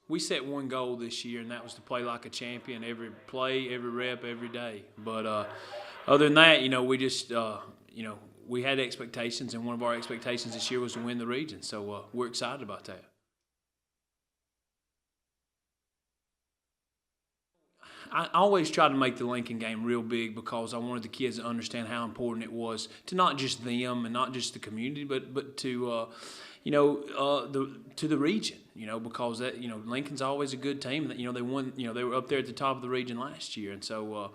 We set one goal this year, and that was to play like a champion every play, every rep, every day. But other than that, we just, we had expectations, and one of our expectations this year was to win the region. So we're excited about that. I always try to make the Lincoln game real big because I wanted the kids to understand how important it was to not just them and not just the community, but to to the region. Because that Lincoln's always a good team. That they won. They were up there at the top of the region last year, and so.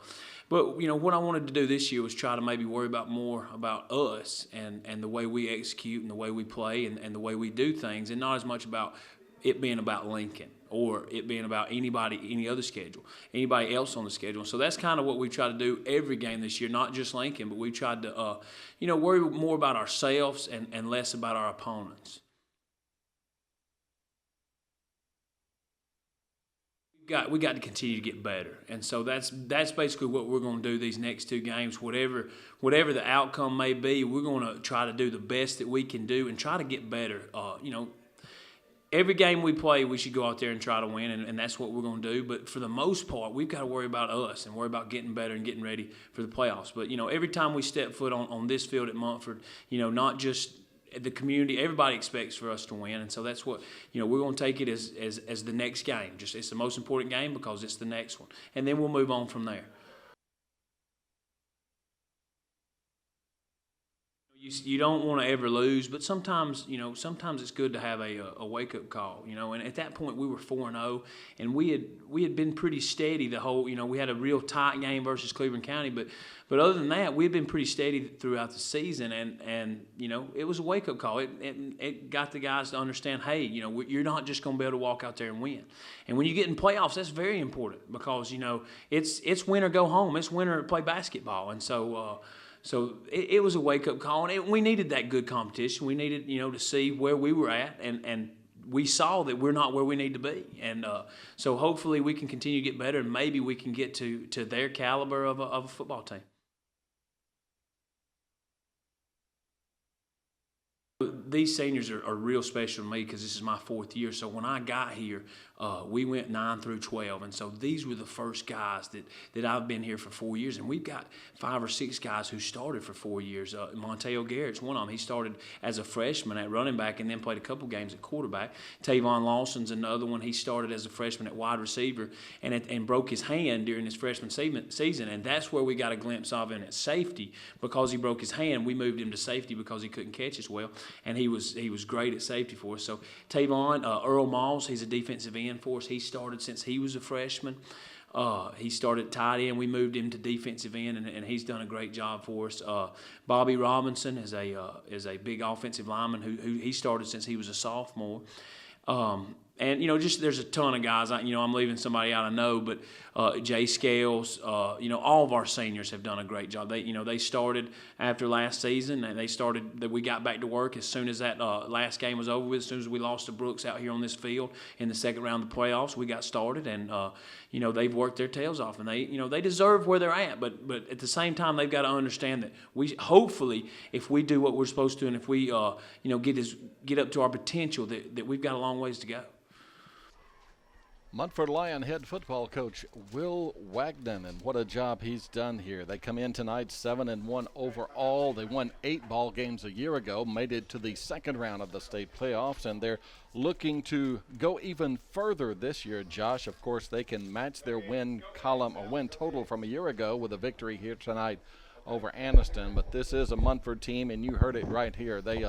But what I wanted to do this year was try to maybe worry more about us and the way we execute and the way we play and the way we do things, and not as much about it being about Lincoln or it being about any other schedule, anybody else on the schedule. So that's kind of what we try to do every game this year, not just Lincoln, but we tried to, worry more about ourselves and less about our opponents. We got to continue to get better, and so that's basically what we're going to do these next two games. Whatever the outcome may be, we're going to try to do the best that we can do and try to get better. Every game we play, we should go out there and try to win, and that's what we're going to do. But for the most part, we've got to worry about us and worry about getting better and getting ready for the playoffs. But every time we step foot on this field at Munford, not just the community, everybody expects for us to win, and so that's what we're going to take it as the next game. Just it's the most important game because it's the next one, and then we'll move on from there. You don't want to ever lose, but sometimes it's good to have a wake up call. And at that point we were 4-0, and we had been pretty steady the whole. We had a real tight game versus Cleveland County, but other than that, we had been pretty steady throughout the season, and it was a wake up call. It got the guys to understand, hey, you're not just going to be able to walk out there and win. And when you get in playoffs, that's very important because it's win or go home. It's win or play basketball, and so. So it was a wake-up call, and we needed that good competition. We needed, to see where we were at, and we saw that we're not where we need to be. And so hopefully we can continue to get better, and maybe we can get to their caliber of a football team. These seniors are real special to me because this is my fourth year. So when I got here, we went 9 through 12. And so these were the first guys that I've been here for 4 years. And we've got 5 or 6 guys who started for 4 years. Monteo Garrett's one of them. He started as a freshman at running back and then played a couple games at quarterback. Tavon Lawson's another one. He started as a freshman at wide receiver and broke his hand during his freshman season. And that's where we got a glimpse of him at safety. Because he broke his hand, we moved him to safety because he couldn't catch as well. And he was great at safety for us. So Tavon, Earl Moss, he's a defensive end for us. He started since he was a freshman. He started tight end. We moved him to defensive end, and he's done a great job for us. Bobby Robinson is a big offensive lineman who he started since he was a sophomore. And just there's a ton of guys. I'm leaving somebody out I know, but Jay Scales. All of our seniors have done a great job. They started after last season, and we got back to work as soon as that last game was over with. As soon as we lost to Brooks out here on this field in the second round of the playoffs, we got started, and they've worked their tails off, and they deserve where they're at. But at the same time, they've got to understand that we hopefully, if we do what we're supposed to, and if we get up to our potential, that we've got a long ways to go. Munford Lion head football coach Will Wagner, and what a job he's done here. They come in tonight 7-1 overall. They won 8 ball games a year ago, made it to the second round of the state playoffs, and they're looking to go even further this year. Josh, of course, they can match their win column or win total from a year ago with a victory here tonight over Aniston, but this is a Munford team, and you heard it right here. They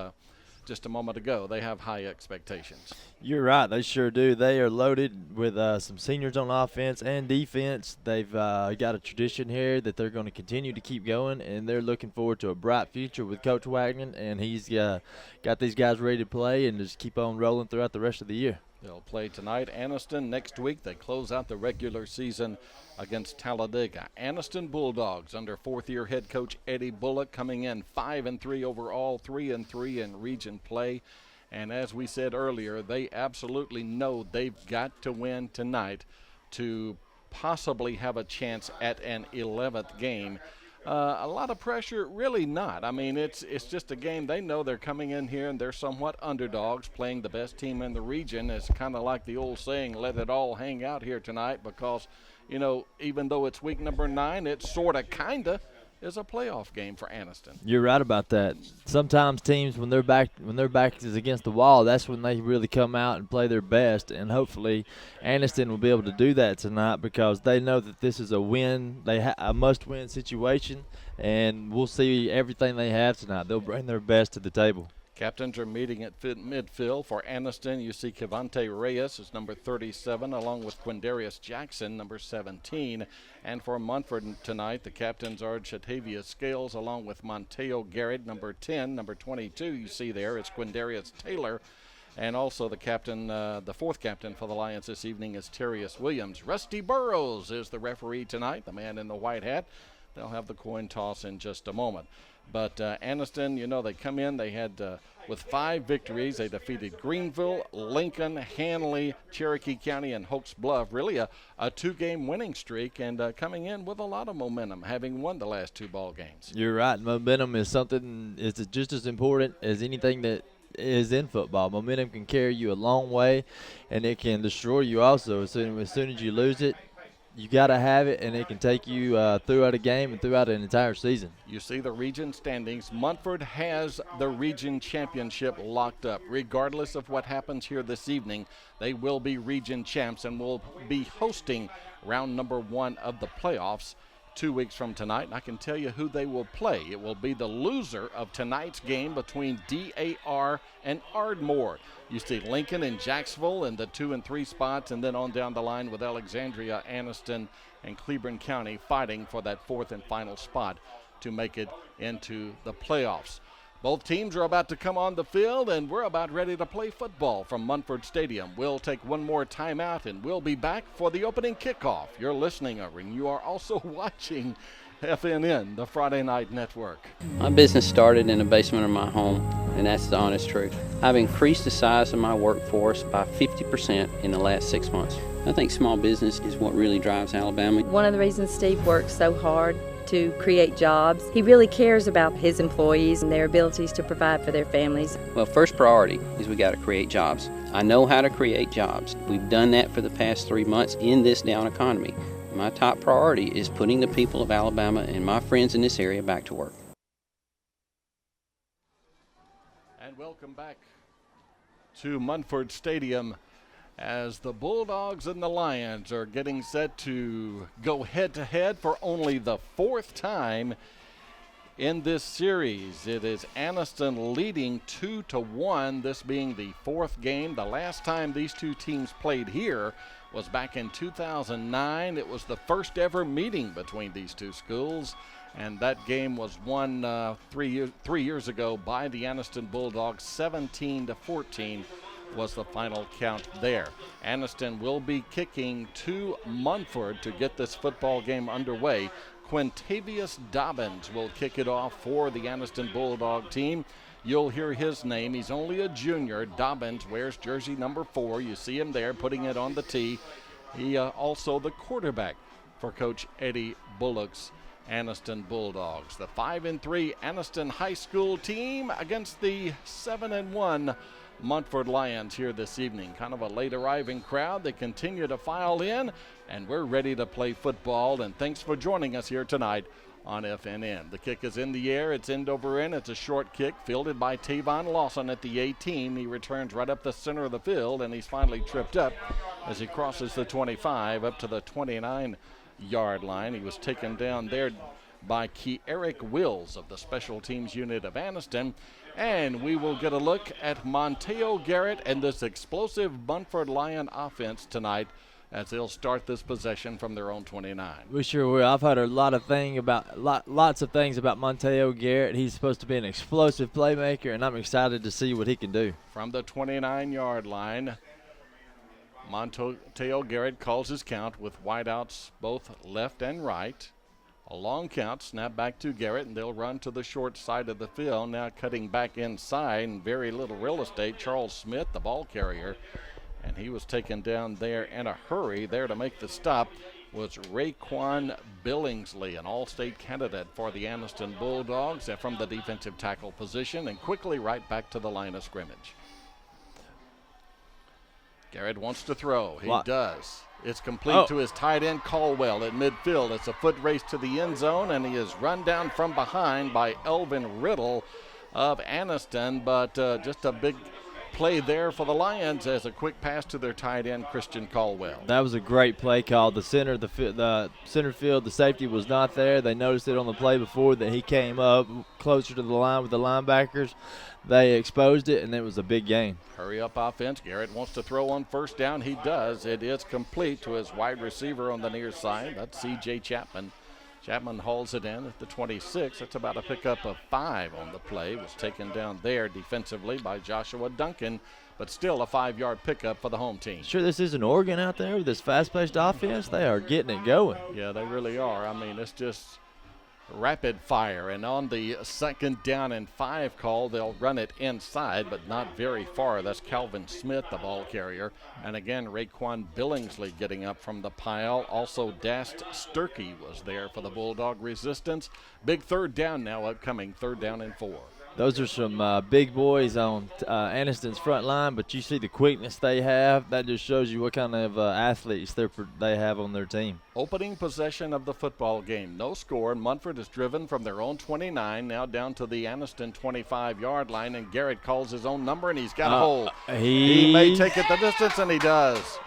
just a moment ago, they have high expectations. You're right, they sure do. They are loaded with some seniors on offense and defense. They've got a tradition here that they're going to continue to keep going, and they're looking forward to a bright future with Coach Wagner, and he's got these guys ready to play and just keep on rolling throughout the rest of the year. They'll play tonight, Anniston. Next week, they close out the regular season against Talladega. Anniston Bulldogs under fourth-year head coach Eddie Bullock coming in 5-3 overall, 3-3 in region play. And as we said earlier, they absolutely know they've got to win tonight to possibly have a chance at an 11th game. A lot of pressure, really not. I mean, it's just a game. They know they're coming in here and they're somewhat underdogs, playing the best team in the region. It's kind of like the old saying, let it all hang out here tonight, because, you know, even though it's week number 9, it sort of, kind of is a playoff game for Anniston. You're right about that. Sometimes teams, when their back is against the wall, that's when they really come out and play their best. And hopefully, Anniston will be able to do that tonight, because they know that this is a win, a must-win situation, and we'll see everything they have tonight. They'll bring their best to the table. Captains are meeting at midfield. For Anniston, you see Cavante Reyes is number 37, along with Quindarius Jackson, number 17. And for Munford tonight, the captains are Chatavius Scales, along with Monteo Garrett, number 10. Number 22, you see there, is Quindarius Taylor. And also the captain, the fourth captain for the Lions this evening is Terrius Williams. Rusty Burrows is the referee tonight, the man in the white hat. They'll have the coin toss in just a moment. But Anniston, you know, they come in, they had, with 5 victories, they defeated Greenville, Lincoln, Hanley, Cherokee County, and Hoax Bluff. Really a 2-game winning streak, and coming in with a lot of momentum, having won the last 2 ball games. You're right. Momentum is something, it's just as important as anything that is in football. Momentum can carry you a long way, and it can destroy you also. As soon as you lose it, you got to have it, and it can take you throughout a game and throughout an entire season. You see the region standings. Munford has the region championship locked up. Regardless of what happens here this evening, they will be region champs and will be hosting round number 1 of the playoffs 2 weeks from tonight. And I can tell you who they will play. It will be the loser of tonight's game between DAR and Ardmore. You see Lincoln and Jacksonville in the 2 and 3 spots, and then on down the line with Alexandria, Anniston, and Cleburne County fighting for that 4th and final spot to make it into the playoffs. Both teams are about to come on the field, and we're about ready to play football from Munford Stadium. We'll take one more timeout, and we'll be back for the opening kickoff. You're listening, and you are also watching FNN, the Friday Night Network. My business started in the basement of my home, and that's the honest truth. I've increased the size of my workforce by 50% in the last 6 months. I think small business is what really drives Alabama. One of the reasons Steve works so hard to create jobs, he really cares about his employees and their abilities to provide for their families. Well, first priority is we got to create jobs. I know how to create jobs. We've done that for the past 3 months in this down economy. My top priority is putting the people of Alabama and my friends in this area back to work. And welcome back to Munford Stadium as the Bulldogs and the Lions are getting set to go head-to-head for only the 4th time in this series. It is Anniston leading 2-1, this being the 4th game. The last time these two teams played here was back in 2009. It was the first ever meeting between these two schools, and that game was won 3 years ago by the Anniston Bulldogs. 17-14 was the final count there. Anniston will be kicking to Munford to get this football game underway. Quintavious Dobbins will kick it off for the Anniston Bulldog team. You'll hear his name. He's only a junior. Dobbins wears jersey number 4. You see him there putting it on the tee. He also the quarterback for Coach Eddie Bullock's Anniston Bulldogs. The 5-3 Anniston High School team against the 7-1 Munford Lions here this evening. Kind of a late arriving crowd. They continue to file in, and we're ready to play football. And thanks for joining us here tonight on FNN. The kick is in the air. It's end over end. It's a short kick fielded by Tavon Lawson at the 18. He returns right up the center of the field, and he's finally tripped up as he crosses the 25 up to the 29-yard line. He was taken down there by Eric Wills of the Special Teams Unit of Anniston. And we will get a look at Monteo Garrett and this explosive Munford Lion offense tonight as they'll start this possession from their own 29. We sure will. I've heard lots of things about Monteo Garrett. He's supposed to be an explosive playmaker, and I'm excited to see what he can do. From the 29-yard line, Monteo Garrett calls his count with wideouts both left and right. A long count, snap back to Garrett, and they'll run to the short side of the field. Now cutting back inside, and very little real estate. Charles Smith, the ball carrier, and he was taken down there in a hurry there to make the stop was Raekwon Billingsley, an all-state candidate for the Anniston Bulldogs from the defensive tackle position, and quickly right back to the line of scrimmage. Garrett wants to throw. He does. It's complete to his tight end, Caldwell, at midfield. It's a foot race to the end zone, and he is run down from behind by Elvin Riddle of Anniston, but just a big play there for the Lions as a quick pass to their tight end, Christian Caldwell. That was a great play call. The center field, the safety was not there. They noticed it on the play before that he came up closer to the line with the linebackers. They exposed it, and it was a big gain. Hurry up offense. Garrett wants to throw on first down. He does. It is complete to his wide receiver on the near side. That's C.J. Chapman. Chapman hauls it in at the 26. That's about a pickup of 5 on the play. Was taken down there defensively by Joshua Duncan, but still a 5-yard pickup for the home team. Sure, this isn't Oregon out there with this fast-paced offense. They are getting it going. Yeah, they really are. I mean, it's just rapid fire. And on the 2nd down and 5 call, they'll run it inside, but not very far. That's Calvin Smith, the ball carrier. And again, Raekwon Billingsley getting up from the pile. Also, Dast Sturkey was there for the Bulldog resistance. Big 3rd down now upcoming, 3rd down and 4. Those are some big boys on Anniston's front line, but you see the quickness they have. That just shows you what kind of athletes they have on their team. Opening possession of the football game. No score. Munford is driven from their own 29, now down to the Anniston 25-yard line, and Garrett calls his own number, and he's got a hole. He may take it the distance, and he does.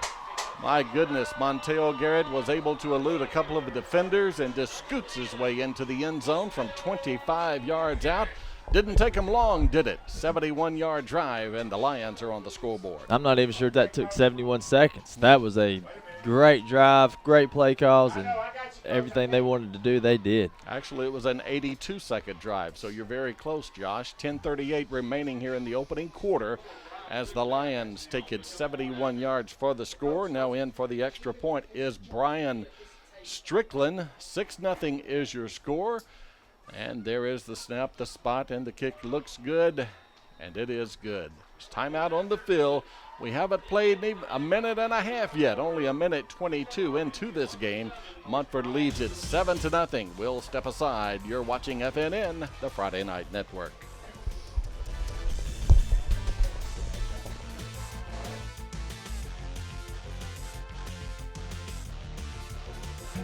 My goodness, Monteo Garrett was able to elude a couple of the defenders and just scoots his way into the end zone from 25 yards out. Didn't take him long, did it? 71-yard drive, and the Lions are on the scoreboard. I'm not even sure that took 71 seconds. That was a great drive, great play calls, and everything they wanted to do, they did. Actually, it was an 82-second drive, so you're very close, Josh. 10:38 remaining here in the opening quarter as the Lions take it 71 yards for the score. Now in for the extra point is Brian Strickland. 6-0 is your score. And there is the snap, the spot, and the kick looks good, and it is good. It's timeout on the field. We haven't played a minute and a half yet, only a minute 22 into this game. Munford leads it 7-0. We'll step aside. You're watching FNN, the Friday Night Network.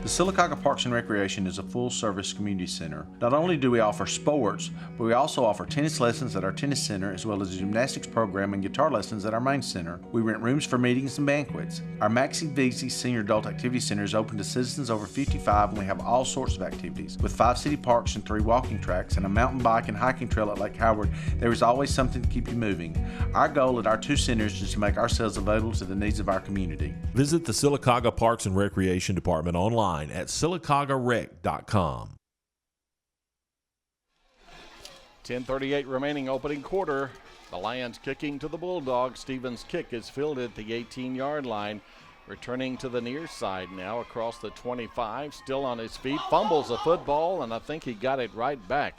The Sylacauga Parks and Recreation is a full-service community center. Not only do we offer sports, but we also offer tennis lessons at our tennis center, as well as a gymnastics program and guitar lessons at our main center. We rent rooms for meetings and banquets. Our Maxie Veazey Senior Adult Activity Center is open to citizens over 55, and we have all sorts of activities. With 5 city parks and 3 walking tracks and a mountain bike and hiking trail at Lake Howard, there is always something to keep you moving. Our goal at our 2 centers is to make ourselves available to the needs of our community. Visit the Sylacauga Parks and Recreation Department online at sylacaugarec.com. 10:38 remaining opening quarter. The Lions kicking to the Bulldogs. Stevens' kick is fielded at the 18-yard line. Returning to the near side now across the 25. Still on his feet. Fumbles a football, and I think he got it right back.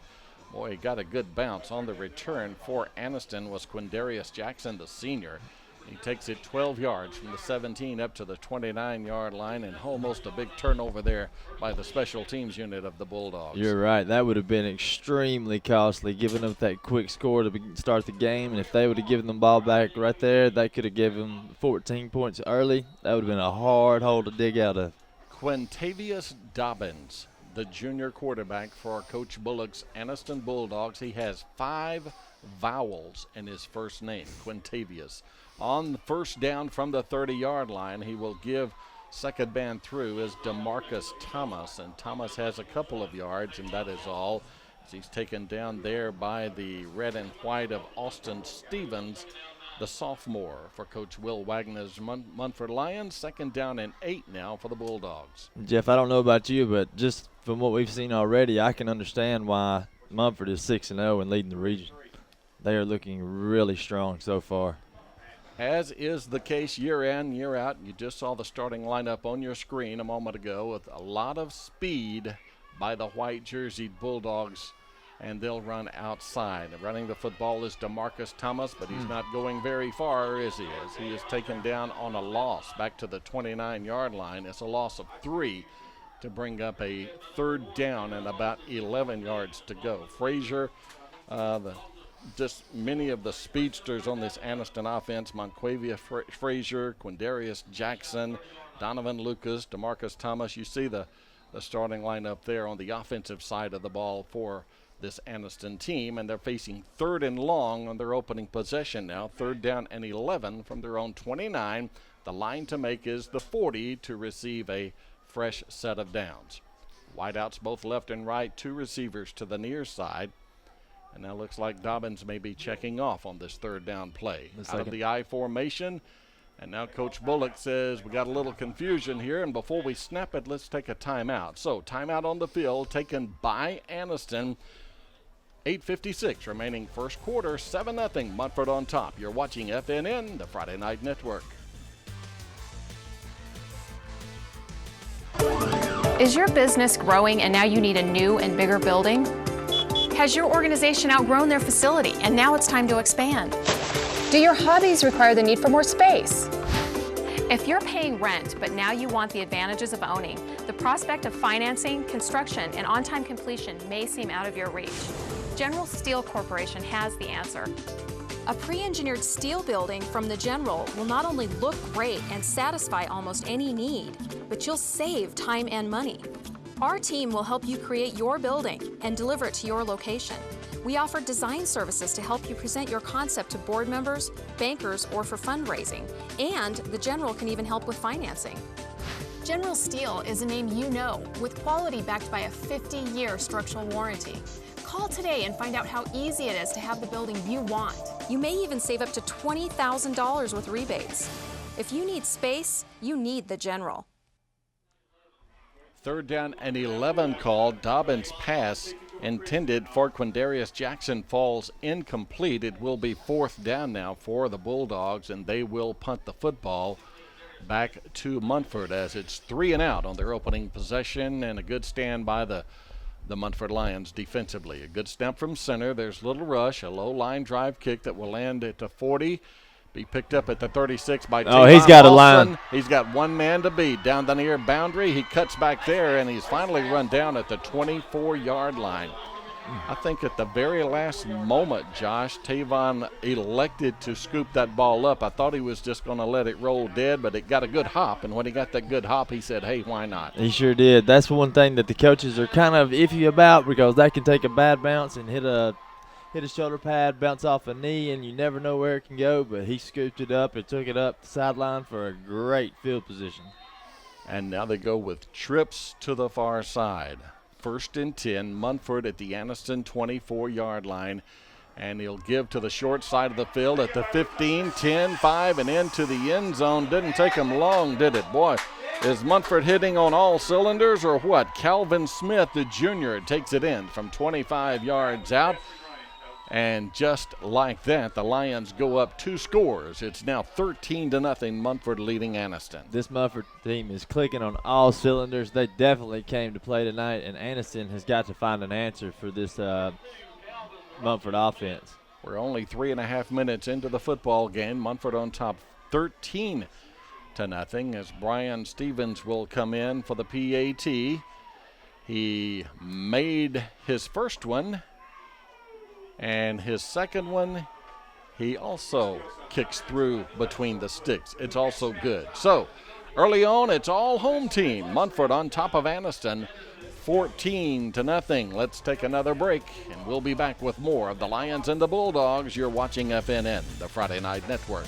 Boy, he got a good bounce on the return for Aniston was Quindarius Jackson, the senior. He takes it 12 yards from the 17 up to the 29-yard line, and almost a big turnover there by the special teams unit of the Bulldogs. You're right. That would have been extremely costly, giving up that quick score to start the game. And if they would have given the ball back right there, they could have given them 14 points early. That would have been a hard hole to dig out of. Quintavious Dobbins, the junior quarterback for Coach Bullock's Anniston Bulldogs. He has 5 vowels in his first name, Quintavious. On the first down from the 30-yard line, he will give second man through is DeMarcus Thomas, and Thomas has a couple of yards, and that is all. As he's taken down there by the red and white of Austin Stevens, the sophomore for Coach Will Wagner's Munford Lions. 2nd down and 8 now for the Bulldogs. Jeff, I don't know about you, but just from what we've seen already, I can understand why Munford is 6-0 and leading the region. They are looking really strong so far. As is the case year in, year out. You just saw the starting lineup on your screen a moment ago with a lot of speed by the white-jerseyed Bulldogs and they'll run outside. Running the football is DeMarcus Thomas, but he's not going very far, is he? As he is taken down on a loss back to the 29-yard line. It's a loss of 3 to bring up a third down and about 11 yards to go. Frazier, just many of the speedsters on this Anniston offense, Monquavia Frazier, Quindarius Jackson, Donovan Lucas, DeMarcus Thomas. You see the starting lineup there on the offensive side of the ball for this Anniston team, and they're facing 3rd and long on their opening possession now. 3rd down and 11 from their own 29. The line to make is the 40 to receive a fresh set of downs. Wideouts both left and right, 2 receivers to the near side. And now looks like Dobbins may be checking off on this 3rd down play. Out of the I formation. And now Coach Bullock says we got a little confusion here, and before we snap it, let's take a timeout. So timeout on the field taken by Aniston. 8:56 remaining first quarter, 7-0 Munford on top. You're watching FNN, the Friday Night Network. Is your business growing and now you need a new and bigger building? Has your organization outgrown their facility and now it's time to expand? Do your hobbies require the need for more space? If you're paying rent but now you want the advantages of owning, the prospect of financing, construction, and on-time completion may seem out of your reach. General Steel Corporation has the answer. A pre-engineered steel building from the General will not only look great and satisfy almost any need, but you'll save time and money. Our team will help you create your building and deliver it to your location. We offer design services to help you present your concept to board members, bankers, or for fundraising. And the General can even help with financing. General Steel is a name you know, with quality backed by a 50-year structural warranty. Call today and find out how easy it is to have the building you want. You may even save up to $20,000 with rebates. If you need space, you need the General. 3rd down and 11 called. Dobbins' pass intended for Quindarius Jackson falls incomplete. It will be 4th down now for the Bulldogs, and they will punt the football back to Munford as it's 3 and out on their opening possession, and a good stand by the Munford Lions defensively. A good snap from center. There's little rush, a low line drive kick that will land at the 40. Be picked up at the 36 by Tavon he's got Lawson. a line. He's got one man to beat down the near boundary. He cuts back there, and he's finally run down at the 24-yard line. I think at the very last moment, Josh, Tavon elected to scoop that ball up. I thought he was just going to let it roll dead, but it got a good hop, and when he got that good hop, he said, hey, why not? He sure did. That's one thing that the coaches are kind of iffy about, because that can take a bad bounce and hit a shoulder pad, bounce off a knee, and you never know where it can go. But he scooped it up and took it up the sideline for a great field position. And now they go with trips to the far side. 1st and 10, Munford at the Aniston 24-yard line. And he'll give to the short side of the field at the 15, 10, 5, and into the end zone. Didn't take him long, did it? Boy, is Munford hitting on all cylinders or what? Calvin Smith, the junior, takes it in from 25 yards out. And just like that, the Lions go up 2 scores. It's now 13-0, Munford leading Aniston. This Munford team is clicking on all cylinders. They definitely came to play tonight, and Aniston has got to find an answer for this Munford offense. We're only 3.5 minutes into the football game. Munford on top 13-0 as Brian Stevens will come in for the PAT. He made his first one. And his second one, he also kicks through between the sticks. It's also good. So, early on, it's all home team. Munford on top of Aniston, 14-0. Let's take another break, and we'll be back with more of the Lions and the Bulldogs. You're watching FNN, the Friday Night Network.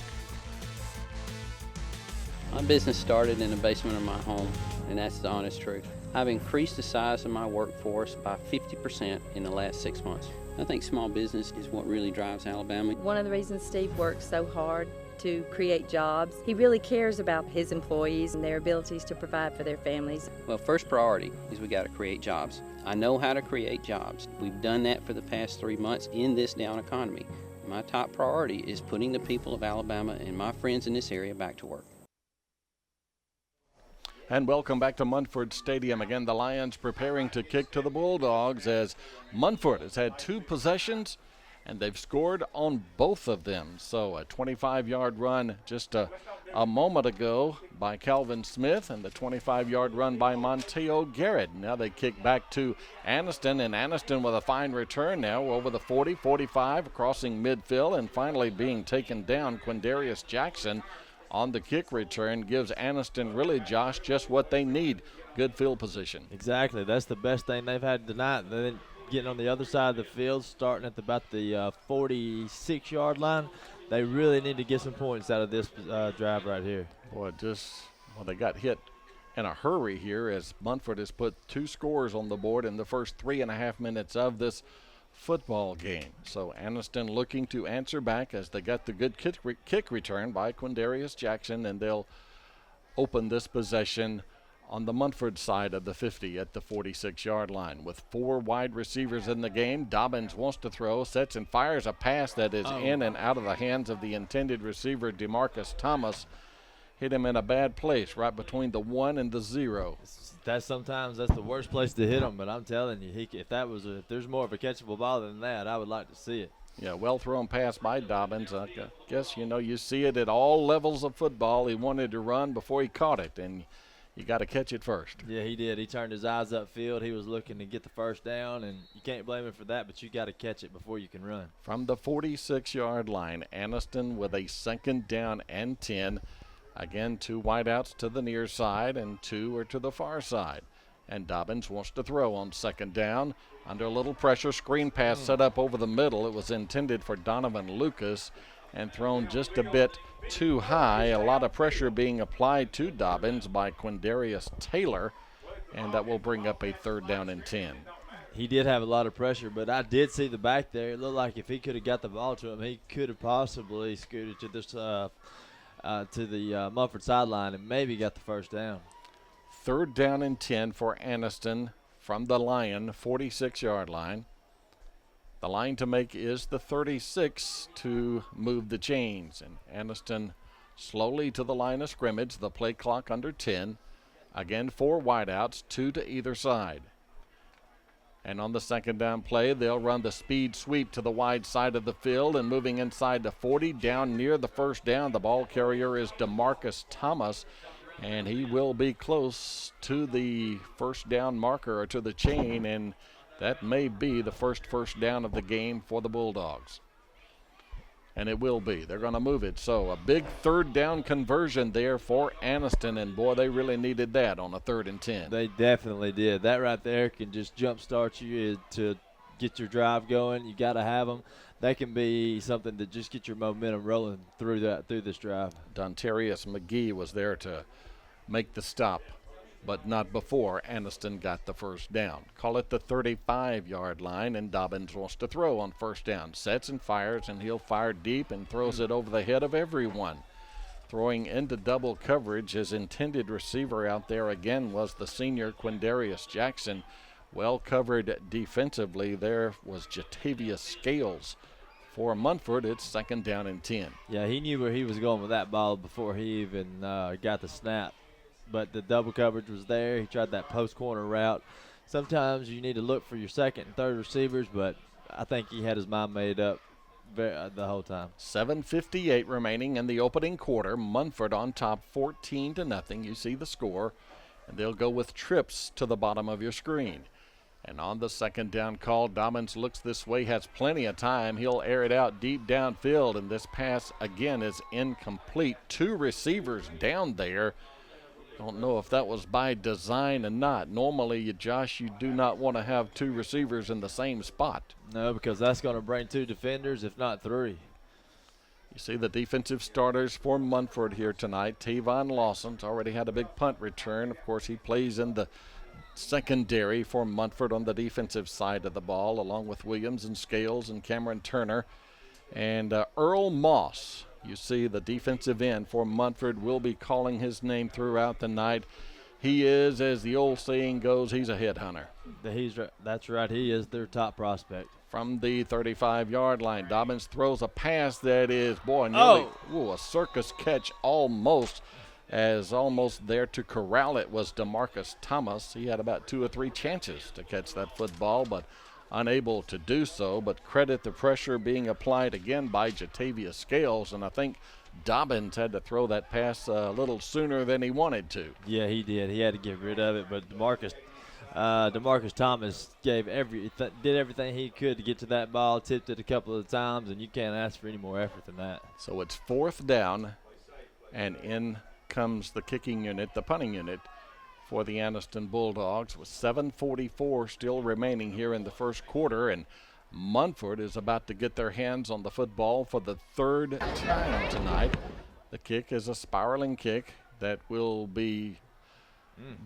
My business started in the basement of my home, and that's the honest truth. I've increased the size of my workforce by 50% in the last 6 months. I think small business is what really drives Alabama. One of the reasons Steve works so hard to create jobs, he really cares about his employees and their abilities to provide for their families. Well, first priority is we got to create jobs. I know how to create jobs. We've done that for the past 3 months in this down economy. My top priority is putting the people of Alabama and my friends in this area back to work. And welcome back to Munford Stadium. Again, the Lions preparing to kick to the Bulldogs as Munford has had 2 possessions, and they've scored on both of them. So a 25-yard run just a moment ago by Calvin Smith, and the 25-yard run by Monteo Garrett. Now they kick back to Anniston, and Anniston with a fine return now over the 40, 45, crossing midfield, and finally being taken down. Quindarius Jackson on the kick return gives Anniston really, Josh, just what they need. Good field position. Exactly. That's the best thing they've had tonight. Then getting on the other side of the field, starting at about the 46-yard line. They really need to get some points out of this drive right here. Boy, they got hit in a hurry here as Munford has put 2 scores on the board in the first 3.5 minutes of this football game. So Anniston looking to answer back as they got the good kick return by Quindarius Jackson, and they'll open this possession on the Munford side of the 50 at the 46-yard line. With 4 wide receivers in the game, Dobbins wants to throw, sets and fires a pass that is in and out of the hands of the intended receiver, DeMarcus Thomas. Hit him in a bad place, right between the 1 and the 0. Sometimes that's the worst place to hit him, but I'm telling you, if there's more of a catchable ball than that, I would like to see it. Yeah, well thrown pass by Dobbins. I guess, you see it at all levels of football. He wanted to run before he caught it, and you got to catch it first. Yeah, he did. He turned his eyes upfield. He was looking to get the first down, and you can't blame him for that, but you got to catch it before you can run. From the 46-yard line, Anniston with a 2nd down and 10. Again, 2 wideouts to the near side and 2 are to the far side. And Dobbins wants to throw on 2nd down. Under a little pressure, screen pass set up over the middle. It was intended for Donovan Lucas and thrown just a bit too high. A lot of pressure being applied to Dobbins by Quindarius Taylor, and that will bring up a 3rd down and 10. He did have a lot of pressure, but I did see the back there. It looked like if he could have got the ball to him, he could have possibly scooted to this to the Munford sideline and maybe got the first down. 3rd down and 10 for Anniston from the Lion 46-yard line. The line to make is the 36 to move the chains. And Anniston slowly to the line of scrimmage, the play clock under 10. Again, 4 wideouts, 2 to either side. And on the 2nd down play, they'll run the speed sweep to the wide side of the field, and moving inside the 40, down near the first down. The ball carrier is DeMarcus Thomas, and he will be close to the first down marker or to the chain, and that may be the first down of the game for the Bulldogs. And it will be. They're going to move it. So a big 3rd down conversion there for Anniston, and boy, they really needed that on a 3rd and 10. They definitely did. That right there can just jumpstart you to get your drive going. You got to have them. That can be something to just get your momentum rolling through this drive. Dontarius McGee was there to make the stop, but not before Anniston got the first down. Call it the 35-yard line, and Dobbins wants to throw on 1st down. Sets and fires, and he'll fire deep and throws it over the head of everyone. Throwing into double coverage, his intended receiver out there again was the senior Quindarius Jackson. Well covered defensively there was Jatavius Scales. For Munford, it's 2nd down and 10. Yeah, he knew where he was going with that ball before he even got the snap. But the double coverage was there. He tried that post corner route. Sometimes you need to look for your 2nd and 3rd receivers, but I think he had his mind made up the whole time. 7:58 remaining in the opening quarter. Munford on top 14-0. You see the score, and they'll go with trips to the bottom of your screen. And on the 2nd down call, Dobbins looks this way, has plenty of time. He'll air it out deep downfield, and this pass again is incomplete. 2 receivers down there. Don't know if that was by design or not. Normally, Josh, you do not want to have 2 receivers in the same spot. No, because that's going to bring 2 defenders, if not 3. You see the defensive starters for Munford here tonight. Tavon Lawson's already had a big punt return. Of course, he plays in the secondary for Munford on the defensive side of the ball, along with Williams and Scales and Cameron Turner. And Earl Moss, you see the defensive end for Munford, will be calling his name throughout the night. He is, as the old saying goes, he's a headhunter. That's right. He is their top prospect. From the 35-yard line, Dobbins throws a pass that is, boy, nearly a circus catch almost. as almost there to corral it was DeMarcus Thomas. He had about 2 or 3 chances to catch that football, but unable to do so. But credit the pressure being applied again by Jatavius Scales, and I think Dobbins had to throw that pass a little sooner than he wanted to. Yeah, he did. He had to get rid of it, but DeMarcus Thomas did everything he could to get to that ball, tipped it a couple of times, and you can't ask for any more effort than that. So it's 4th down, and in comes the kicking unit, the punting unit for the Anniston Bulldogs, with 7:44 still remaining here in the first quarter, and Munford is about to get their hands on the football for the 3rd time tonight. The kick is a spiraling kick that will be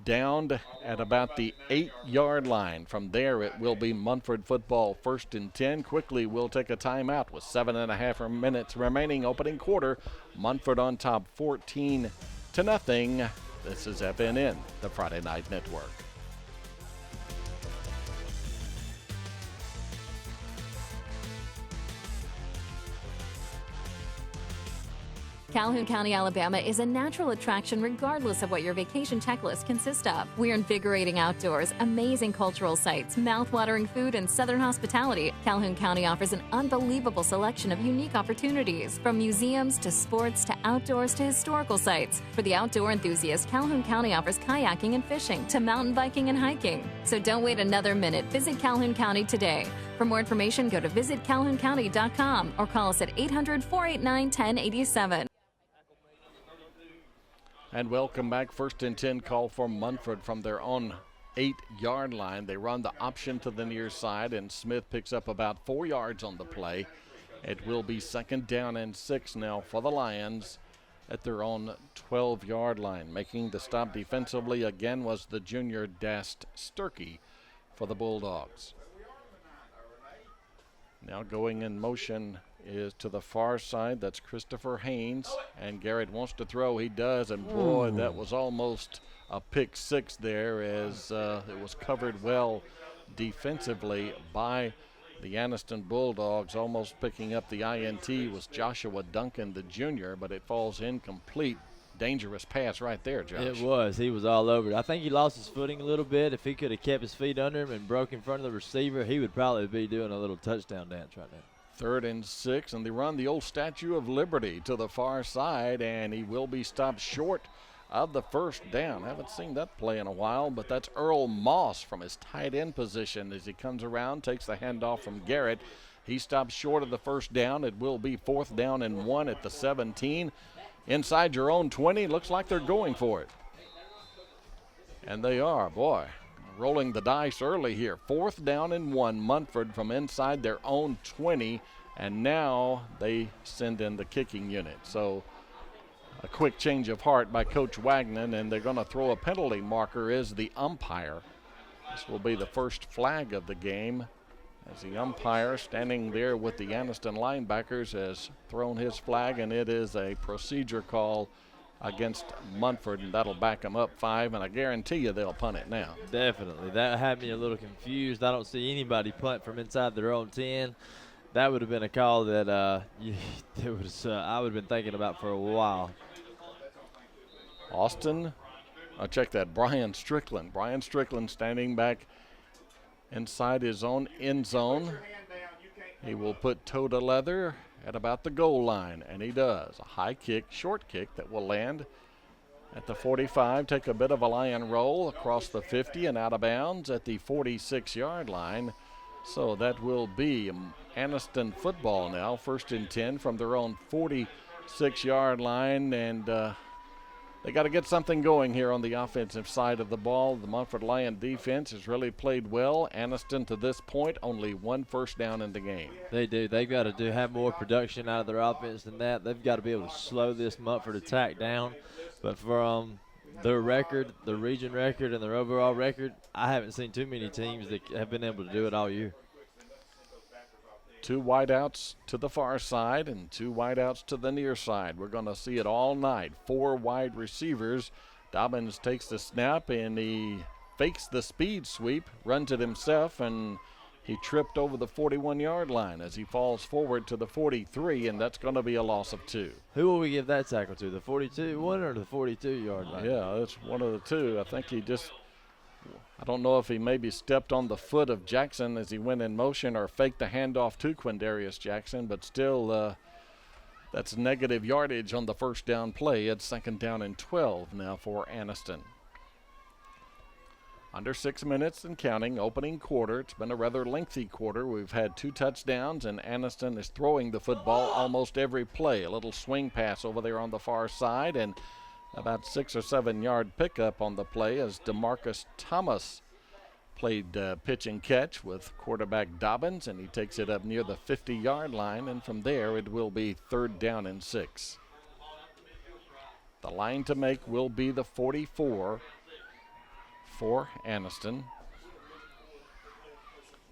downed at about the 8-yard line. From there, it will be Munford football, 1st and 10. Quickly, we'll take a timeout with 7.5 minutes remaining. Opening quarter, Munford on top, 14-0. This is FNN, the Friday Night Network. Calhoun County, Alabama is a natural attraction regardless of what your vacation checklist consists of. We're invigorating outdoors, amazing cultural sites, mouth-watering food, and southern hospitality. Calhoun County offers an unbelievable selection of unique opportunities, from museums to sports to outdoors to historical sites. For the outdoor enthusiast, Calhoun County offers kayaking and fishing to mountain biking and hiking. So don't wait another minute. Visit Calhoun County today. For more information, go to visitcalhouncounty.com or call us at 800-489-1087. And welcome back. 1st and 10 call for Munford from their own 8-yard line. They run the option to the near side, and Smith picks up about 4 yards on the play. It will be 2nd down and 6 now for the Lions at their own 12-yard line. Making the stop defensively again was the junior Dast Sturkey for the Bulldogs. Now going in motion is to the far side. That's Christopher Haynes, and Garrett wants to throw. He does, and boy, that was almost a pick 6 there, as it was covered well defensively by the Anniston Bulldogs. Almost picking up the INT was Joshua Duncan, the junior, but it falls incomplete. Dangerous pass right there, Josh. It was. He was all over it. I think he lost his footing a little bit. If he could have kept his feet under him and broke in front of the receiver, he would probably be doing a little touchdown dance right now. 3rd and 6, and they run the old Statue of Liberty to the far side, and he will be stopped short of the 1st down. Haven't seen that play in a while, but that's Earl Moss from his tight end position as he comes around, takes the handoff from Garrett. He stops short of the 1st down. It will be 4th down and 1 at the 17. Inside your own 20, looks like they're going for it. And they are, boy, rolling the dice early here. 4th down and 1, Munford from inside their own 20, and now they send in the kicking unit. So a quick change of heart by Coach Wagner, and they're going to throw a penalty marker as the umpire. This will be the first flag of the game, as the umpire standing there with the Anniston linebackers has thrown his flag, and it is a procedure call against Munford, and that'll back them up 5, and I guarantee you they'll punt it now. Definitely. That had me a little confused. I don't see anybody punt from inside their own 10. That would have been a call that I would have been thinking about for a while. Austin, check that, Brian Strickland. Brian Strickland standing back inside his own end zone. He will put toe to leather at about the goal line, and he does. A high kick, short kick that will land at the 45, take a bit of a lion roll across the 50 and out of bounds at the 46-yard line. So that will be Anniston football now, 1st and 10 from their own 46-yard line, and they got to get something going here on the offensive side of the ball. The Munford Lion defense has really played well. Anniston to this point only 1 first down in the game. They do. They've got to have more production out of their offense than that. They've got to be able to slow this Munford attack down. But from their record, the region record, and their overall record, I haven't seen too many teams that have been able to do it all year. 2 wideouts to the far side and 2 wideouts to the near side. We're going to see it all night. 4 wide receivers. Dobbins takes the snap and he fakes the speed sweep, runs it himself, and He tripped over the 41-yard line as he falls forward to the 43, and that's going to be a loss of 2. Who will we give that tackle to, the 42-1 or the 42-yard line? Yeah, it's one of the two. I think I don't know if he maybe stepped on the foot of Jackson as he went in motion or faked the handoff to Quindarius Jackson, but still that's negative yardage on the first down play. It's 2nd down and 12 now for Anniston. Under 6 minutes and counting, opening quarter. It's been a rather lengthy quarter. We've had 2 touchdowns, and Anniston is throwing the football almost every play. A little swing pass over there on the far side, and about 6 or 7 yard pickup on the play as DeMarcus Thomas played pitch and catch with quarterback Dobbins, and he takes it up near the 50-yard line, and from there it will be 3rd down and 6. The line to make will be the 44 for Anniston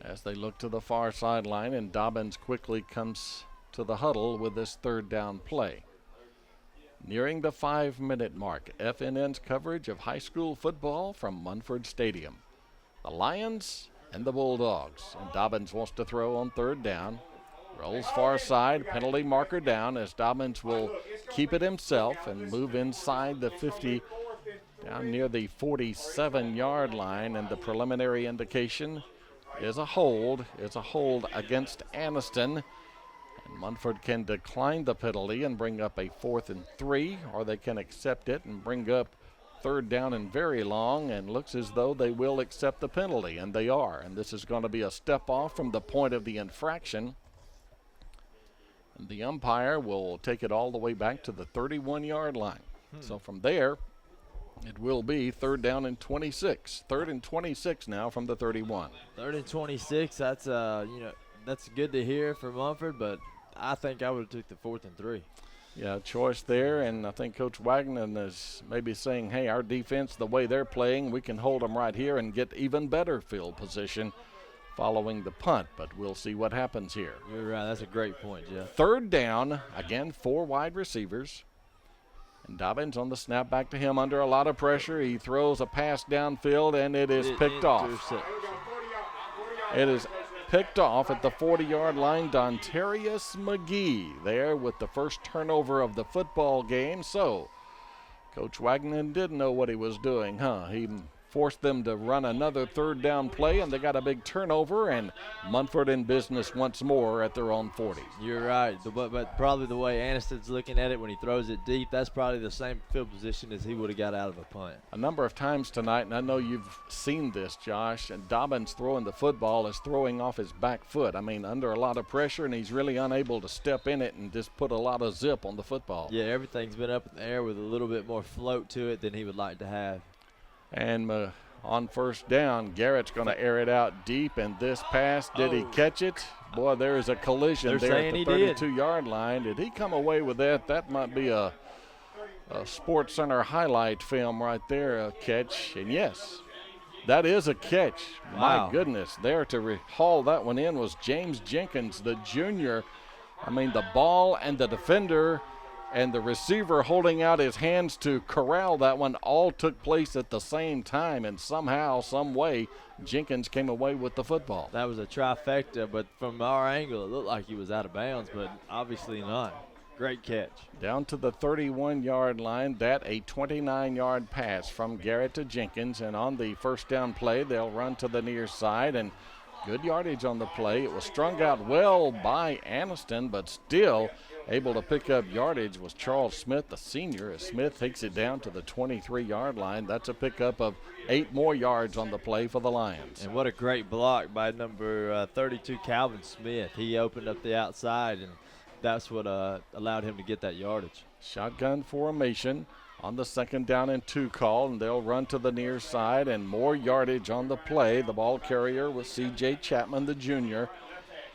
as they look to the far sideline, and Dobbins quickly comes to the huddle with this 3rd down play. Nearing the 5-minute mark, FNN's coverage of high school football from Munford Stadium. The Lions and the Bulldogs, and Dobbins wants to throw on 3rd down. Rolls far side, penalty marker down as Dobbins will keep it himself and move inside the 50 down near the 47-yard line, and the preliminary indication is a hold. It's a hold against Aniston, and Munford can decline the penalty and bring up a 4th and 3, or they can accept it and bring up 3rd down and very long, and looks as though they will accept the penalty, and they are. And this is going to be a step off from the point of the infraction. And the umpire will take it all the way back to the 31-yard line. So from there, it will be 3rd down and 26. 3rd and 26 now from the 31. 3rd and 26. That's that's good to hear from Munford, but I think I would have took the 4th and 3. Yeah, choice there, and I think Coach Wagner is maybe saying, hey, our defense, the way they're playing, we can hold them right here and get even better field position following the punt, but we'll see what happens here. You're right. That's a great point, Jeff. 3rd down, again, 4 wide receivers. And Dobbins on the snap back to him under a lot of pressure. He throws a pass downfield, and it is picked off. It is picked off at the 40-yard line. Dontarius McGee there with the first turnover of the football game. So Coach Wagner didn't know what he was doing, huh? He forced them to run another 3rd down play, and they got a big turnover, and Munford in business once more at their own 40. You're right, but probably the way Aniston's looking at it when he throws it deep, that's probably the same field position as he would have got out of a punt. A number of times tonight, and I know you've seen this, Josh, and Dobbins throwing the football is throwing off his back foot. I mean, under a lot of pressure, and he's really unable to step in it and just put a lot of zip on the football. Yeah, everything's been up in the air with a little bit more float to it than he would like to have. And on 1st down, Garrett's going to air it out deep, and this pass, did he catch it? Boy, there is a collision there at the 32-yard line. Did he come away with that? That might be a Sports Center highlight film right there, a catch. And yes, that is a catch. Wow. My goodness, there to haul that one in was James Jenkins, the junior. I mean, the ball and the defender and the receiver holding out his hands to corral that one all took place at the same time, and somehow, some way, Jenkins came away with the football. That was a trifecta, but from our angle, it looked like he was out of bounds, but obviously not. Great catch. Down to the 31-yard line, that a 29-yard pass from Garrett to Jenkins, and on the 1st down play, they'll run to the near side, and good yardage on the play. It was strung out well by Aniston, but still able to pick up yardage was Charles Smith, the senior, as Smith takes it down to the 23-yard line. That's a pickup of 8 more yards on the play for the Lions. And what a great block by number 32, Calvin Smith. He opened up the outside, and that's what allowed him to get that yardage. Shotgun formation on the 2nd down and 2 call, and they'll run to the near side, and more yardage on the play. The ball carrier was C.J. Chapman, the junior.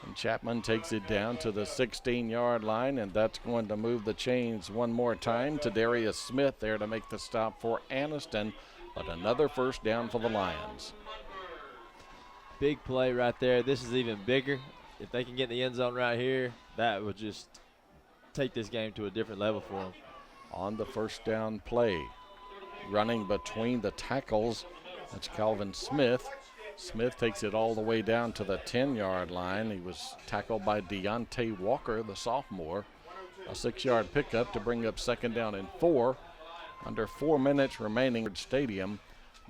And Chapman takes it down to the 16-yard line, and that's going to move the chains one more time to Darius Smith there to make the stop for Aniston, but another 1st down for the Lions. Big play right there. This is even bigger. If they can get in the end zone right here, that would just take this game to a different level for them. On the 1st down play, running between the tackles, that's Calvin Smith. Smith takes it all the way down to the 10-yard line. He was tackled by Deontay Walker, the sophomore. A 6-yard pickup to bring up 2nd down and 4. Under 4 minutes remaining at Stadium.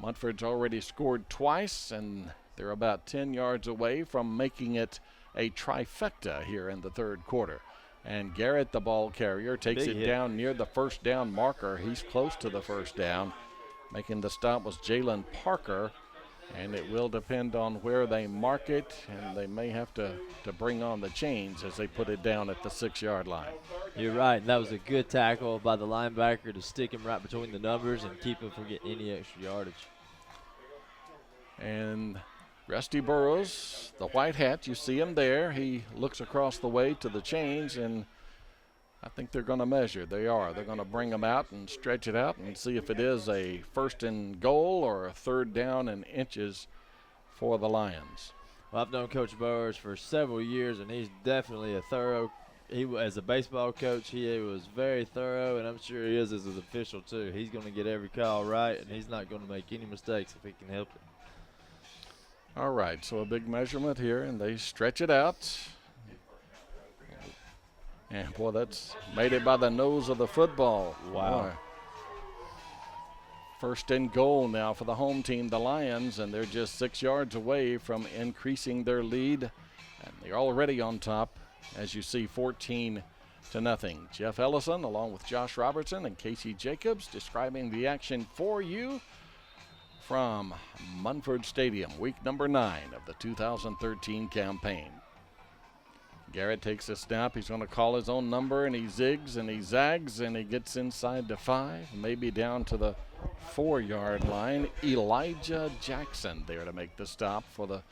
Munford's already scored twice, and they're about 10 yards away from making it a trifecta here in the 3rd quarter. And Garrett, the ball carrier, takes it down near the 1st down marker. He's close to the 1st down. Making the stop was Jalen Parker. And it will depend on where they mark it, and they may have to bring on the chains as they put it down at the 6-yard line. You're right, and that was a good tackle by the linebacker to stick him right between the numbers and keep him from getting any extra yardage. And Rusty Burrows, the white hat, you see him there. He looks across the way to the chains, and I think they're going to measure. They are. They're going to bring them out and stretch it out and see if it is a 1st and goal or a 3rd down and inches for the Lions. Well, I've known Coach Burrows for several years, and he's definitely a thorough. As a baseball coach, he was very thorough, and I'm sure he is as an official too. He's going to get every call right, and he's not going to make any mistakes if he can help it. All right, so a big measurement here, and they stretch it out. And, boy, that's made it by the nose of the football. Wow. Boy. 1st and goal now for the home team, the Lions, and they're just 6 yards away from increasing their lead. And they're already on top, as you see, 14-0. Jeff Ellison, along with Josh Robertson and Casey Jacobs, describing the action for you from Munford Stadium, week number 9 of the 2013 campaign. Garrett takes a snap. He's going to call his own number, and he zigs and he zags, and he gets inside the 5, maybe down to the 4-yard line. Elijah Jackson there to make the stop for the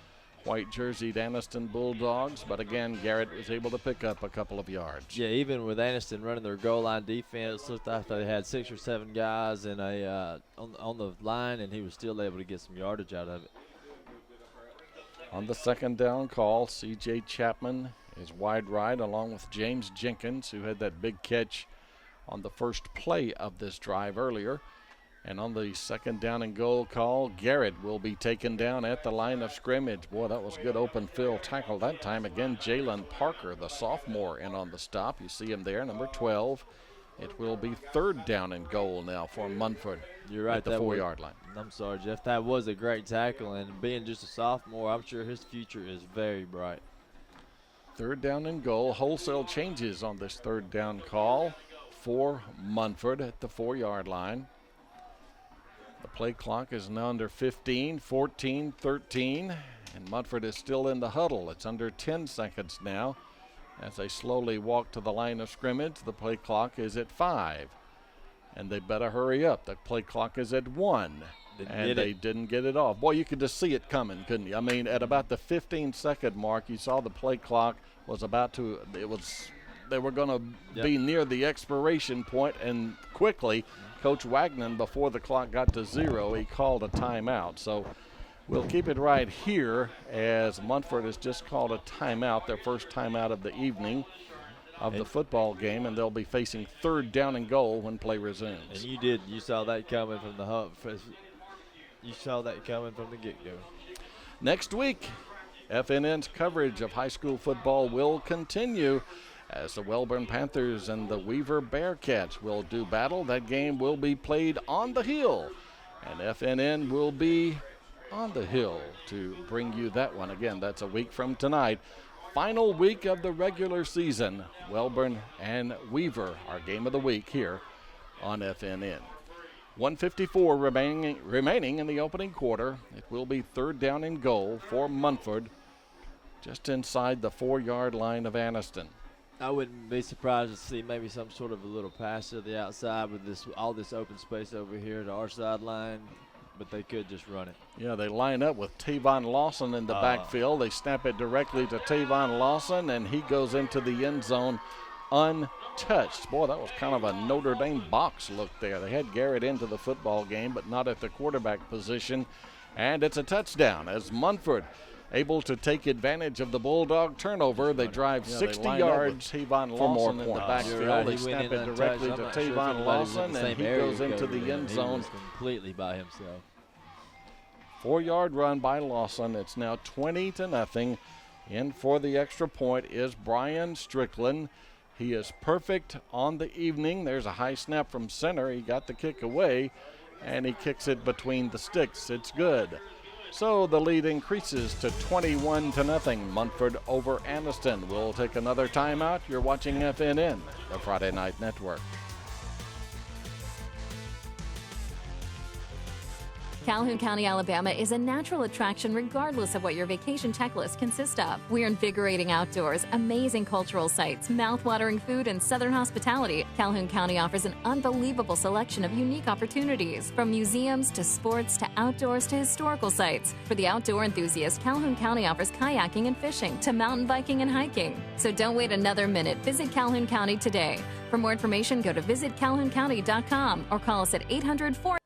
white-jerseyed Anniston Bulldogs. But again, Garrett was able to pick up a couple of yards. Yeah, even with Aniston running their goal line defense, looked like they had 6 or 7 guys in on the line, and he was still able to get some yardage out of it. On the 2nd down call, C.J. Chapman is wide right, along with James Jenkins, who had that big catch on the first play of this drive earlier. And on the 2nd down and goal call, Garrett will be taken down at the line of scrimmage. Boy, that was a good open field tackle that time. Again, Jalen Parker, the sophomore, in on the stop. You see him there, number 12. It will be 3rd down and goal now for Munford. You're right, at the 4-yard line. I'm sorry, Jeff. That was a great tackle, and being just a sophomore, I'm sure his future is very bright. 3rd down and goal. Wholesale changes on this 3rd down call for Munford at the 4-yard line. The play clock is now under 15, 14, 13, and Munford is still in the huddle. It's under 10 seconds now as they slowly walk to the line of scrimmage. The play clock is at 5, and they better hurry up. The play clock is at 1, and they didn't get it off. Boy, you could just see it coming, couldn't you? I mean, at about the 15-second mark, you saw the play clock was about to, they were going to be near the expiration point, and quickly, Coach Wagner, before the clock got to 0, he called a timeout. So we'll keep it right here as Munford has just called a timeout, their first timeout of the evening of the football game, and they'll be facing 3rd down and goal when play resumes. And you saw that coming from the get-go. Next week, FNN's coverage of high school football will continue as the Wellborn Panthers and the Weaver Bearcats will do battle. That game will be played on the Hill, and FNN will be on the Hill to bring you that one. Again, that's a week from tonight. Final week of the regular season. Wellborn and Weaver, our game of the week here on FNN. 1:54 remaining in the opening quarter. It will be 3rd down and goal for Munford, just inside the 4-yard line of Aniston. I wouldn't be surprised to see maybe some sort of a little pass to the outside with all this open space over here to our sideline, but they could just run it. Yeah, they line up with Tavon Lawson in the backfield. They snap it directly to Tavon Lawson, and he goes into the end zone untouched. Boy, that was kind of a Notre Dame box look there. They had Garrett into the football game, but not at the quarterback position. And it's a touchdown as Munford able to take advantage of the Bulldog turnover. They drive 60 yards. Tavon Lawson in the backfield. Right. They snap it directly to Tavon Lawson, and he goes into the end zone. Completely by himself. 4-yard run by Lawson. It's now 20-0. In for the extra point is Brian Strickland. He is perfect on the evening. There's a high snap from center. He got the kick away, and he kicks it between the sticks. It's good. So the lead increases to 21-0. Munford over Anniston. We'll take another timeout. You're watching FNN, the Friday Night Network. Calhoun County, Alabama is a natural attraction regardless of what your vacation checklist consists of. We're invigorating outdoors, amazing cultural sites, mouth-watering food, and southern hospitality. Calhoun County offers an unbelievable selection of unique opportunities, from museums to sports to outdoors to historical sites. For the outdoor enthusiast, Calhoun County offers kayaking and fishing to mountain biking and hiking. So don't wait another minute. Visit Calhoun County today. For more information, go to visitcalhouncounty.com or call us at 800-4.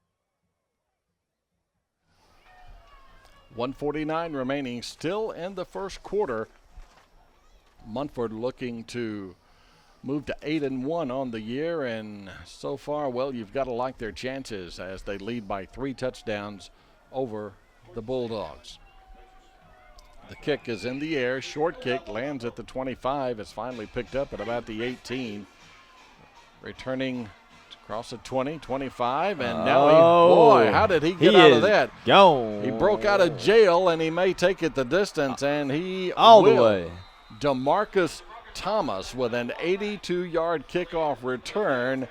1:49 remaining still in the first quarter. Munford looking to move to 8-1 on the year, and so far, well, you've got to like their chances as they lead by 3 touchdowns over the Bulldogs. The kick is in the air, short kick, lands at the 25, is finally picked up at about the 18. Returning across the 20, 25, and now boy, how did he get out of that? Gone. He broke out of jail, and he may take it the distance, and he all will. the way. DeMarcus Thomas with an 82-yard kickoff return,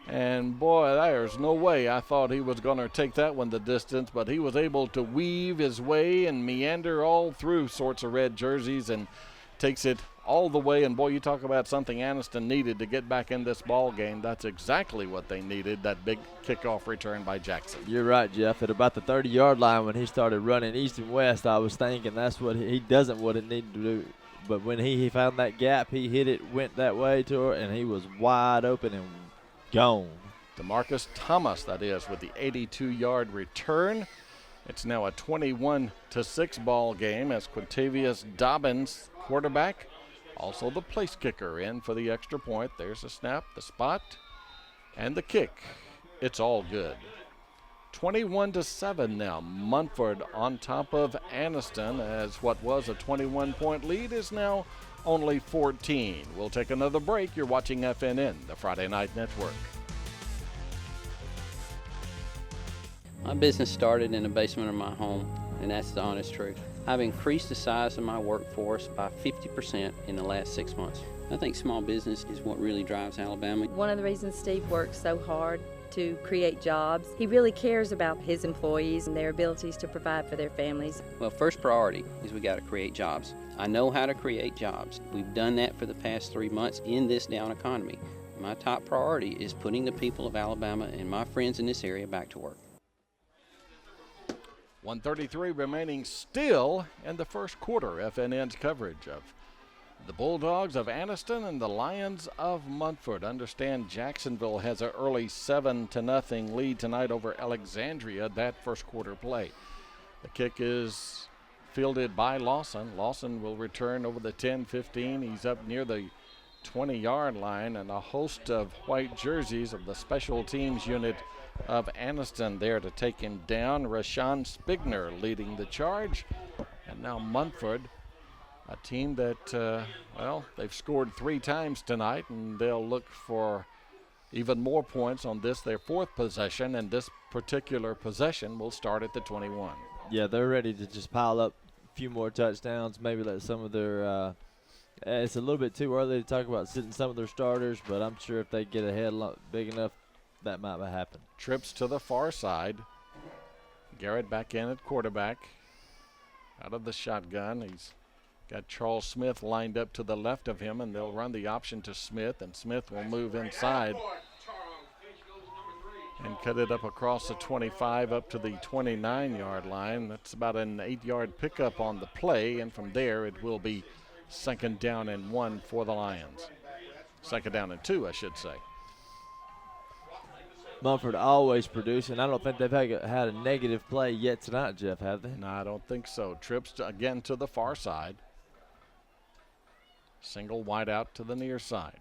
and boy, there's no way I thought he was going to take that one the distance, but he was able to weave his way and meander all through sorts of red jerseys and takes it all the way. And boy, you talk about something Aniston needed to get back in this ball game. That's exactly what they needed, that big kickoff return by Jackson. You're right, Jeff. At about the 30-yard line when he started running east and west, I was thinking that's what he doesn't what it needed to do. But when he found that gap, he hit it, went that way to her, and he was wide open and gone. DeMarcus Thomas, that is, with the 82-yard return. It's now a 21-6 ball game as Quintavious Dobbins, quarterback, also the place kicker, in for the extra point. There's the snap, the spot, and the kick. It's all good. 21-7 now. Munford on top of Aniston, as what was a 21-point lead is now only 14. We'll take another break. You're watching FNN, the Friday Night Network. My business started in the basement of my home, and that's the honest truth. I've increased the size of my workforce by 50% in the last 6 months. I think small business is what really drives Alabama. One of the reasons Steve works so hard to create jobs, he really cares about his employees and their abilities to provide for their families. Well, first priority is we got to create jobs. I know how to create jobs. We've done that for the past 3 months in this down economy. My top priority is putting the people of Alabama and my friends in this area back to work. 1:33 remaining still in the first quarter. FNN's coverage of the Bulldogs of Aniston and the Lions of Munford. Understand Jacksonville has an early 7-0 lead tonight over Alexandria, that first quarter play. The kick is fielded by Lawson. Lawson will return over the 10-15. He's up near the 20-yard line, and a host of white jerseys of the special teams unit of Aniston there to take him down. Rashawn Spigner leading the charge. And now Munford, a team that, well, they've scored 3 times tonight, and they'll look for even more points on this, their 4th possession, and this particular possession will start at the 21. Yeah, they're ready to just pile up a few more touchdowns, maybe let some of their it's a little bit too early to talk about sitting some of their starters, but I'm sure if they get ahead big enough, that might happen. Trips to the far side. Garrett back in at quarterback. Out of the shotgun. He's got Charles Smith lined up to the left of him, and they'll run the option to Smith, and Smith will move inside and cut it up across the 25 up to the 29-yard line. That's about an 8-yard pickup on the play, and from there it will be 2nd down and 1 for the Lions. 2nd down and 2, I should say. Munford always producing. I don't think they've had a negative play yet tonight, Jeff, have they? No, I don't think so. Trips again to the far side. Single wide out to the near side.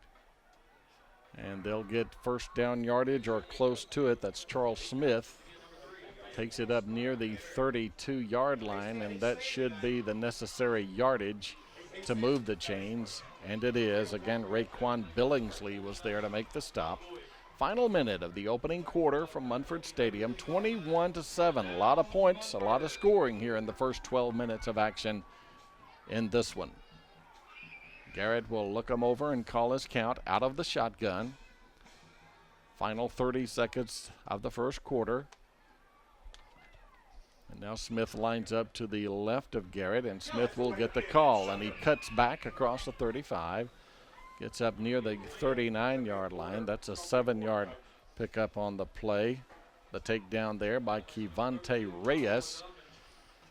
And they'll get 1st down yardage or close to it. That's Charles Smith. takes it up near the 32-yard line, and that should be the necessary yardage to move the chains, and it is. Again, Raekwon Billingsley was there to make the stop. Final minute of the opening quarter from Munford Stadium, 21-7. A lot of points, a lot of scoring here in the first 12 minutes of action in this one. Garrett will look him over and call his count out of the shotgun. Final 30 seconds of the first quarter. And now Smith lines up to the left of Garrett, and Smith will get the call, and he cuts back across the 35. Gets up near the 39-yard line. That's a 7-yard pickup on the play. The takedown there by Kevonte Reyes.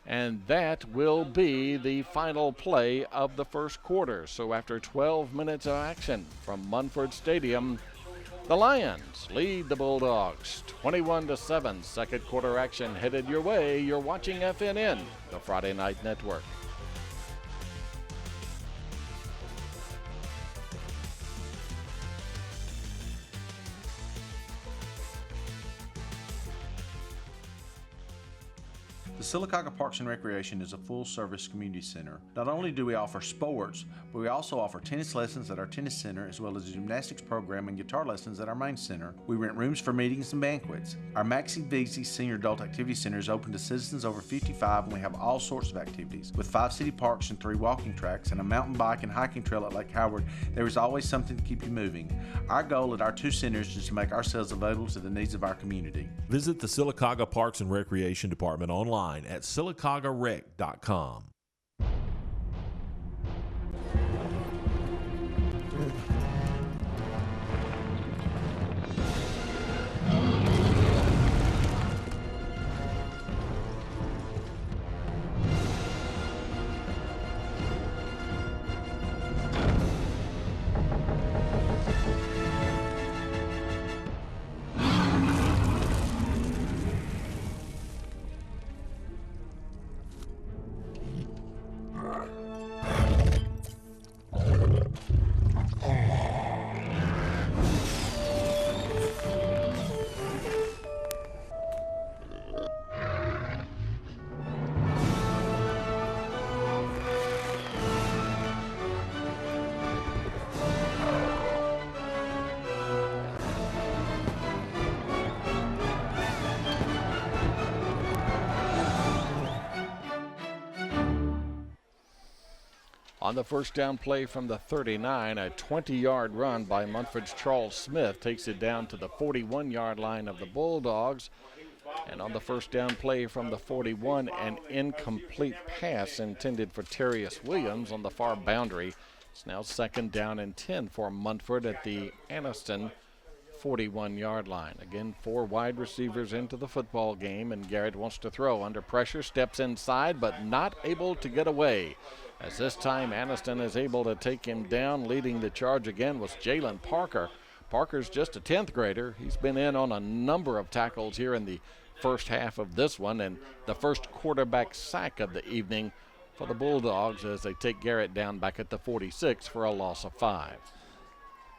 And that will be the final play of the first quarter. So after 12 minutes of action from Munford Stadium, the Lions lead the Bulldogs 21-7. Second quarter action headed your way. You're watching FNN, the Friday Night Network. The Sylacauga Parks and Recreation is a full-service community center. Not only do we offer sports, but we also offer tennis lessons at our tennis center, as well as a gymnastics program and guitar lessons at our main center. We rent rooms for meetings and banquets. Our Maxi Veezy Senior Adult Activity Center is open to citizens over 55, and we have all sorts of activities. With 5 city parks and 3 walking tracks and a mountain bike and hiking trail at Lake Howard, there is always something to keep you moving. Our goal at our 2 centers is to make ourselves available to the needs of our community. Visit the Sylacauga Parks and Recreation Department online at sylacaugarec.com. On the first down play from the 39, a 20-yard run by Munford's Charles Smith takes it down to the 41-yard line of the Bulldogs. And on the first down play from the 41, an incomplete pass intended for Terrius Williams on the far boundary. It's now second down and 10 for Munford at the Aniston 41-yard line. Again, 4 wide receivers into the football game, and Garrett wants to throw. Under pressure, steps inside, but not able to get away. As this time Aniston is able to take him down. Leading the charge again was Jalen Parker. Parker's just a 10th grader. He's been in on a number of tackles here in the first half of this one, and the first quarterback sack of the evening for the Bulldogs as they take Garrett down back at the 46 for a loss of 5.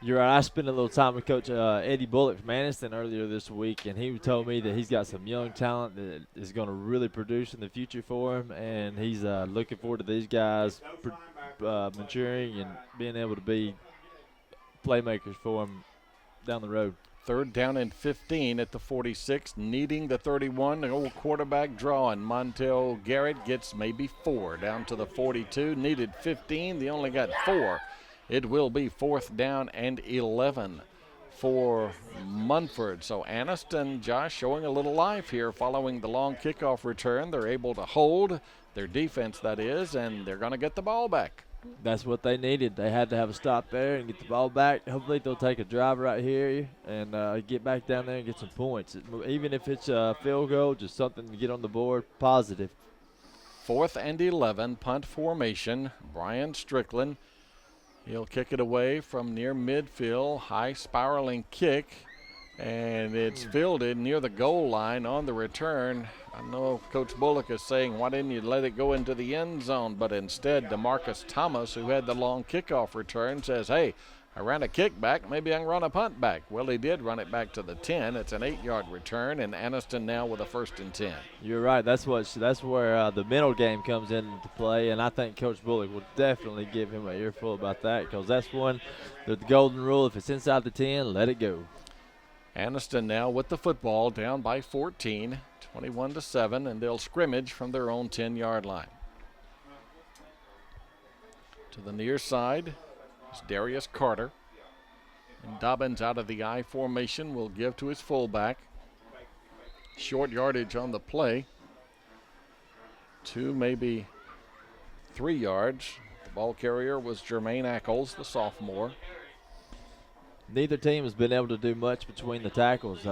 You're right. I spent a little time with Coach Eddie Bullock from Anniston earlier this week, and he told me that he's got some young talent that is going to really produce in the future for him, and he's looking forward to these guys maturing and being able to be playmakers for him down the road. Third down and 15 at the 46, needing the 31. The old quarterback draw, and Montel Garrett gets maybe 4 down to the 42. Needed 15. They only got 4. It will be fourth down and 11 for Munford. So Aniston, Josh, showing a little life here following the long kickoff return. They're able to hold their defense, that is, and they're going to get the ball back. That's what they needed. They had to have a stop there and get the ball back. Hopefully they'll take a drive right here and get back down there and get some points. Even if it's a field goal, just something to get on the board, positive. Fourth and 11, punt formation. Brian Strickland. He'll kick it away from near midfield, high spiraling kick, and it's fielded near the goal line on the return. I know Coach Bullock is saying, why didn't you let it go into the end zone? But instead, DeMarcus Thomas, who had the long kickoff return, says, hey, I ran a kick back, maybe I can run a punt back. Well, he did run it back to the 10. It's an 8-yard return, and Anniston now with a 1st and 10. You're right. That's where the mental game comes into play, and I think Coach Bullock will definitely give him an earful about that, because that's one, the golden rule. If it's inside the 10, let it go. Anniston now with the football, down by 14, 21-7, and they'll scrimmage from their own 10-yard line. To the near side is Darius Carter. And Dobbins out of the I formation will give to his fullback. Short yardage on the play. 2, maybe 3 yards. The ball carrier was Jermaine Ackles, the sophomore. Neither team has been able to do much between the tackles.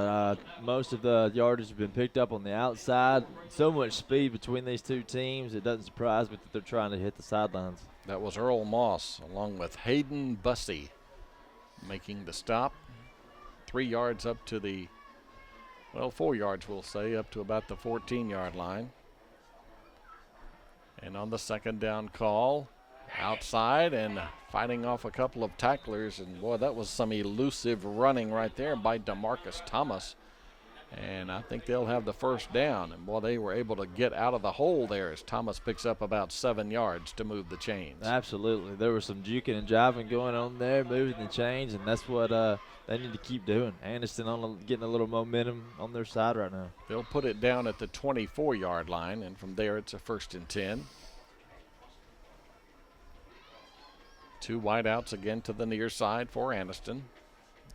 Most of the yardage has been picked up on the outside. So much speed between these two teams, it doesn't surprise me that they're trying to hit the sidelines. That was Earl Moss along with Hayden Bussey making the stop. 3 yards up to the, 4 yards we'll say, up to about the 14-yard line. And on the second down call, outside and fighting off a couple of tacklers, and boy, that was some elusive running right there by DeMarcus Thomas. And I think they'll have the first down. And boy, they were able to get out of the hole there as Thomas picks up about 7 yards to move the chains. Absolutely. There was some juking and jiving going on there, moving the chains, and that's what they need to keep doing. Anniston getting a little momentum on their side right now. They'll put it down at the 24-yard line, and from there it's a 1st and 10. 2 wideouts again to the near side for Anniston.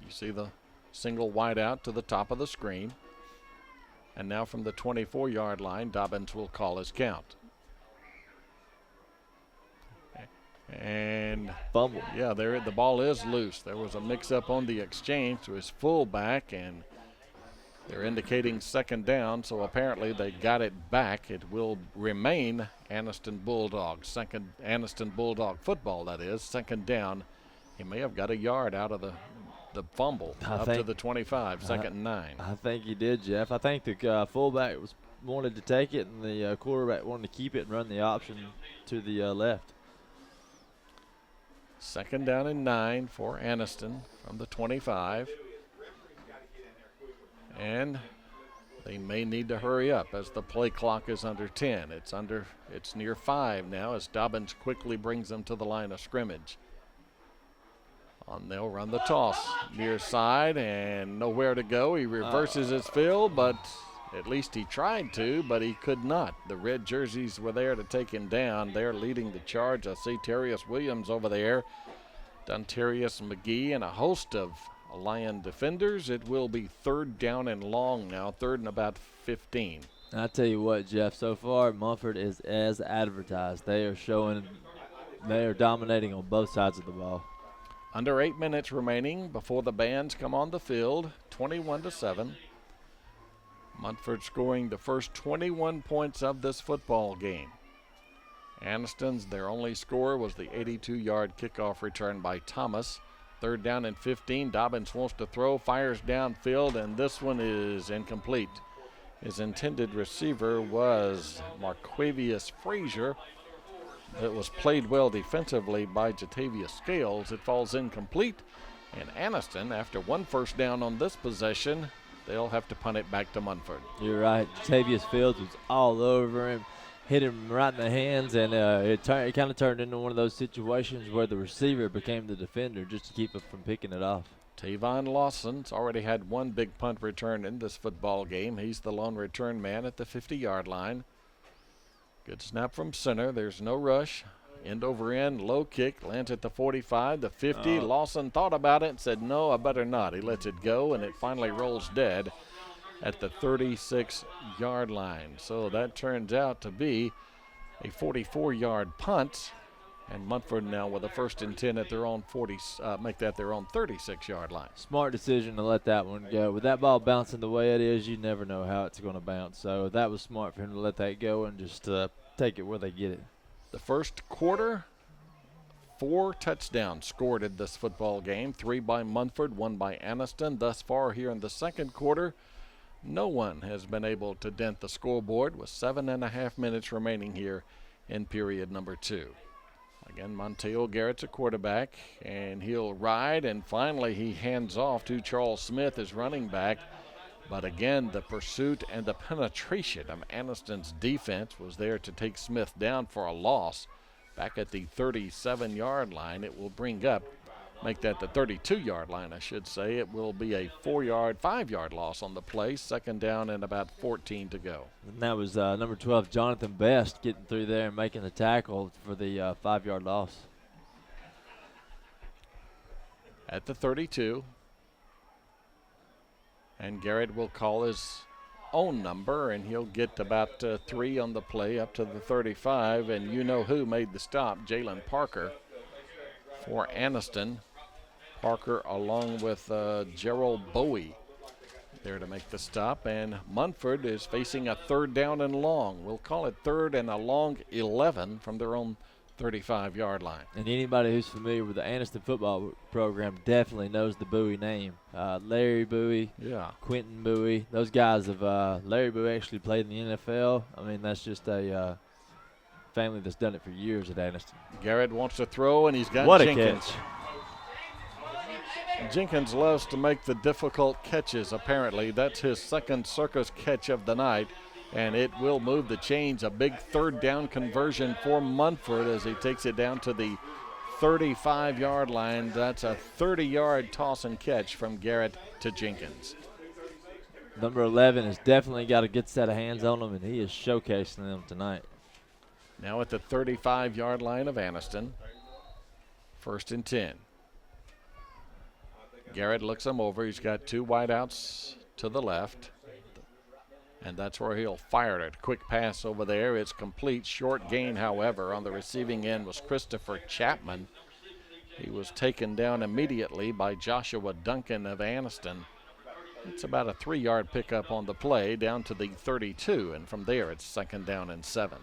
You see the single wideout to the top of the screen. And now from the 24-yard line, Dobbins will call his count. And fumble. Yeah, the ball is loose. There was a mix-up on the exchange to his fullback, and they're indicating 2nd down, so apparently they got it back. It will remain Anniston Bulldogs, Anniston Bulldog football, that is, 2nd down. He may have got a yard out of the fumble to the 25, 2nd and 9. I think he did, Jeff. I think the fullback wanted to take it, and the quarterback wanted to keep it and run the option to the left. 2nd down and 9 for Anniston from the 25. And they may need to hurry up as the play clock is under 10. It's near 5 now as Dobbins quickly brings them to the line of scrimmage. They'll run the toss near side and nowhere to go. He reverses his field, but at least he tried to, but he could not. The red jerseys were there to take him down. They're leading the charge. I see Terrius Williams over there, Dontarius McGee, and a host of Lion defenders. It will be 3rd down and long now, 3rd and about 15. I tell you what, Jeff, so far Munford is as advertised. They are dominating on both sides of the ball. Under 8 minutes remaining before the bands come on the field, 21-7. Munford scoring the first 21 points of this football game. Anniston's, their only score was the 82-yard kickoff return by Thomas. 3rd down and 15. Dobbins wants to throw, fires downfield, and this one is incomplete. His intended receiver was Marquavius Frazier. It was played well defensively by Jatavius Scales. It falls incomplete, and Anniston, after 1 first down on this possession, they'll have to punt it back to Munford. You're right. Jatavius Fields was all over him, hit him right in the hands, and it kind of turned into one of those situations where the receiver became the defender just to keep him from picking it off. Tavon Lawson's already had 1 big punt return in this football game. He's the lone return man at the 50-yard line. Good snap from center. There's no rush. End over end, low kick, lands at the 45, the 50. Lawson thought about it and said, no, I better not. He lets it go, and it finally rolls dead at the 36-yard line. So that turns out to be a 44-yard punt, and Munford now with a 1st and 10 at their own make that their own 36-yard line. Smart decision to let that one go. With that ball bouncing the way it is, you never know how it's going to bounce. So that was smart for him to let that go and just take it where they get it. The first quarter, 4 touchdowns scored in this football game, 3 by Munford, 1 by Anniston. Thus far here in the second quarter, no one has been able to dent the scoreboard with 7.5 minutes remaining here in period number 2. Again, Monteo Garrett's a quarterback, and he'll ride, and finally he hands off to Charles Smith as running back. But again, the pursuit and the penetration of Aniston's defense was there to take Smith down for a loss. Back at the 37-yard line, it will bring up, make that the 32-yard line, I should say. It will be a 5-yard loss on the play, second down and about 14 to go. And that was number 12, Jonathan Best, getting through there and making the tackle for the 5-yard loss. At the 32, and Garrett will call his own number, and he'll get about 3 on the play up to the 35, and you know who made the stop, Jalen Parker for Anniston. Parker along with Gerald Bowie there to make the stop, and Munford is facing a 3rd down and long. We'll call it 3rd and a long 11 from their own 35-yard line. And anybody who's familiar with the Anniston football program definitely knows the Bowie name. Larry Bowie, Quentin Bowie. Those guys have, Larry Bowie actually played in the NFL. I mean, that's just a family that's done it for years at Anniston. Garrett wants to throw, and he's got what Jenkins. A catch. Jenkins loves to make the difficult catches, apparently. That's his second circus catch of the night, and it will move the chains. A big 3rd down conversion for Munford as he takes it down to the 35-yard line. That's a 30-yard toss and catch from Garrett to Jenkins. Number 11 has definitely got a good set of hands on them, and he is showcasing them tonight. Now at the 35-yard line of Anniston, 1st and 10. Garrett looks him over. He's got 2 wideouts to the left, and that's where he'll fire it. Quick pass over there. It's complete. Short gain, however, on the receiving end was Christopher Chapman. He was taken down immediately by Joshua Duncan of Anniston. It's about a 3-yard pickup on the play down to the 32, and from there it's 2nd down and 7.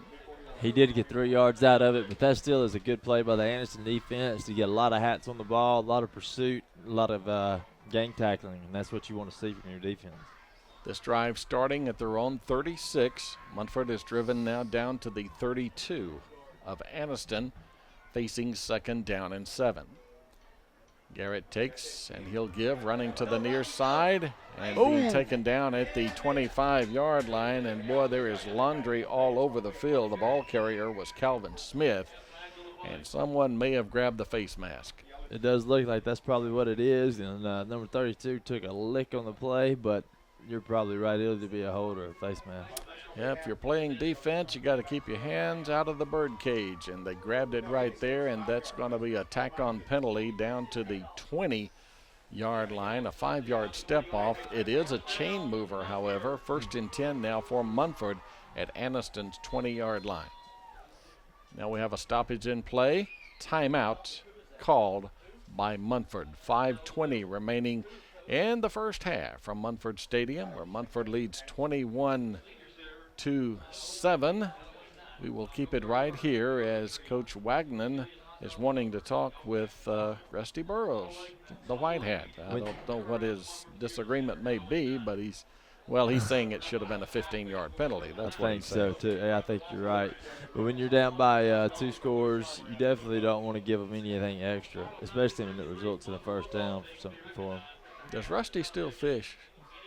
He did get 3 yards out of it, but that still is a good play by the Anniston defense to get a lot of hats on the ball, a lot of pursuit, a lot of gang tackling, and that's what you want to see from your defense. This drive starting at their own 36. Munford is driven now down to the 32 of Anniston, facing 2nd down and 7. Garrett takes, and he'll give, running to the near side, and being taken down at the 25-yard line. And, boy, there is laundry all over the field. The ball carrier was Calvin Smith, and someone may have grabbed the face mask. It does look like that's probably what it is, and number 32 took a lick on the play, but you're probably right. It'll be a hold or a face mask. Yeah, if you're playing defense, you got to keep your hands out of the bird cage, and they grabbed it right there, and that's going to be a tack-on penalty down to the 20-yard line, a 5-yard step off. It is a chain mover, however. 1st and 10 now for Munford at Anniston's 20-yard line. Now we have a stoppage in play. Timeout called by Munford. 5:20 remaining in the first half from Munford Stadium, where Munford leads 21-7. We will keep it right here as Coach Wagner is wanting to talk with Rusty Burrows, the white hat. I don't know what his disagreement may be, but he's saying it should have been a 15-yard penalty. That's what he's saying. I think so, too. Yeah, I think you're right. But when you're down by 2 scores, you definitely don't want to give them anything extra, especially when it results in a 1st down for them. Does Rusty still fish?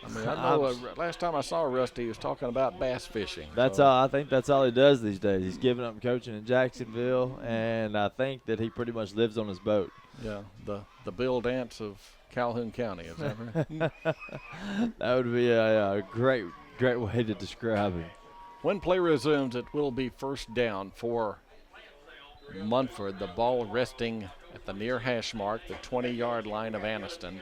I mean, I know last time I saw Rusty, he was talking about bass fishing. That's all. I think that's all he does these days. He's giving up coaching in Jacksonville, and I think that he pretty much lives on his boat. Yeah, the Bill Dance of Calhoun County, is that right? That would be a great way to describe him. When play resumes, it will be 1st down for Munford. The ball resting at the near hash mark, the 20-yard line of Anniston.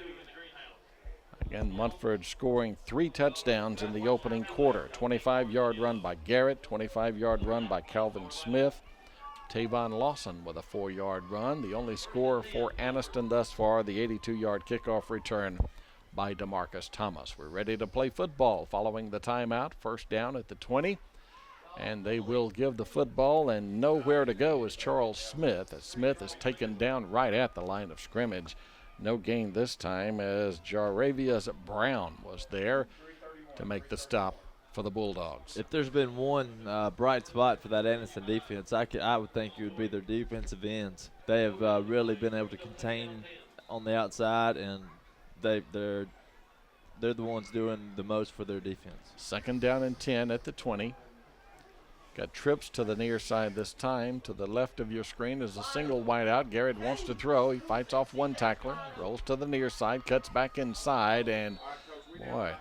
Again, Munford scoring 3 touchdowns in the opening quarter. 25-yard run by Garrett, 25-yard run by Calvin Smith. Tavon Lawson with a 4-yard run. The only score for Anniston thus far, the 82-yard kickoff return by DeMarcus Thomas. We're ready to play football following the timeout. 1st down at the 20. And they will give the football, and nowhere to go is Charles Smith, as Smith is taken down right at the line of scrimmage. No gain this time as Jaravius Brown was there to make the stop for the Bulldogs. If there's been one bright spot for that Anniston defense, I would think it would be their defensive ends. They have really been able to contain on the outside, and they're the ones doing the most for their defense. 2nd down and 10 at the 20. Got trips to the near side this time. To the left of your screen is a single wide out. Garrett wants to throw. He fights off one tackler, rolls to the near side, cuts back inside, and boy,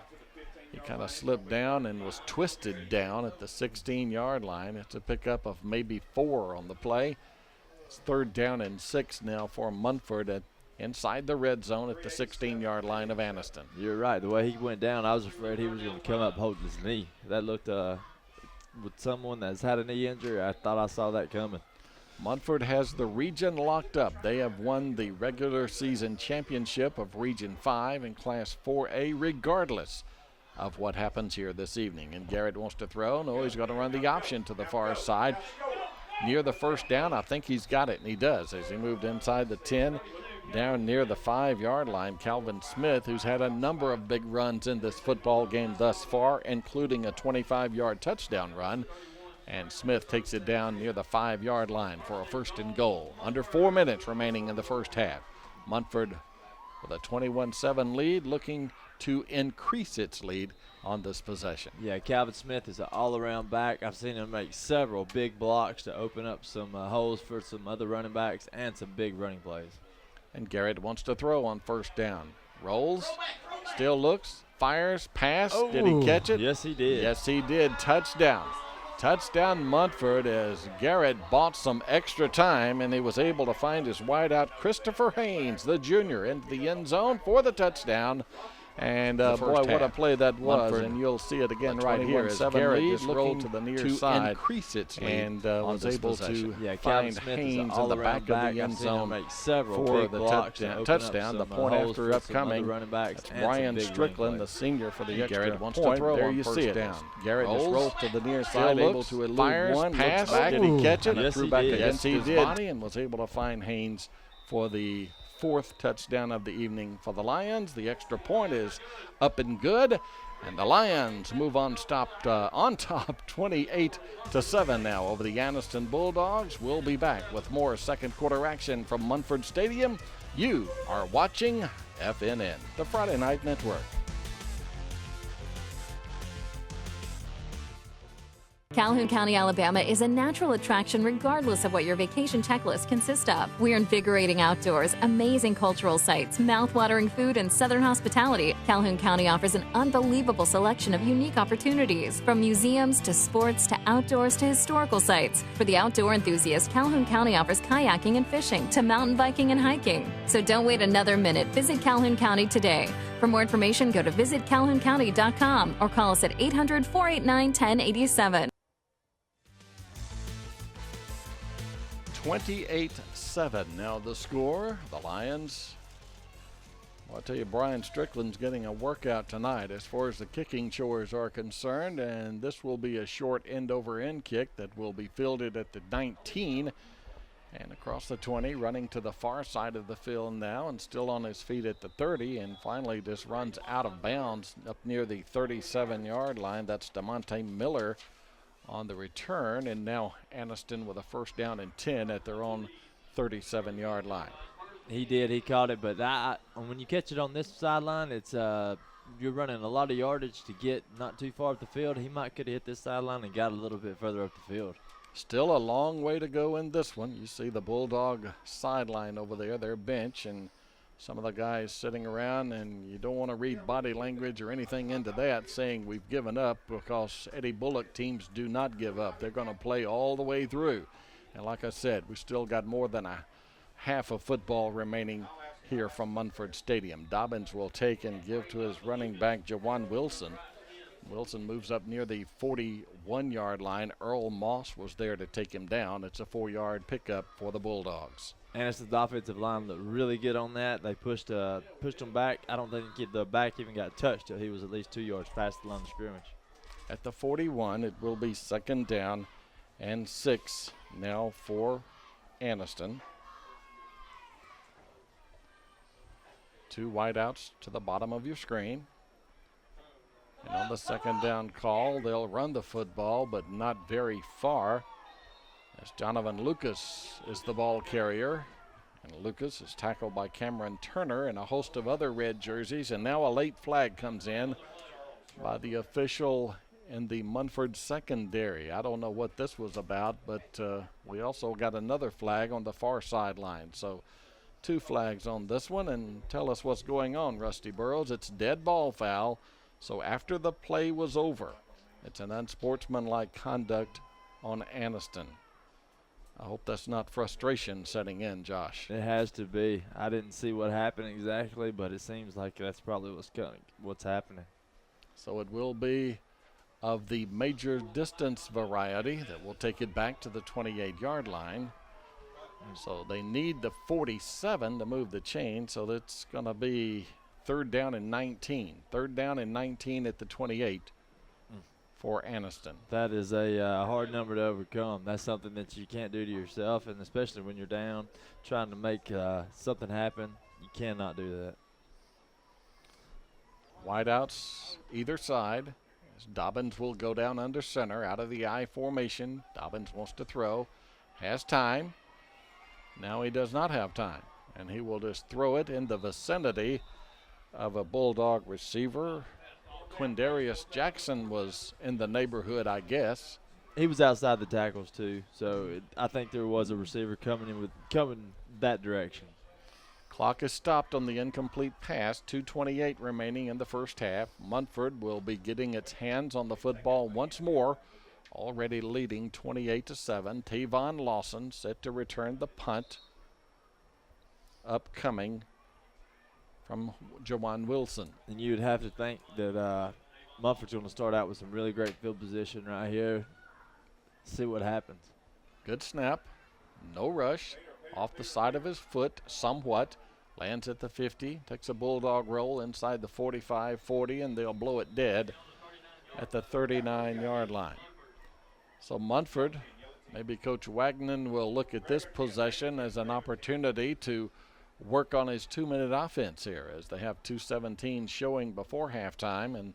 he kind of slipped down and was twisted down at the 16-yard line. It's a pickup of maybe 4 on the play. It's 3rd down and 6 now for Munford inside the red zone at the 16-yard line of Aniston. You're right. The way he went down, I was afraid he was going to come up holding his knee. That looked with someone that's had a knee injury, I thought I saw that coming. Munford has the region locked up. They have won the regular season championship of Region 5 in Class 4A regardless of what happens here this evening. And Garrett wants to throw. No, he's going to run the option to the far side. Near the 1st down, I think he's got it, and he does as he moved inside the 10. Down near the 5-yard line, Calvin Smith, who's had a number of big runs in this football game thus far, including a 25-yard touchdown run. And Smith takes it down near the 5-yard line for a 1st and goal. Under 4 minutes remaining in the first half. Munford with a 21-7 lead, looking to increase its lead on this possession. Yeah, Calvin Smith is an all-around back. I've seen him make several big blocks to open up some holes for some other running backs and some big running plays. And Garrett wants to throw on 1st down. Rolls, still looks, fires, pass. Oh, did he catch it? Yes, he did. Yes, he did. Touchdown. Touchdown Munford as Garrett bought some extra time, and he was able to find his wideout Christopher Haynes, the junior, into the end zone for the touchdown. And boy, what a play that was. Munford, and you'll see it again right here as Garrett just rolled to the near side increase its lead and was able possession. to Yeah, find Smith Haynes in the back of the end zone for the touchdown. The point after upcoming. That's Brian Strickland, the senior, for the extra Garrett wants point. to throw there on you first see it. down. Garrett just rolls to the near side, able to elude fires, one, pass, looks back, did he catch it? Yes, Threw he back did. against Yes, his he body and was able to find Haynes for the 4th touchdown of the evening for the Lions. The extra point is up and good, and the Lions move on top 28-7 now over the Anniston Bulldogs. We'll be back with more 2nd quarter action from Munford Stadium. You are watching FNN, the Friday Night Network. Calhoun County, Alabama is a natural attraction regardless of what your vacation checklist consists of. We're invigorating outdoors, amazing cultural sites, mouth-watering food, and southern hospitality. Calhoun County offers an unbelievable selection of unique opportunities, from museums to sports to outdoors to historical sites. For the outdoor enthusiast, Calhoun County offers kayaking and fishing to mountain biking and hiking. So don't wait another minute. Visit Calhoun County today. For more information, go to visitcalhouncounty.com or call us at 800-489-1087. 28-7 now the score. The Lions, well, I'll tell you, Brian Strickland's getting a workout tonight as far as the kicking chores are concerned, and this will be a short end-over-end kick that will be fielded at the 19 and across the 20, running to the far side of the field now and still on his feet at the 30, and finally just runs out of bounds up near the 37-yard line. That's DeMonte Miller on the return, and now Aniston with a 1st down and 10 at their own 37-yard line. He did. He caught it, but when you catch it on this sideline, it's you're running a lot of yardage to get not too far up the field. He might could have hit this sideline and got a little bit further up the field. Still a long way to go in this one. You see the Bulldog sideline over there, their bench, and some of the guys sitting around, and you don't want to read body language or anything into that saying we've given up, because Eddie Bullock teams do not give up. They're going to play all the way through. And like I said, we still got more than a half of football remaining here from Munford Stadium. Dobbins will take and give to his running back, Jawan Wilson. Wilson moves up near the 41-yard line. Earl Moss was there to take him down. It's a 4-yard pickup for the Bulldogs. Aniston's offensive line looked really good on that. They pushed him back. I don't think the back even got touched till he was at least 2 yards past the line of scrimmage. At the 41, it will be 2nd down and 6 now for Aniston. 2 wideouts to the bottom of your screen. And on the second down call, they'll run the football, but not very far, as Donovan Lucas is the ball carrier. And Lucas is tackled by Cameron Turner and a host of other red jerseys. And now a late flag comes in by the official in the Munford secondary. I don't know what this was about, but we also got another flag on the far sideline. So 2 flags on this one. And tell us what's going on, Rusty Burrows. It's dead ball foul. So after the play was over, it's an unsportsmanlike conduct on Aniston. I hope that's not frustration setting in, Josh. It has to be. I didn't see what happened exactly, but it seems like that's probably what's happening. So it will be of the major distance variety that will take it back to the 28-yard line. So they need the 47 to move the chain, so that's going to be 3rd down and 19. 3rd down and 19 at the 28 for Aniston. That is a hard number to overcome. That's something that you can't do to yourself, and especially when you're down trying to make something happen, you cannot do that. Wideouts either side. As Dobbins will go down under center out of the I formation. Dobbins wants to throw, has time. Now he does not have time, and he will just throw it in the vicinity of a Bulldog receiver. Quindarius Jackson was in the neighborhood, I guess. He was outside the tackles too, so I think there was a receiver coming that direction. Clock is stopped on the incomplete pass. 2:28 remaining in the first half. Munford will be getting its hands on the football once more, already leading 28-7. Tavon Lawson set to return the punt. Upcoming from Jawan Wilson. And you would have to think that Munford's going to start out with some really great field position right here. See what happens. Good snap. No rush. Off the side of his foot somewhat. Lands at the 50. Takes a Bulldog roll inside the 45-40, and they'll blow it dead at the 39-yard line. So Munford, maybe Coach Wagnon will look at this possession as an opportunity to work on his 2-minute offense here, as they have 2:17 showing before halftime, and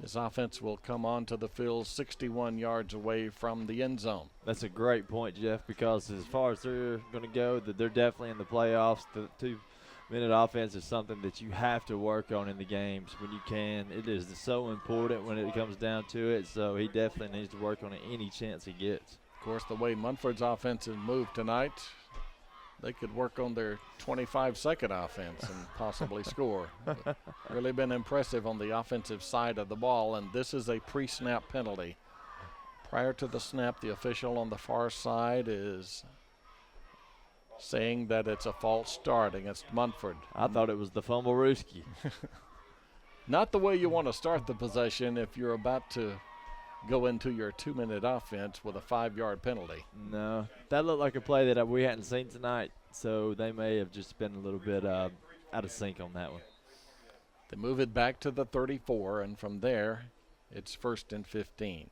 his offense will come onto the field 61 yards away from the end zone. That's a great point, Jeff, because as far as they're going to go, that they're definitely in the playoffs. The 2-minute offense is something that you have to work on in the games when you can. It is so important when it comes down to it, so he definitely needs to work on it any chance he gets. Of course, the way Munford's offense has moved tonight, they could work on their 25-second offense and possibly score. But really been impressive on the offensive side of the ball, and this is a pre-snap penalty. Prior to the snap, the official on the far side is saying that it's a false start against Munford. I thought it was the fumble-rooski. Not the way you want to start the possession if you're about to go into your 2-minute offense with a 5-yard penalty. No, that looked like a play that we hadn't seen tonight, so they may have just been a little bit out of sync on that one. They move it back to the 34, and from there, it's 1st and 15.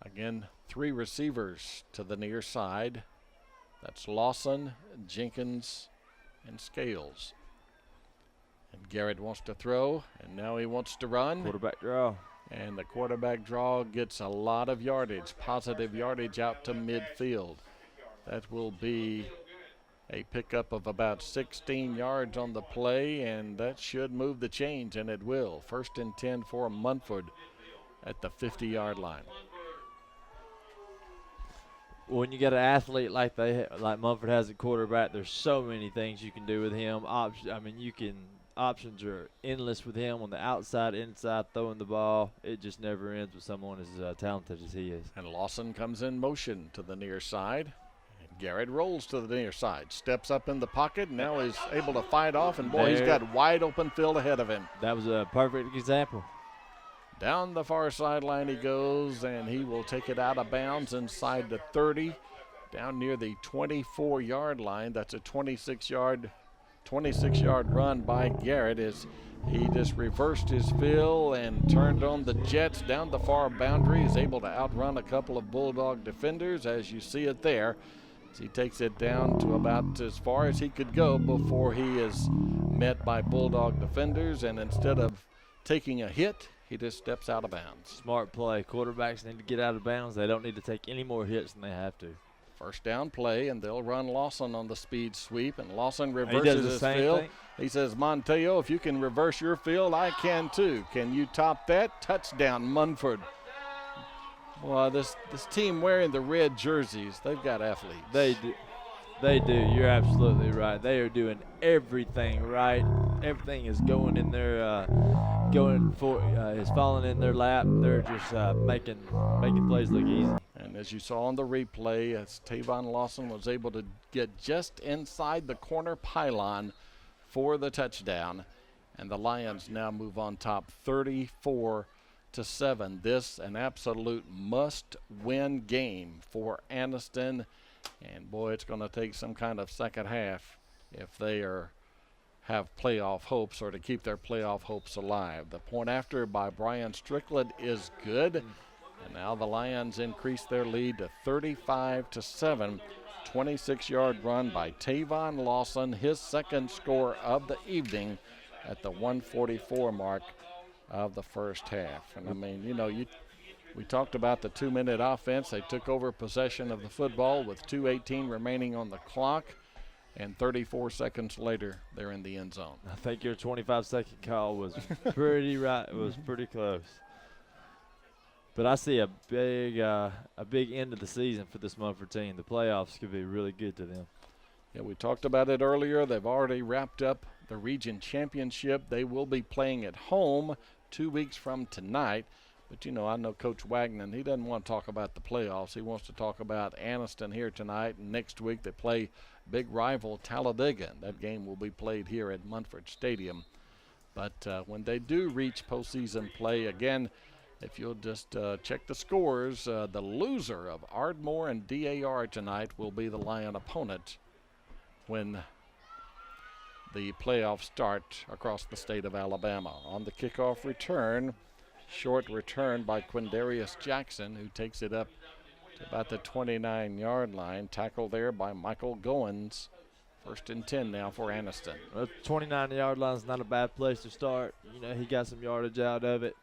Again, 3 receivers to the near side. That's Lawson, Jenkins, and Scales. And Garrett wants to throw, and now he wants to run. Quarterback draw. And the quarterback draw gets a lot of yardage, positive yardage out to midfield. That will be a pickup of about 16 yards on the play, and that should move the chains, and it will. 1st and 10 for Munford at the 50-yard line. When you got an athlete like Munford has at quarterback, there's so many things you can do with him. Options are endless with him on the outside, inside, throwing the ball. It just never ends with someone as talented as he is. And Lawson comes in motion to the near side. And Garrett rolls to the near side, steps up in the pocket, and now is able to fight off. And boy, he's got wide open field ahead of him. That was a perfect example. Down the far sideline he goes, and he will take it out of bounds inside the 30, down near the 24-yard line. That's a 26-yard run by Garrett as he just reversed his fill and turned on the jets down the far boundary. Is able to outrun a couple of Bulldog defenders, as you see it there. He takes it down to about as far as he could go before he is met by Bulldog defenders, and instead of taking a hit, he just steps out of bounds. Smart play. Quarterbacks need to get out of bounds. They don't need to take any more hits than they have to. First down play, and they'll run Lawson on the speed sweep, and Lawson reverses his field. He says, Montejo, if you can reverse your field, I can too. Can you top that? Touchdown, Munford. Well, this team wearing the red jerseys, they've got athletes. They do. They do. You're absolutely right. They are doing everything right. Everything is going in their is falling in their lap. They're just making plays look easy. And as you saw on the replay, as Tavon Lawson was able to get just inside the corner pylon for the touchdown, and the Lions now move on top 34-7. This an absolute must-win game for Aniston, and boy, it's going to take some kind of second half if they have playoff hopes or to keep their playoff hopes alive. The point after by Brian Strickland is good, and now the Lions increase their lead to 35-7. 26-yard run by Tavon Lawson, his second score of the evening at the 1:44 mark of the first half. And I mean, we talked about the 2-minute offense. They took over possession of the football with 2:18 remaining on the clock, and 34 seconds later, they're in the end zone. I think your 25-second call was pretty right. It was pretty close. But I see a big end of the season for this Munford team. The playoffs could be really good to them. Yeah, we talked about it earlier. They've already wrapped up the region championship. They will be playing at home 2 weeks from tonight. But, I know Coach Wagner, he doesn't want to talk about the playoffs. He wants to talk about Anniston here tonight. And next week they play big rival Talladega. That game will be played here at Munford Stadium. But when they do reach postseason play, again, if you'll just check the scores, the loser of Ardmore and DAR tonight will be the Lion opponent when the playoffs start across the state of Alabama. On the kickoff return, short return by Quindarius Jackson, who takes it up to about the 29-yard line. Tackle there by Michael Goins. 1st and 10 now for Aniston. The 29-yard line is not a bad place to start. He got some yardage out of it.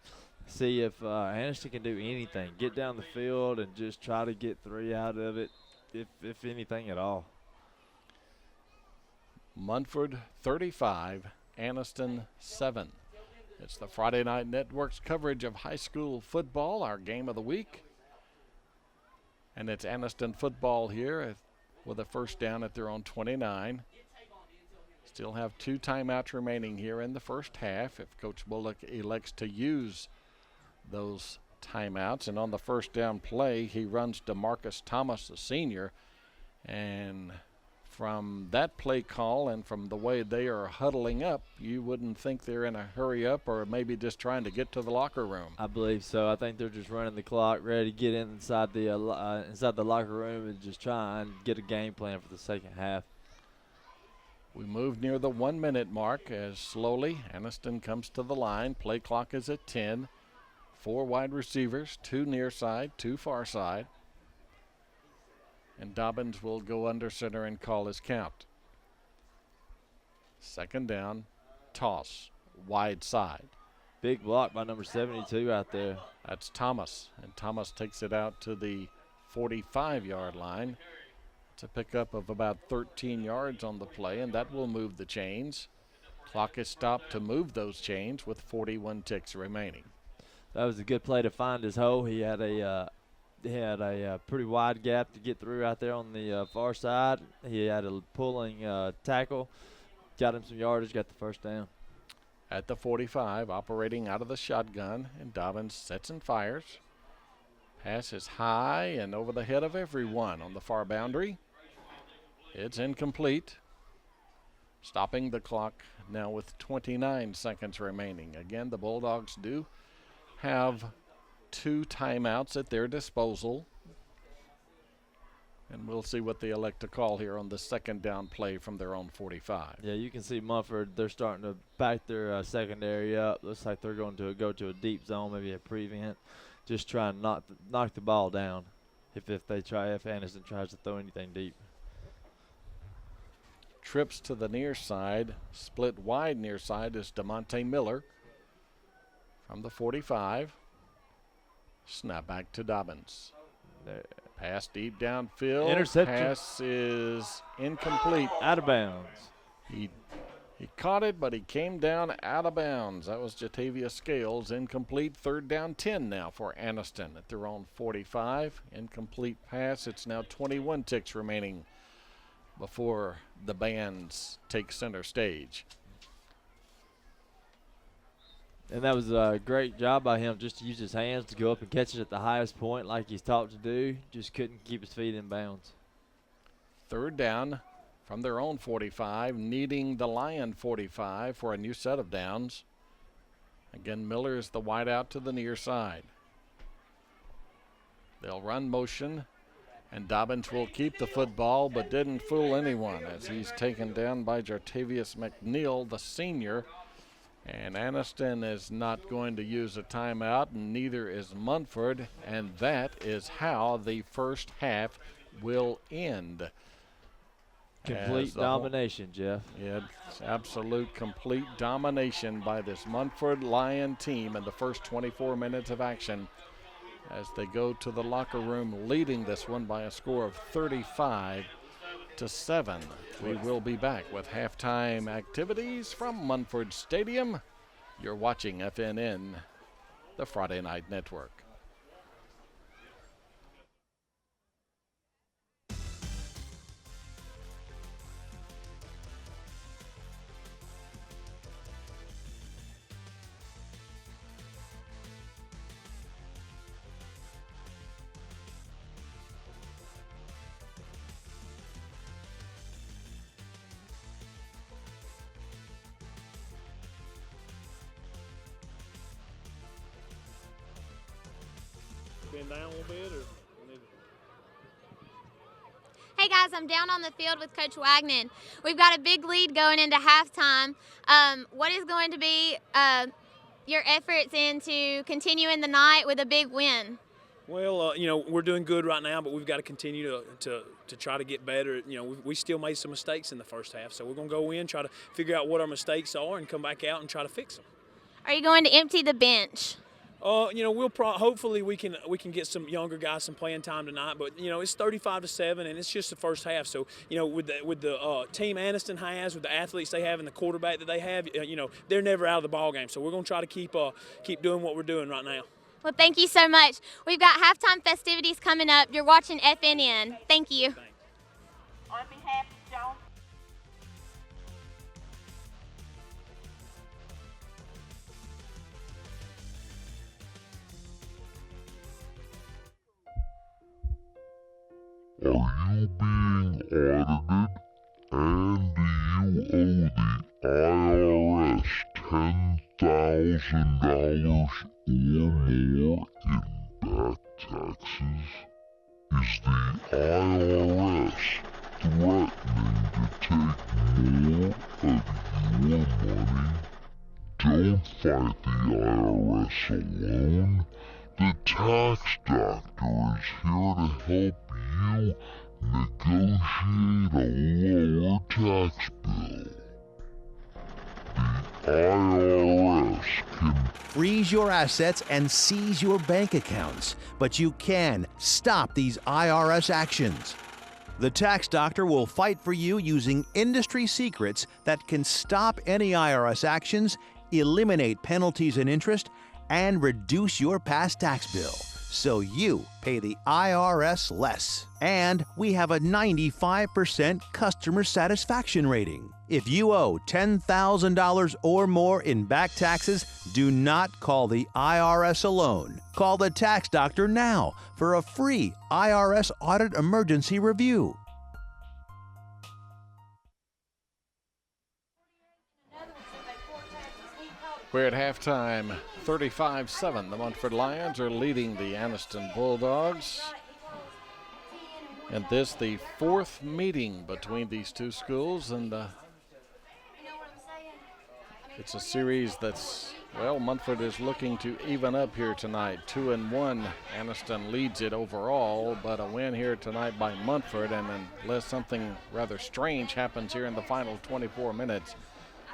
See if Aniston can do anything. Get down the field and just try to get 3 out of it, if anything at all. Munford 35, Aniston 7. It's the Friday Night Network's coverage of high school football, our game of the week. And it's Aniston football here with a first down at their own 29. Still have 2 timeouts remaining here in the first half if Coach Bullock elects to use those timeouts. And on the first down play, he runs DeMarcus Thomas, the senior. And from that play call and from the way they are huddling up, you wouldn't think they're in a hurry up or maybe just trying to get to the locker room. I believe so. I think they're just running the clock, ready to get inside the locker room and just try and get a game plan for the second half. We move near the 1-minute mark as slowly Aniston comes to the line. Play clock is at 10. 4 wide receivers, 2 near side, 2 far side. And Dobbins will go under center and call his count. Second down, toss, wide side. Big block by number 72 out there. That's Thomas, and Thomas takes it out to the 45-yard line. It's a pickup of about 13 yards on the play, and that will move the chains. Clock is stopped to move those chains with 41 ticks remaining. That was a good play to find his hole. He had a pretty wide gap to get through out there on the far side. He had a pulling tackle, got him some yardage, got the first down. At the 45, operating out of the shotgun, and Dobbins sets and fires. Pass is high and over the head of everyone on the far boundary. It's incomplete. Stopping the clock now with 29 seconds remaining. Again, the Bulldogs do have 2 timeouts at their disposal. And we'll see what they elect to call here on the second down play from their own 45. Yeah, you can see Munford, they're starting to back their secondary up. Looks like they're going to go to a deep zone, maybe a prevent. Just try and knock the ball down if Aniston tries to throw anything deep. trips to the near side. Split wide near side is DeMonte Miller from the 45. Snap back to Dobbins. Pass deep downfield. Interception. Pass is incomplete. Out of bounds. He caught it, but he came down out of bounds. That was Jatavius Scales. Incomplete. 3rd down 10 now for Anniston at their own 45. Incomplete pass. It's now 21 ticks remaining before the bands take center stage. And that was a great job by him just to use his hands to go up and catch it at the highest point like he's taught to do. Just couldn't keep his feet in bounds. 3rd down from their own 45, needing the Lion 45 for a new set of downs. Again, Miller is the wide out to the near side. They'll run motion, and Dobbins will keep the football, but didn't fool anyone as he's taken down by Jartavius McNeil, the senior. And Aniston is not going to use a timeout, and neither is Munford, and that is how the first half will end. Complete domination, Jeff. Yeah, it's absolute complete domination by this Munford Lion team in the first 24 minutes of action as they go to the locker room leading this one by a score of 35-7. We will be back with halftime activities from Munford Stadium. You're watching FNN, the Friday Night Network. Down a little bit, or Hey guys, I'm down on the field with Coach Wagner. We've got a big lead going into halftime. What is going to be your efforts into continuing the night with a big win? Well, we're doing good right now, but we've got to continue to try to get better. We still made some mistakes in the first half, so we're going to go in, try to figure out what our mistakes are, and come back out and try to fix them. Are you going to empty the bench? We'll hopefully we can get some younger guys some playing time tonight. But it's 35-7, and it's just the first half. So with the team Aniston has, with the athletes they have, and the quarterback that they have, they're never out of the ball game. So we're going to try to keep doing what we're doing right now. Well, thank you so much. We've got halftime festivities coming up. You're watching FNN. Thank you. Thanks. On behalf of Jones. Are you being audited and do you owe the IRS $10,000 or more in back taxes? Is the IRS threatening to take more of your money? Don't fight the IRS alone. The Tax Doctor is here to help you negotiate a lower tax bill. The IRS can freeze your assets and seize your bank accounts, but you can stop these IRS actions. The Tax Doctor will fight for you using industry secrets that can stop any IRS actions, eliminate penalties and interest, and reduce your past tax bill so you pay the IRS less. And we have a 95% customer satisfaction rating. If you owe $10,000 or more in back taxes, do not call the IRS alone. Call the Tax Doctor now for a free IRS audit emergency review. We're at halftime, 35-7. The Munford Lions are leading the Anniston Bulldogs. And this, the fourth meeting between these two schools, and it's a series that's Well, Munford is looking to even up here tonight. 2-1. Anniston leads it overall, but a win here tonight by Munford, and unless something rather strange happens here in the final 24 minutes,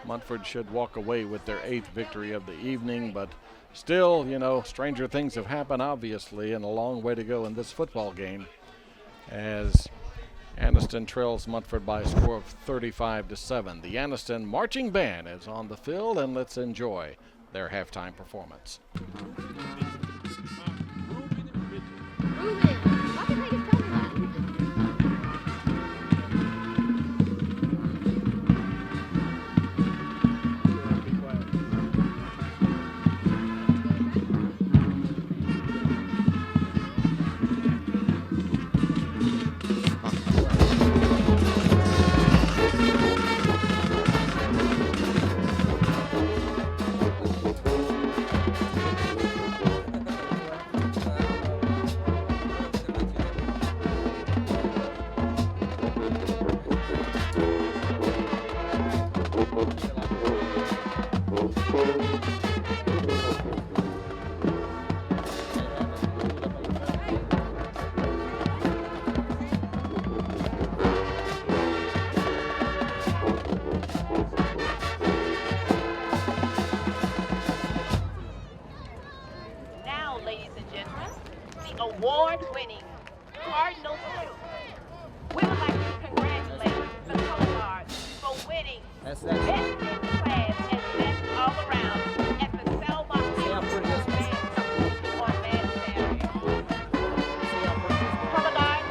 Munford should walk away with their 8th victory of the evening. But still, you know, stranger things have happened, obviously, and a long way to go in this football game, as Aniston trails Munford by a score of 35-7. The Aniston marching band is on the field, and let's enjoy their halftime performance. Award-winning Cardinal Blue. We would like to congratulate the color guards for winning Best in Class and Best All Around at the Selma Band Saturday. Color guards,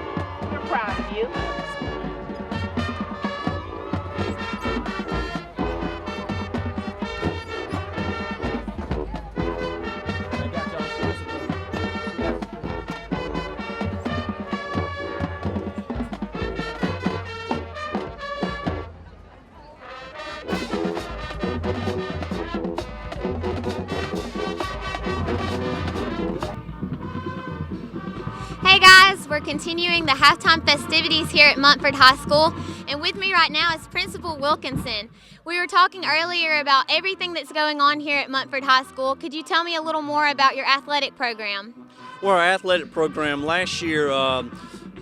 we're proud of you. Hey guys, we're continuing the halftime festivities here at Munford High School, and with me right now is Principal Wilkinson. We were talking earlier about everything that's going on here at Munford High School. Could you tell me a little more about your athletic program? Well, our athletic program last year,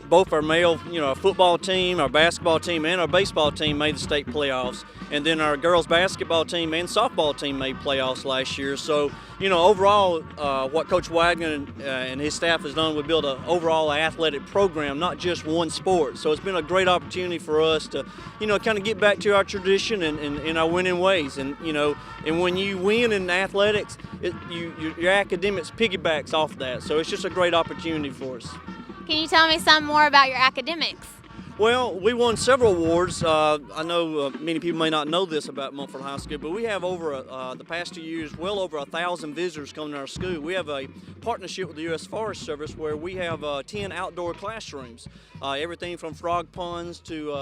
both our male, our football team, our basketball team, and our baseball team made the state playoffs. And then our girls basketball team and softball team made playoffs last year. So, overall, what Coach Wagner and his staff has done, we built an overall athletic program, not just one sport. So it's been a great opportunity for us to, kind of get back to our tradition and our winning ways. And, and when you win in athletics, your academics piggybacks off that. So it's just a great opportunity for us. Can you tell me some more about your academics? Well, we won several awards. I know many people may not know this about Munford High School, but we have over the past 2 years, well over 1,000 visitors coming to our school. We have a partnership with the U.S. Forest Service where we have 10 outdoor classrooms, everything from frog ponds to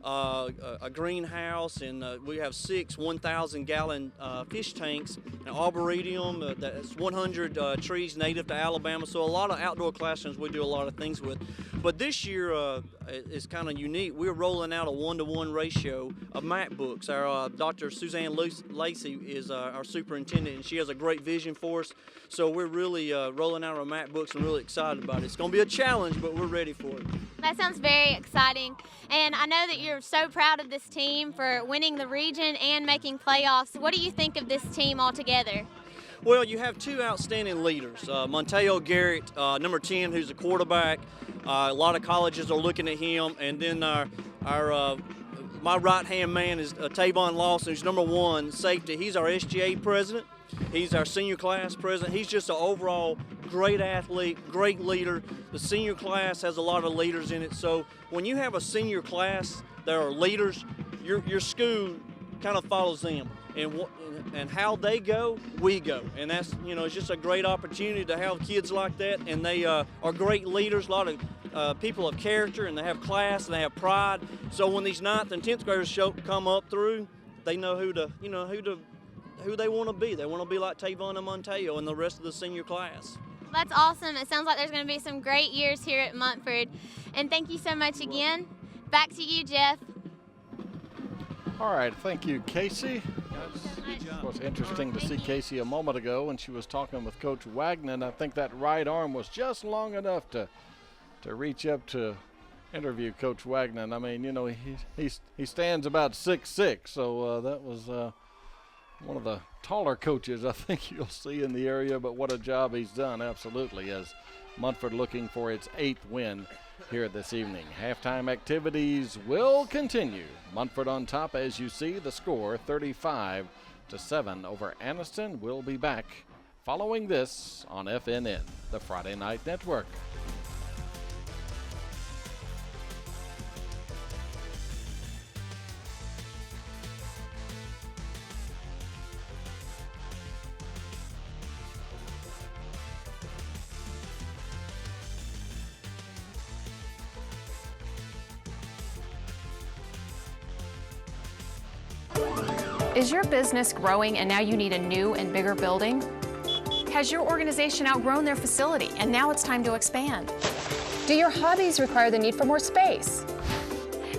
a greenhouse, and we have 6 1,000-gallon fish tanks, an arboretum, that's 100 trees native to Alabama. So a lot of outdoor classrooms we do a lot of things with. But this year is kind of unique. We're rolling out a 1-to-1 ratio of MacBooks. Our Dr. Suzanne Lacey is our superintendent, and she has a great vision for us. So we're really rolling out our MacBooks and really excited about it. It's going to be a challenge, but we're ready for it. That sounds very exciting. And I know that you're so proud of this team for winning the region and making playoffs. What do you think of this team altogether? Well, you have 2 outstanding leaders. Monteo Garrett, number 10, who's a quarterback. A lot of colleges are looking at him. And then my right-hand man is Tavon Lawson, who's number 1, safety. He's our SGA president. He's our senior class president. He's just an overall great athlete, great leader. The senior class has a lot of leaders in it. So when you have a senior class that are leaders, your school kind of follows them. And how they go, we go. And that's, it's just a great opportunity to have kids like that. And they are great leaders, a lot of people of character, and they have class and they have pride. So when these 9th and 10th graders come up through, they know who they want to be. They want to be like Tavon and Monteo and the rest of the senior class. That's awesome. It sounds like there's going to be some great years here at Munford. And thank you so much again. Back to you, Jeff. All right, thank you, Casey. It was interesting to see Casey a moment ago when she was talking with Coach Wagner, and I think that right arm was just long enough to reach up to interview Coach Wagner. And I mean, you know, he stands about 6'6", so that was one of the taller coaches I think you'll see in the area, but what a job he's done, absolutely, as Munford looking for its 8th win here this evening. Halftime activities will continue. Munford on top, as you see, the score 35-7 over Aniston. We'll be back following this on FNN, the Friday Night Network. Is your business growing and now you need a new and bigger building? Has your organization outgrown their facility and now it's time to expand? Do your hobbies require the need for more space?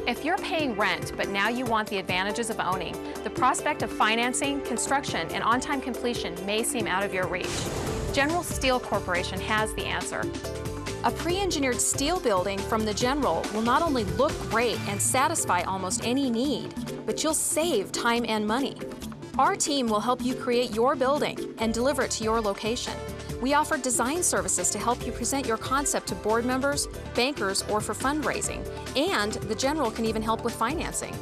If you're paying rent, but now you want the advantages of owning, the prospect of financing, construction, and on-time completion may seem out of your reach. General Steel Corporation has the answer. A pre-engineered steel building from the General will not only look great and satisfy almost any need, but you'll save time and money. Our team will help you create your building and deliver it to your location. We offer design services to help you present your concept to board members, bankers, or for fundraising. And the General can even help with financing.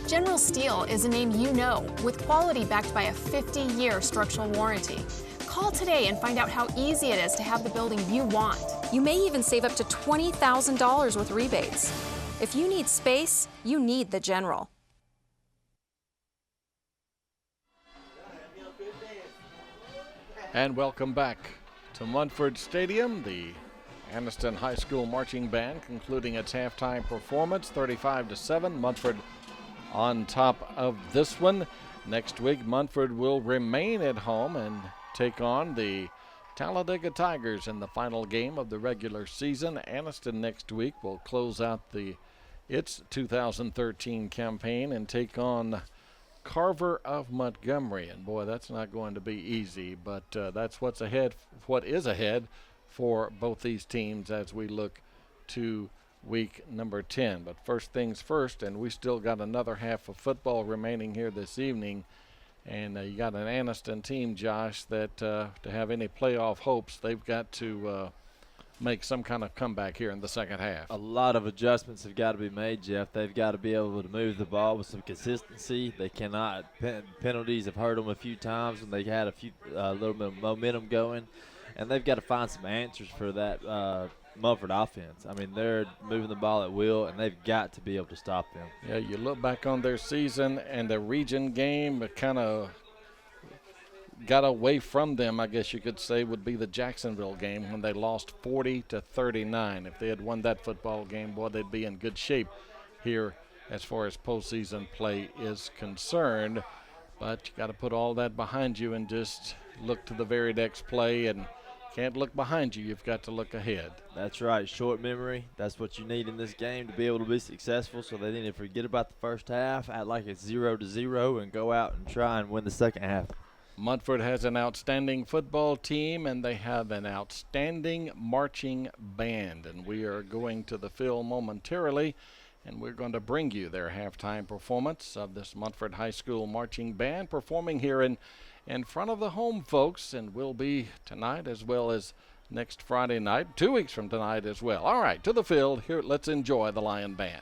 General Steel is a name you know, with quality backed by a 50-year structural warranty. Call today and find out how easy it is to have the building you want. You may even save up to $20,000 with rebates. If you need space, you need the General. And welcome back to Munford Stadium. The Anniston High School Marching Band concluding its halftime performance, 35-7. Munford on top of this one. Next week, Munford will remain at home and take on the Talladega Tigers in the final game of the regular season. Aniston next week will close out its 2013 campaign and take on Carver of Montgomery, and boy, that's not going to be easy, but that's what is ahead for both these teams as we look to week number 10. But first things first, and we still got another half of football remaining here this evening, and you got an Anniston team, Josh, that to have any playoff hopes, they've got to make some kind of comeback here in the second half. A lot of adjustments have got to be made, Jeff. They've got to be able to move the ball with some consistency. They cannot. Penalties have hurt them a few times when they had a little bit of momentum going, and they've got to find some answers for that Munford offense. I mean, they're moving the ball at will, and they've got to be able to stop them. Yeah, you look back on their season and the region game, it kind of got away from them, I guess you could say, would be the Jacksonville game when they lost 40-39. If they had won that football game, boy, they'd be in good shape here as far as postseason play is concerned. But you got to put all that behind you and just look to the very next play, and can't look behind you. You've got to look ahead. That's right. Short memory. That's what you need in this game to be able to be successful. So they need to forget about the first half, act like it's 0-0, and go out and try and win the second half. Munford has an outstanding football team, and they have an outstanding marching band. And we are going to the field momentarily, and we're going to bring you their halftime performance of this Munford High School marching band performing here in front of the home folks, and will be tonight as well as next Friday night, 2 weeks from tonight as well. All right, to the field. Here, let's enjoy the Lion Band.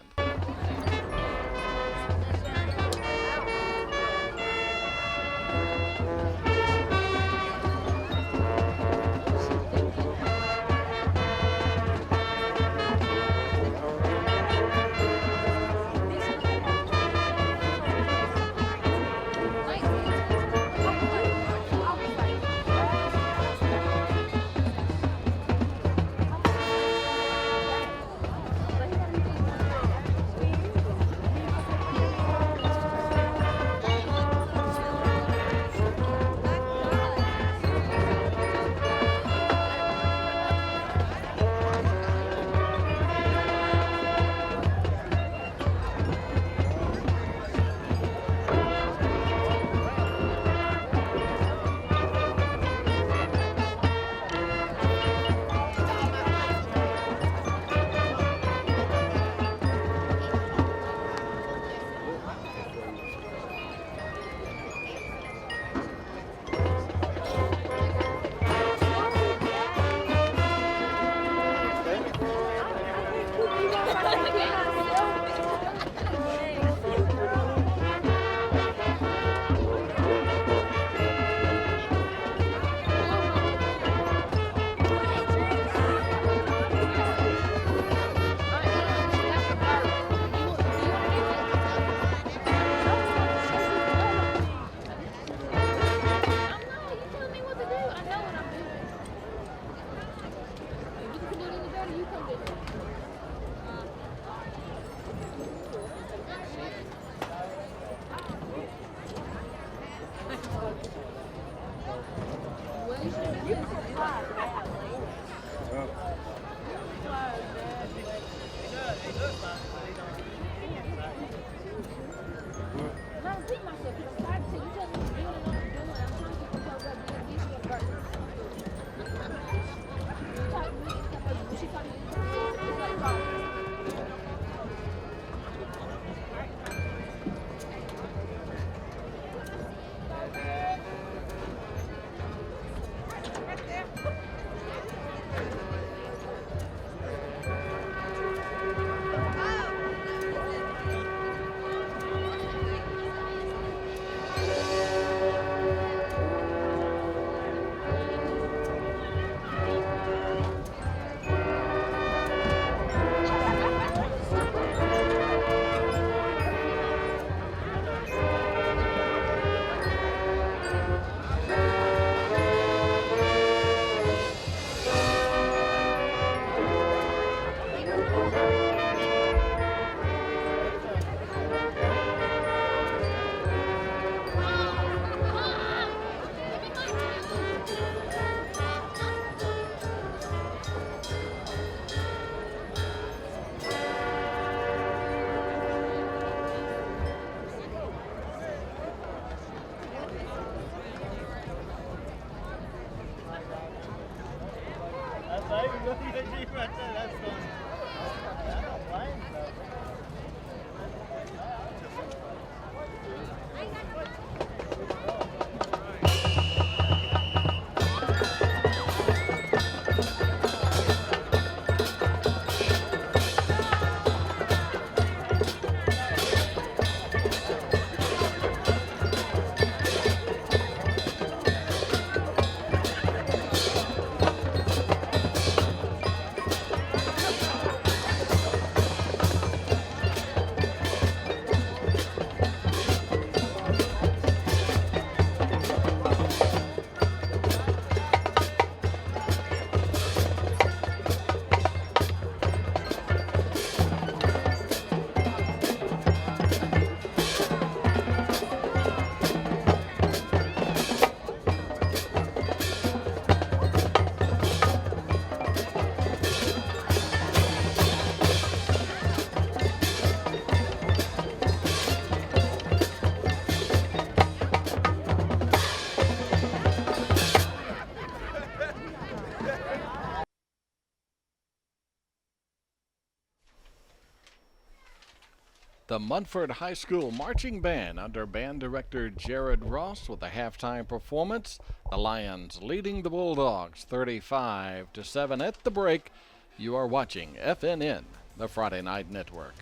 The Munford High School Marching Band under band director Jared Ross with a halftime performance. The Lions leading the Bulldogs 35-7 at the break. You are watching FNN, the Friday Night Network.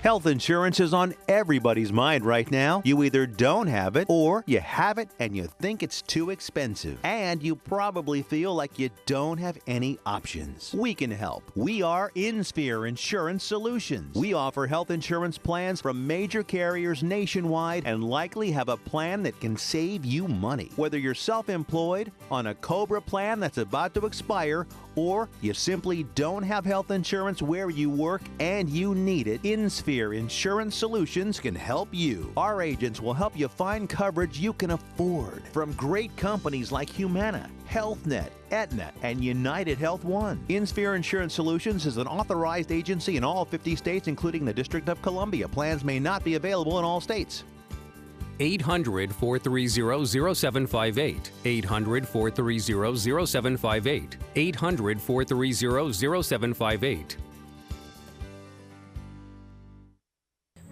Health insurance is on everybody's mind right now. You either don't have it or you have it and you think it's too expensive. And you probably feel like you don't have any options. We can help. We are InSphere Insurance Solutions. We offer health insurance plans from major carriers nationwide and likely have a plan that can save you money. Whether you're self-employed, on a COBRA plan that's about to expire, or you simply don't have health insurance where you work and you need it, InSphere Insurance Solutions can help you. Our agents will help you find coverage you can afford from great companies like Humana, HealthNet, Aetna, and United Health One. InSphere Insurance Solutions is an authorized agency in all 50 states, including the District of Columbia. Plans may not be available in all states. 800-430-0758. 800-430-0758. 800-430-0758.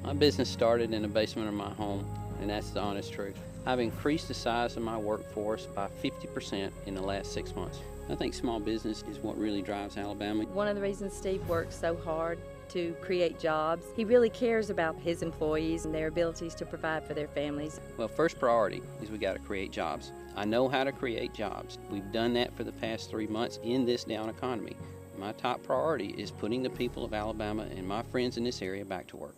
My business started in the basement of my home, and that's the honest truth. I've increased the size of my workforce by 50% in the last 6 months. I think small business is what really drives Alabama. One of the reasons Steve works so hard to create jobs, he really cares about his employees and their abilities to provide for their families. Well, first priority is we got to create jobs. I know how to create jobs. We've done that for the past 3 months in this down economy. My top priority is putting the people of Alabama and my friends in this area back to work.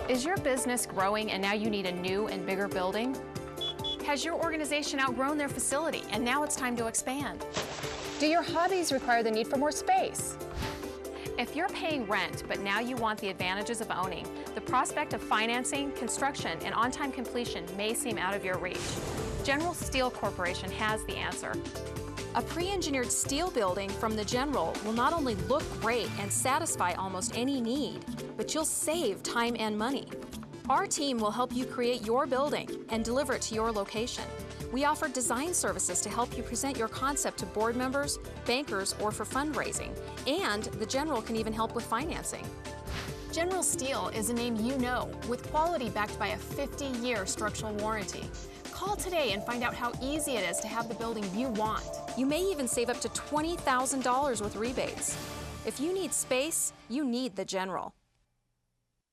Is your business growing and now you need a new and bigger building? Has your organization outgrown their facility and now it's time to expand? Do your hobbies require the need for more space? If you're paying rent, but now you want the advantages of owning, the prospect of financing, construction, and on-time completion may seem out of your reach. General Steel Corporation has the answer. A pre-engineered steel building from the General will not only look great and satisfy almost any need, but you'll save time and money. Our team will help you create your building and deliver it to your location. We offer design services to help you present your concept to board members, bankers, or for fundraising. And the General can even help with financing. General Steel is a name you know, with quality backed by a 50-year structural warranty. Call today and find out how easy it is to have the building you want. You may even save up to $20,000 with rebates. If you need space, you need the General.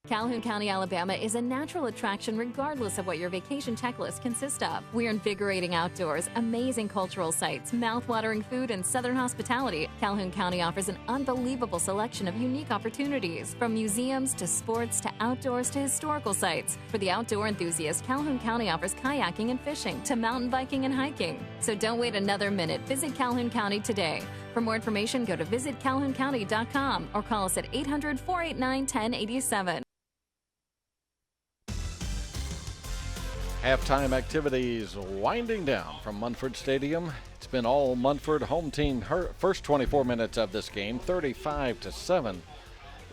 Calhoun County, Alabama is a natural attraction regardless of what your vacation checklist consists of. We're invigorating outdoors, amazing cultural sites, mouth-watering food, and southern hospitality. Calhoun County offers an unbelievable selection of unique opportunities, from museums to sports to outdoors to historical sites. For the outdoor enthusiast, Calhoun County offers kayaking and fishing to mountain biking and hiking. So don't wait another minute. Visit Calhoun County today. For more information, go to visitcalhouncounty.com or call us at 800-489-1087. Halftime activities winding down from Munford Stadium. It's been all Munford. Home team first 24 minutes of this game. 35-7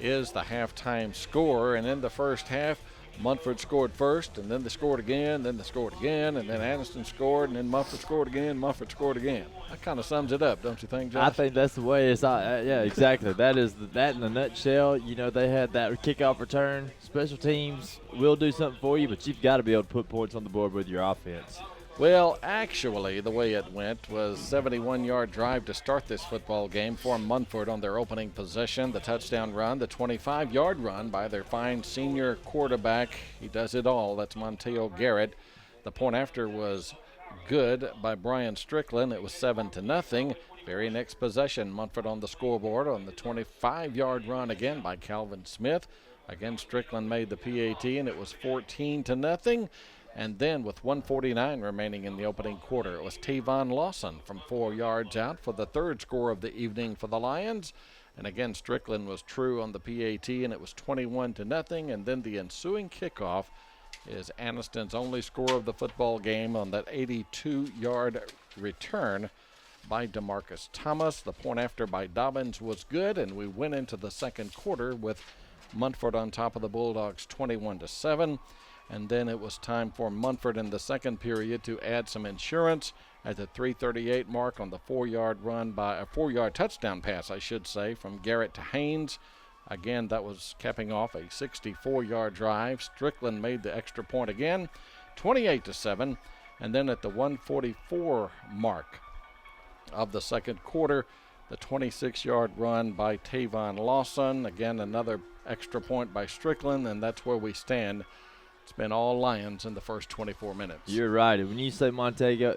is the halftime score. And in the first half, Munford scored first, and then they scored again, then they scored again, and then Aniston scored, and then Munford scored again, Munford scored again. That kind of sums it up, don't you think, Josh? I think that's the way it's yeah, exactly. That is that in a nutshell. You know, they had that kickoff return. Special teams will do something for you, but you've got to be able to put points on the board with your offense. Well, actually, the way it went was 71-yard drive to start this football game for Munford on their opening possession. The touchdown run, the 25-yard run by their fine senior quarterback. He does it all. That's Mateo Garrett. The point after was good by Brian Strickland. It was 7-0. Very next possession, Munford on the scoreboard on the 25-yard run again by Calvin Smith. Again, Strickland made the PAT, and it was 14-0. And then with 1:49 remaining in the opening quarter, it was Tavon Lawson from 4 yards out for the third score of the evening for the Lions. And again, Strickland was true on the PAT, and it was 21-0. And then the ensuing kickoff is Aniston's only score of the football game on that 82-yard return by DeMarcus Thomas. The point after by Dobbins was good, and we went into the second quarter with Munford on top of the Bulldogs 21-7. And then it was time for Munford in the second period to add some insurance at the 3:38 mark on the 4-yard run by a 4-yard touchdown pass, I should say, from Garrett to Haynes. Again, that was capping off a 64-yard drive. Strickland made the extra point again, 28-7. And then at the 1:44 mark of the second quarter, the 26-yard run by Tavon Lawson. Again, another extra point by Strickland, and that's where we stand. It's been all Lions in the first 24 minutes. You're right. When you say Mateo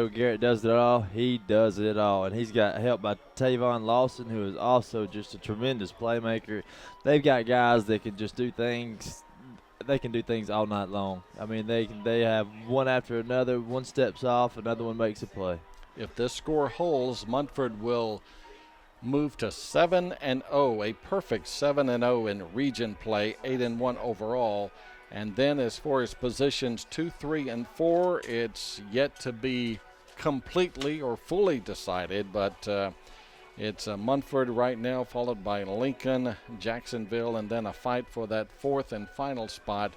Garrett does it all, he does it all. And he's got help by Tavon Lawson, who is also just a tremendous playmaker. They've got guys that can just do things. They can do things all night long. I mean, they have one after another. One steps off, another one makes a play. If this score holds, Munford will move to 7-0, a perfect 7-0 in region play, 8-1 overall. And then as far as positions 2, 3, and 4, it's yet to be completely or fully decided, but it's Munford right now, followed by Lincoln, Jacksonville, and then a fight for that fourth and final spot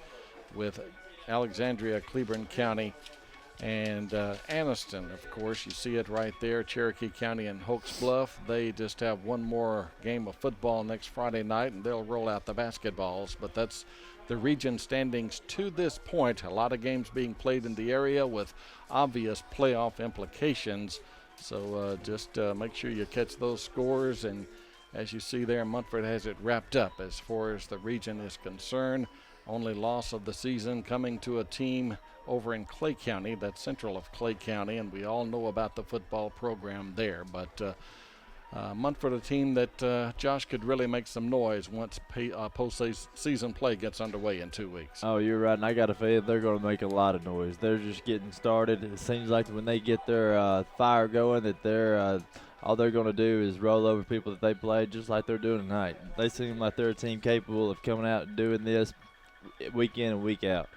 with Alexandria, Cleburne County, and Aniston. Of course, you see it right there, Cherokee County and Hokes Bluff. They just have one more game of football next Friday night, and they'll roll out the basketballs, but that's the region standings to this point. A lot of games being played in the area with obvious playoff implications. So just make sure you catch those scores. And as you see there, Munford has it wrapped up as far as the region is concerned. Only loss of the season coming to a team over in Clay County, that's central of Clay County, and we all know about the football program there. But Munford, a team that Josh could really make some noise once postseason play gets underway in 2 weeks. Oh, you're right, and I got a feeling they're going to make a lot of noise. They're just getting started. It seems like when they get their fire going, that all they're going to do is roll over people that they played, just like they're doing tonight. They seem like they're a team capable of coming out and doing this week in and week out.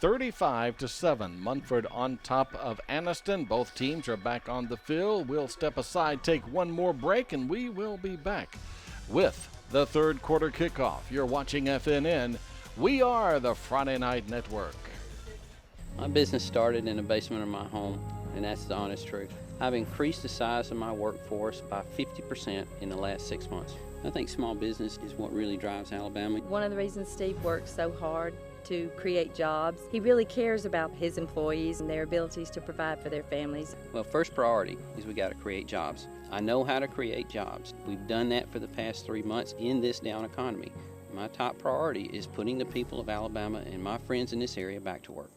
35-7, Munford on top of Anniston. Both teams are back on the field. We'll step aside, take one more break, and we will be back with the third quarter kickoff. You're watching FNN. We are the Friday Night Network. My business started in the basement of my home, and that's the honest truth. I've increased the size of my workforce by 50% in the last 6 months. I think small business is what really drives Alabama. One of the reasons Steve works so hard to create jobs, he really cares about his employees and their abilities to provide for their families. Well, first priority is we got to create jobs. I know how to create jobs. We've done that for the past 3 months in this down economy. My top priority is putting the people of Alabama and my friends in this area back to work.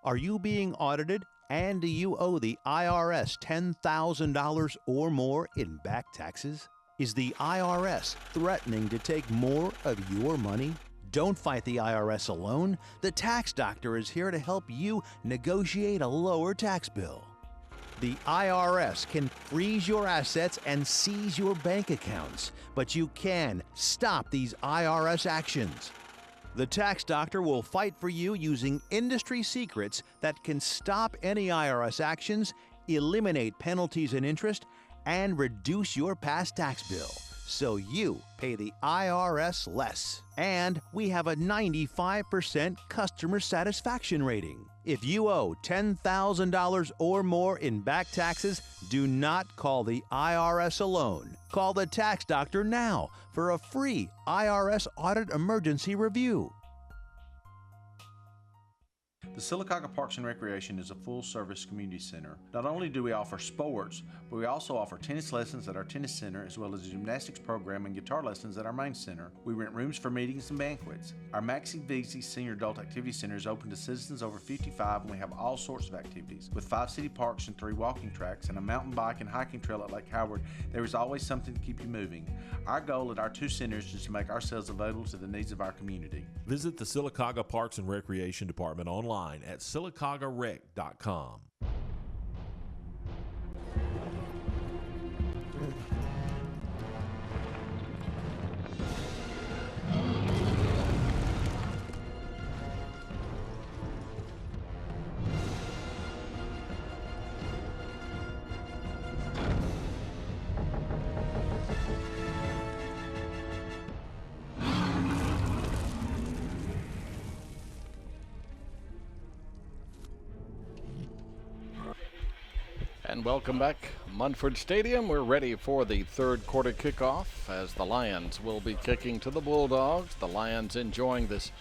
Are you being audited? And do you owe the IRS $10,000 or more in back taxes? Is the IRS threatening to take more of your money? Don't fight the IRS alone. The Tax Doctor is here to help you negotiate a lower tax bill. The IRS can freeze your assets and seize your bank accounts, but you can stop these IRS actions. The Tax Doctor will fight for you using industry secrets that can stop any IRS actions, eliminate penalties and interest, and reduce your past tax bill, so you pay the IRS less. And we have a 95% customer satisfaction rating. If you owe $10,000 or more in back taxes, do not call the IRS alone. Call the Tax Doctor now for a free IRS audit emergency review. The Sylacauga Parks and Recreation is a full-service community center. Not only do we offer sports, but we also offer tennis lessons at our tennis center, as well as a gymnastics program and guitar lessons at our main center. We rent rooms for meetings and banquets. Our Maxi VZ Senior Adult Activity Center is open to citizens over 55, and we have all sorts of activities. With 5 city parks and 3 walking tracks and a mountain bike and hiking trail at Lake Howard, there is always something to keep you moving. Our goal at our 2 centers is to make ourselves available to the needs of our community. Visit the Sylacauga Parks and Recreation Department online at sylacaugarec.com. And welcome back, Munford Stadium. We're ready for the third quarter kickoff as the Lions will be kicking to the Bulldogs. The Lions enjoying this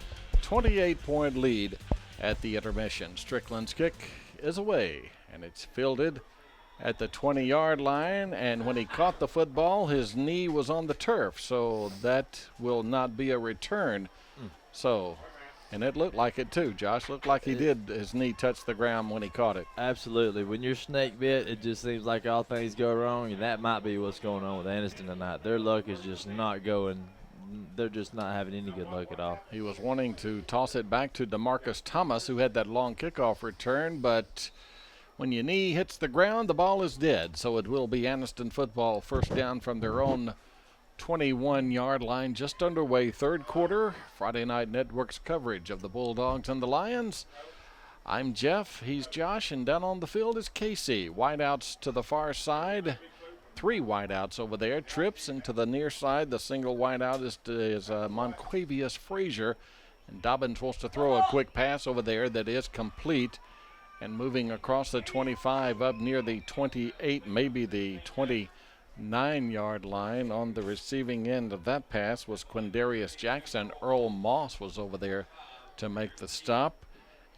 28-point lead at the intermission. Strickland's kick is away, and it's fielded at the 20-yard line. And when he caught the football, his knee was on the turf, so that will not be a return. And it looked like it too, Josh. Looked like he did. His knee touched the ground when he caught it. Absolutely. When you're snake bit, it just seems like all things go wrong, and that might be what's going on with Aniston tonight. Their luck is just not going. They're just not having any good luck at all. He was wanting to toss it back to DeMarcus Thomas, who had that long kickoff return, but when your knee hits the ground, the ball is dead. So it will be Anniston football, first down from their own 21-yard line, just underway, third quarter. Friday Night Network's coverage of the Bulldogs and the Lions. I'm Jeff, he's Josh, and down on the field is Casey. Wideouts to the far side, 3 wideouts over there. Trips, and to the near side, the single wideout is Monquavius Frazier. And Dobbins wants to throw a quick pass over there that is complete. And moving across the 25 up near the 28, maybe the 29-yard line on the receiving end of that pass was Quindarius Jackson. Earl Moss was over there to make the stop.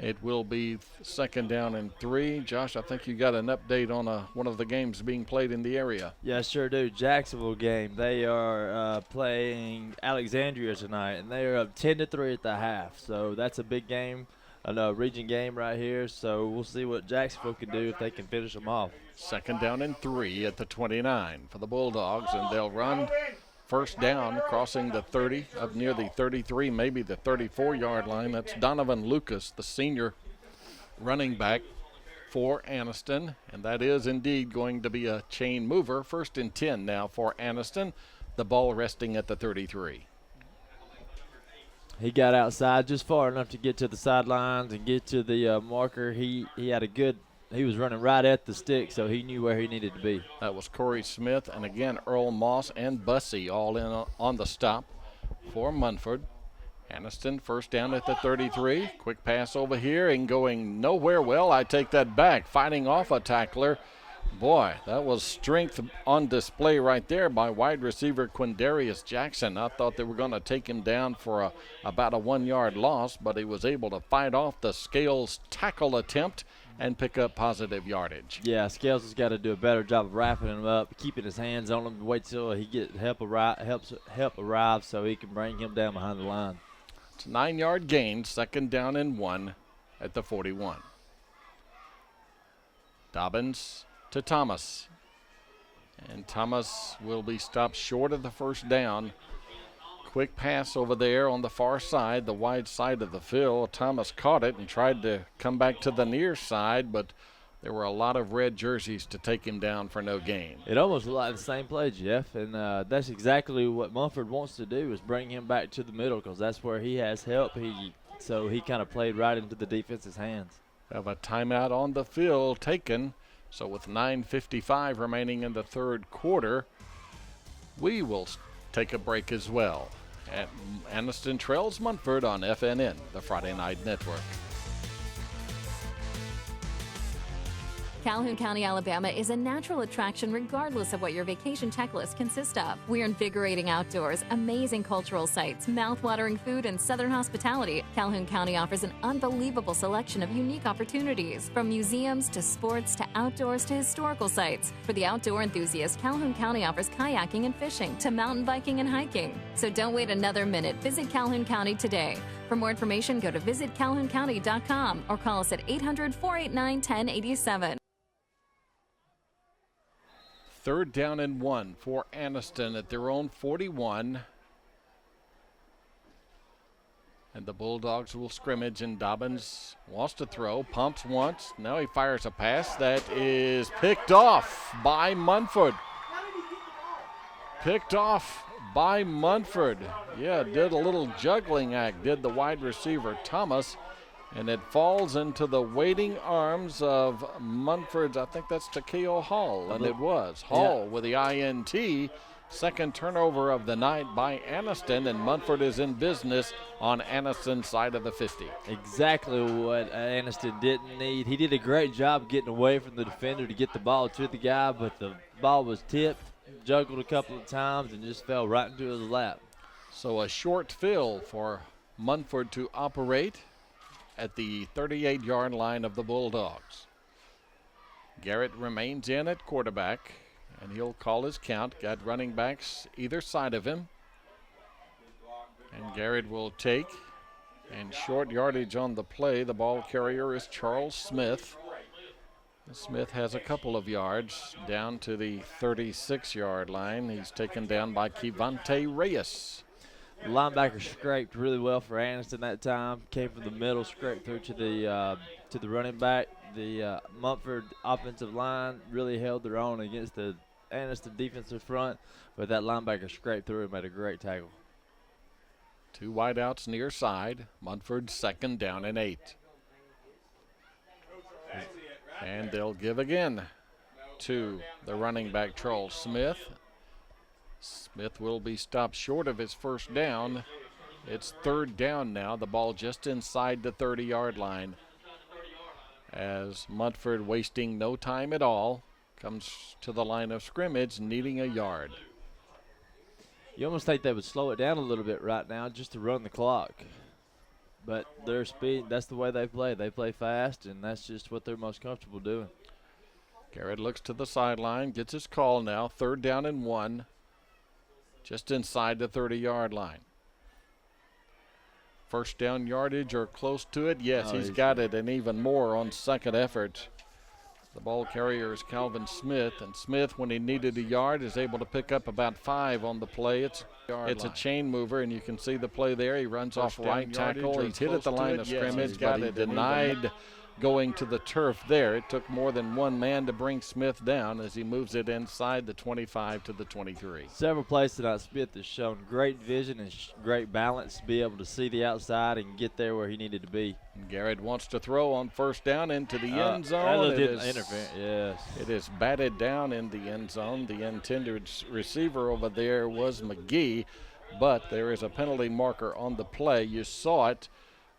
It will be second down and 3. Josh, I think you got an update on one of the games being played in the area. Yeah, sure do. Jacksonville game. They are playing Alexandria tonight, and they are up 10-3 at the half. So that's a big game. a region game right here, so we'll see what Jacksonville can do if they can finish them off. 2nd down and 3 at the 29 for the Bulldogs, and they'll run first down crossing the 30 up near the 33, maybe the 34-yard line. That's Donovan Lucas, the senior running back for Anniston, and that is indeed going to be a chain mover. 1st and 10 now for Anniston, the ball resting at the 33. He got outside just far enough to get to the sidelines and get to the marker. He was running right at the stick, so he knew where he needed to be. That was Corey Smith, and again Earl Moss and Bussey all in on the stop for Munford. Anniston first down at the 33. Quick pass over here and going nowhere. Well, I take that back. Fighting off a tackler. Boy, that was strength on display right there by wide receiver Quindarius Jackson. I thought they were going to take him down for about a 1-yard loss, but he was able to fight off the Scales tackle attempt and pick up positive yardage. Yeah, Scales has got to do a better job of wrapping him up, keeping his hands on him, wait till he get help arrive so he can bring him down behind the line. It's a 9-yard gain, 2nd down and 1 at the 41. Dobbins to Thomas. And Thomas will be stopped short of the first down. Quick pass over there on the far side, the wide side of the field. Thomas caught it and tried to come back to the near side, but there were a lot of red jerseys to take him down for no gain. It almost looked like the same play, Jeff, and that's exactly what Munford wants to do, is bring him back to the middle, because that's where he has help. So he kind of played right into the defense's hands. Have a timeout on the field taken. So with 9:55 remaining in the 3rd quarter, we will take a break as well. And Anniston trails Munford on FNN, the Friday Night Network. Calhoun County, Alabama is a natural attraction regardless of what your vacation checklist consists of. We're invigorating outdoors, amazing cultural sites, mouth-watering food, and southern hospitality. Calhoun County offers an unbelievable selection of unique opportunities, from museums to sports to outdoors to historical sites. For the outdoor enthusiast, Calhoun County offers kayaking and fishing to mountain biking and hiking. So don't wait another minute. Visit Calhoun County today. For more information, go to visitcalhouncounty.com or call us at 800-489-1087. 3rd down and 1 for Anniston at their own 41. And the Bulldogs will scrimmage, and Dobbins wants to throw, pumps once. Now he fires a pass that is picked off by Munford. Picked off by Munford. Yeah, did a little juggling act, did the wide receiver Thomas. And it falls into the waiting arms of Munford's, I think that's Takeo Hall, and it was. Hall with the INT. 2nd turnover of the night by Anniston, and Munford is in business on Anniston's side of the 50. Exactly what Anniston didn't need. He did a great job getting away from the defender to get the ball to the guy, but the ball was tipped, juggled a couple of times, and just fell right into his lap. So a short field for Munford to operate at the 38-yard line of the Bulldogs. Garrett remains in at quarterback, and he'll call his count. Got running backs either side of him. And Garrett will take, and short yardage on the play. The ball carrier is Charles Smith. Smith has a couple of yards down to the 36-yard line. He's taken down by Kevontae Reyes. The linebacker scraped really well for Anniston that time. Came from the middle, scraped through to the running back. The Munford offensive line really held their own against the Anniston defensive front, but that linebacker scraped through and made a great tackle. 2 wideouts near side. Munford 2nd down and 8. And they'll give again to the running back, Charles Smith. Smith will be stopped short of his first down. It's 3rd down now. The ball just inside the 30-yard line. As Munford, wasting no time at all, comes to the line of scrimmage needing a yard. You almost think they would slow it down a little bit right now just to run the clock. But their speed, that's the way they play. They play fast, and that's just what they're most comfortable doing. Garrett looks to the sideline, gets his call now. 3rd down and 1. Just inside the 30-yard line. first down yardage or close to it? Yes, Oh, he's got it, and even more on second effort. The ball carrier is Calvin Smith, and Smith, when he needed a yard, is able to pick up about 5 on the play. It's a chain mover, and you can see the play there. He runs off right tackle. He's hit at the line of scrimmage, got it denied going to the turf there. It took more than one man to bring Smith down as he moves it inside the 25 to the 23. Several plays tonight, Smith has shown great vision and great balance to be able to see the outside and get there where he needed to be. And Garrett wants to throw on first down into the end zone. Yes. It is batted down in the end zone. The intended receiver over there was McGee, but there is a penalty marker on the play. You saw it.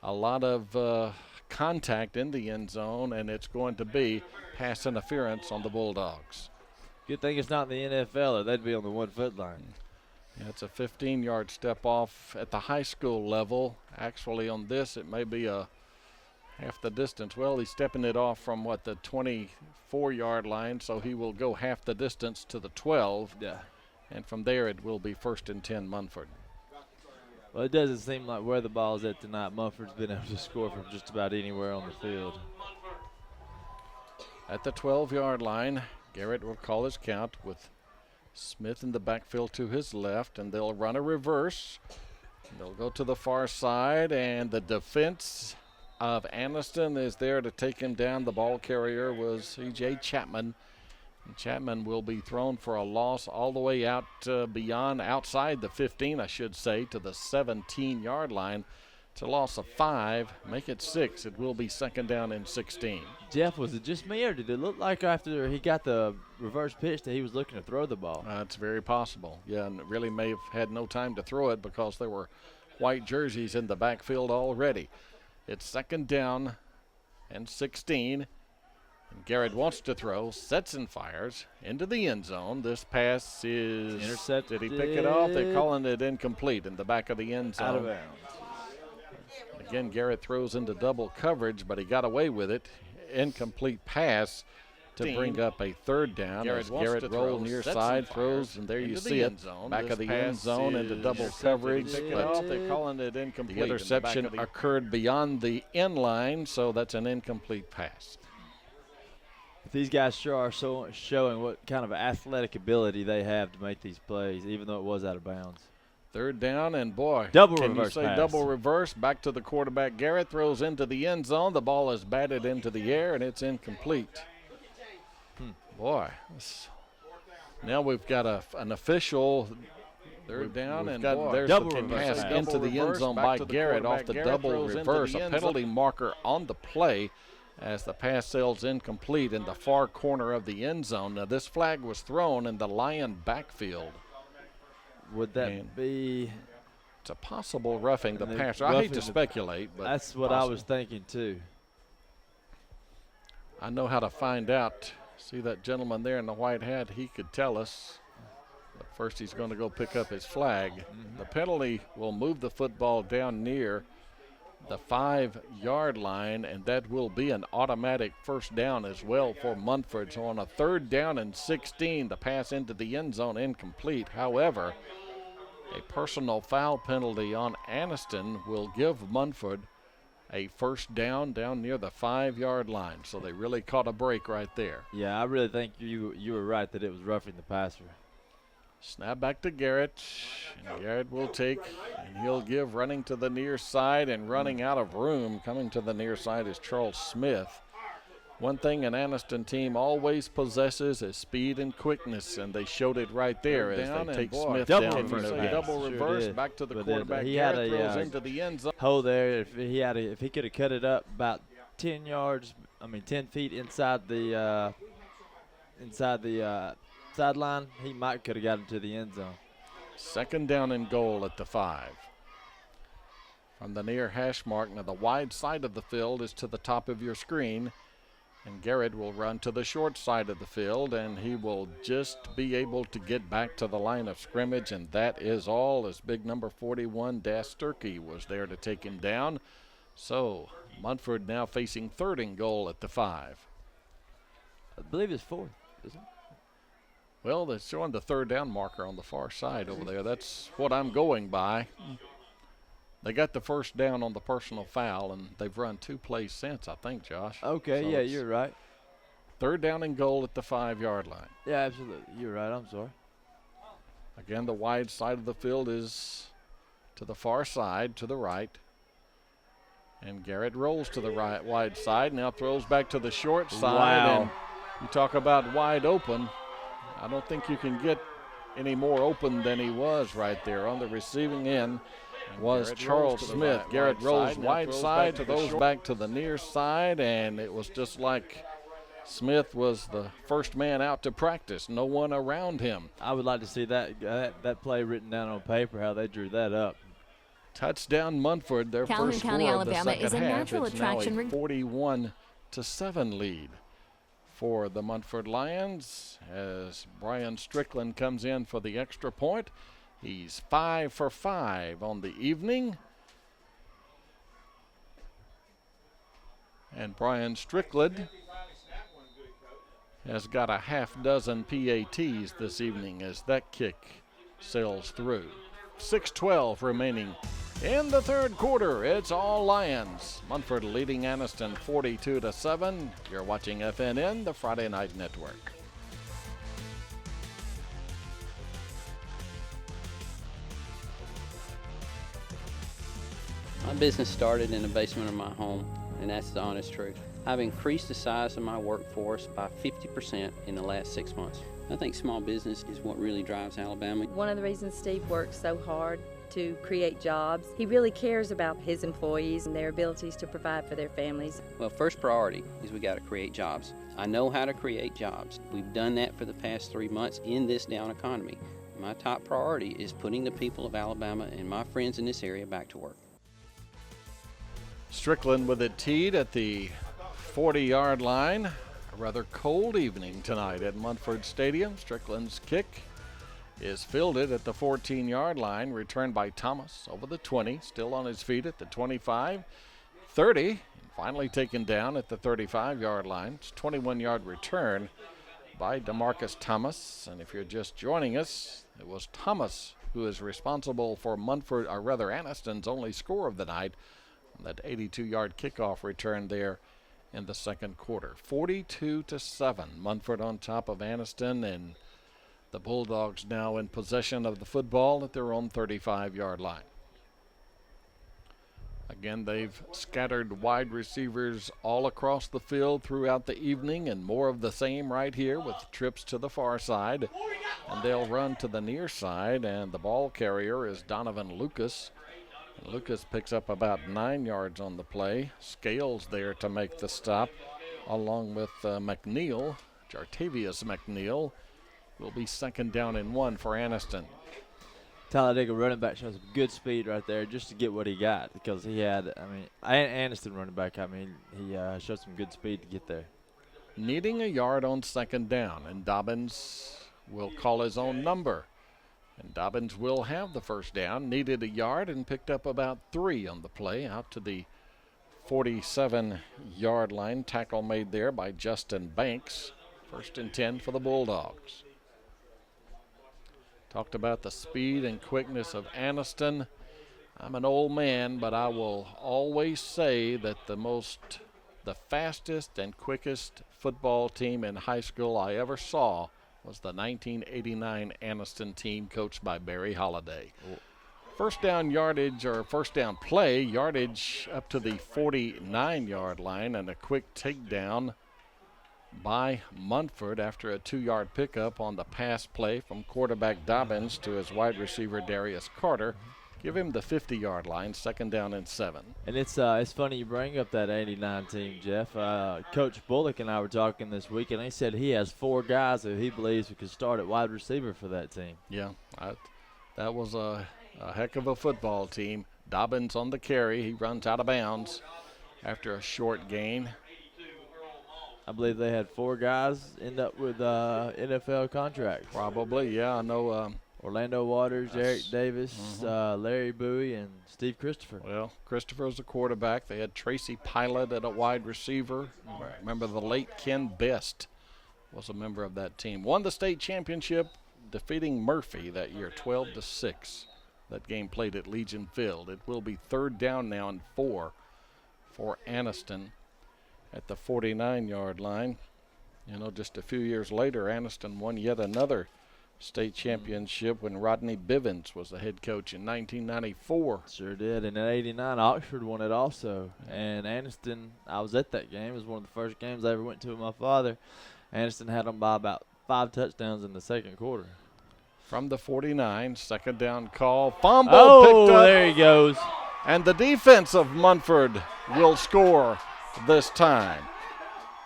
A lot of contact in the end zone, and it's going to be pass interference on the Bulldogs. Good thing it's not in the NFL, or they'd be on the 1 foot line. Yeah, it's a 15-yard step off at the high school level. Actually, on this, it may be a half the distance. Well, he's stepping it off from, the 24-yard line, so he will go half the distance to the 12. Yeah. And from there, it will be 1st and 10 Munford. Well, it doesn't seem like where the ball is at tonight. Munford's been able to score from just about anywhere on the field. At the 12-yard line, Garrett will call his count with Smith in the backfield to his left, and they'll run a reverse. They'll go to the far side, and the defense of Anniston is there to take him down. The ball carrier was E.J. Chapman. And Chapman will be thrown for a loss all the way out outside the 15, I should say, to the 17-yard line. It's a loss of 5, make it 6. It will be 2nd down and 16. Jeff, was it just me, or did it look like after he got the reverse pitch that he was looking to throw the ball? It's very possible. Yeah, and really may have had no time to throw it because there were white jerseys in the backfield already. It's 2nd down and 16. And Garrett wants to throw, sets and fires into the end zone. This pass is intercepted. Did he pick it off? They're calling it incomplete in the back of the end zone. Out of bounds. Again, Garrett throws into double coverage, but he got away with it. Incomplete pass to bring up a 3rd down. Garrett rolls near side, throws, and there you see it. Back of the end zone into double coverage, but they're calling it incomplete. The interception occurred beyond the end line, so that's an incomplete pass. These guys sure are showing what kind of athletic ability they have to make these plays, even though it was out of bounds. 3rd down, and boy, double can reverse you say pass. Double reverse, back to the quarterback. Garrett throws into the end zone. The ball is batted into the air, and it's incomplete. Boy, now we've got an official 3rd down, and there's double the reverse pass into the end zone by Garrett off the double reverse. A penalty marker on the play as the pass sails incomplete in the far corner of the end zone. Now, this flag was thrown in the Lion backfield. Would that be? It's a possible roughing the passer. I hate to speculate, but that's what I was thinking too. I know how to find out. See that gentleman there in the white hat? He could tell us. But first, he's going to go pick up his flag. The penalty will move the football down near the 5-yard line, and that will be an automatic 1st down as well for Munford. So on a 3rd down and 16, the pass into the end zone incomplete. However, a personal foul penalty on Aniston will give Munford a 1st down near the 5-yard line. So they really caught a break right there. Yeah, I really think you were right that it was roughing the passer. Snap back to Garrett, and Garrett will take, and he'll give running to the near side and running out of room. Coming to the near side is Charles Smith. One thing an Anniston team always possesses is speed and quickness, and they showed it right there as they take Smith down for a double reverse back to the quarterback. He had Garrett throws into the end zone. Hole there. If he could have cut it up about 10 feet inside the sideline, he could have got into the end zone. 2nd down and goal at the 5. From the near hash mark, now the wide side of the field is to the top of your screen, and Garrett will run to the short side of the field, and he will just be able to get back to the line of scrimmage, and that is all, as big number 41, Das Sturkey, was there to take him down. So Munford now facing 3rd and goal at the 5. I believe it's 4th, isn't it? Well, they're showing the 3rd down marker on the far side over there. That's what I'm going by. They got the first down on the personal foul, and they've run 2 plays since, I think, Josh. Okay, So yeah, it's you're right. 3rd down and goal at the 5-yard line. Yeah, absolutely. You're right. I'm sorry. Again, the wide side of the field is to the far side, to the right. And Garrett rolls to the right wide side, now throws back to the short side. Wow. And you talk about wide open. I don't think you can get any more open than he was right there. On the receiving end was Garrett Charles rolls to the Smith. right Garrett wide rolls side, now wide throws side, back to the throws short. back to the near side, and it was just like Smith was the first man out to practice. No one around him. I would like to see that play written down on paper, how they drew that up. Touchdown Munford, their Calhoun first County, score of the Alabama second is a half. natural It's now attraction a 41-7 lead for the Munford Lions as Brian Strickland comes in for the extra point. He's 5 for 5 on the evening. And Brian Strickland has got a half dozen PATs this evening as that kick sails through. 6:12 remaining in the 3rd quarter. It's all Lions. Munford leading Aniston 42-7. You're watching FNN, the Friday Night Network. My business started in the basement of my home, and that's the honest truth. I've increased the size of my workforce by 50% in the last 6 months. I think small business is what really drives Alabama. One of the reasons Steve works so hard to create jobs, he really cares about his employees and their abilities to provide for their families. Well, first priority is we got to create jobs. I know how to create jobs. We've done that for the past 3 months in this down economy. My top priority is putting the people of Alabama and my friends in this area back to work. Strickland with it teed at the 40-yard line. A rather cold evening tonight at Munford Stadium. Strickland's kick is fielded at the 14-yard line, returned by Thomas over the 20, still on his feet at the 25, 30, and finally taken down at the 35-yard line. It's a 21-yard return by DeMarcus Thomas, and if you're just joining us, it was Thomas who is responsible for Aniston's only score of the night, that 82-yard kickoff return there in the 2nd quarter. 42-7, Munford on top of Aniston, and the Bulldogs now in possession of the football at their own 35-yard line. Again, they've scattered wide receivers all across the field throughout the evening, and more of the same right here with trips to the far side. And they'll run to the near side, and the ball carrier is Donovan Lucas. And Lucas picks up about 9 yards on the play. Scales there to make the stop, along with McNeil. Jartavius McNeil will be 2nd down and 1 for Aniston. Talladega running back shows some good speed right there just to get what he got, because he had, Aniston running back, he showed some good speed to get there. Needing a yard on 2nd down, and Dobbins will call his own number. And Dobbins will have the first down, needed a yard and picked up about 3 on the play, out to the 47-yard line. Tackle made there by Justin Banks. 1st and 10 for the Bulldogs. Talked about the speed and quickness of Aniston. I'm an old man, but I will always say that the fastest and quickest football team in high school I ever saw was the 1989 Aniston team coached by Barry Holliday. First down yardage, or first down play, yardage up to the 49-yard line, and a quick takedown by Munford after a 2-yard pickup on the pass play from quarterback Dobbins to his wide receiver Darius Carter. Give him the 50-yard line, 2nd down and 7. And it's funny you bring up that 89 team, Jeff. Coach Bullock and I were talking this week, and he said he has 4 guys who he believes could start at wide receiver for that team. Yeah, that was a heck of a football team. Dobbins on the carry. He runs out of bounds after a short gain. I believe they had 4 guys end up with NFL contracts. Probably, yeah. I know Orlando Waters, Eric Davis, Larry Bowie, and Steve Christopher. Well, Christopher's the quarterback. They had Tracy Pilot at a wide receiver. Remember, the late Ken Best was a member of that team. Won the state championship, defeating Murphy that year, 12-6. That game played at Legion Field. It will be 3rd down now and 4 for Anniston at the 49-yard line. You know, just a few years later, Anniston won yet another state championship when Rodney Bivens was the head coach in 1994. Sure did. And in '89, Oxford won it also. And Anniston, I was at that game. It was one of the first games I ever went to with my father. Anniston had them by about 5 touchdowns in the second quarter. From the 49, 2nd down call. Fumble picked up. There he goes. And the defense of Munford will score this time.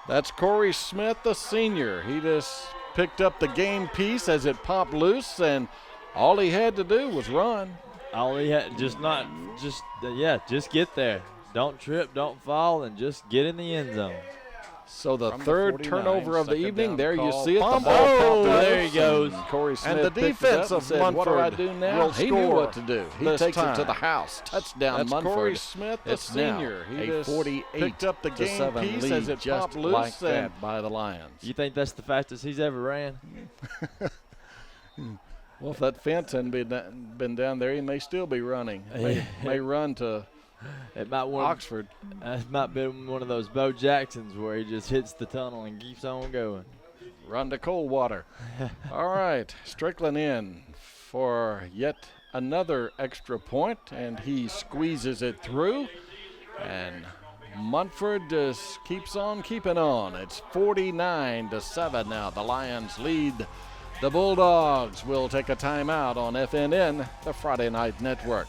That's Corey Smith, the senior. He just picked up the game piece as it popped loose, and all he had to do was run. All he had, just get there. Don't trip, don't fall, and just get in the end zone. So the From the 3rd 49, turnover of the evening. There you call. see it. The Fumble. ball popped up. There he goes. Corey Smith And the defense of said, Munford what do I do now? will He knew score what to do. He this takes time. it to the house. Touchdown, That's Munford. Corey Smith, the It's senior. Now He a just 48 picked up the to game 7 piece lead as it just popped loose like that and- by the Lions. You think that's the fastest he's ever ran? Well, if that fence hadn't been down there, he may still be running. May run to It might Oxford. It might be one of those Bo Jacksons where he just hits the tunnel and keeps on going. Run to Coldwater. All right, Strickland in for yet another extra point, and he squeezes it through. And Munford just keeps on keeping on. It's 49-7 now. The Lions lead. The Bulldogs will take a timeout on FNN, the Friday Night Network.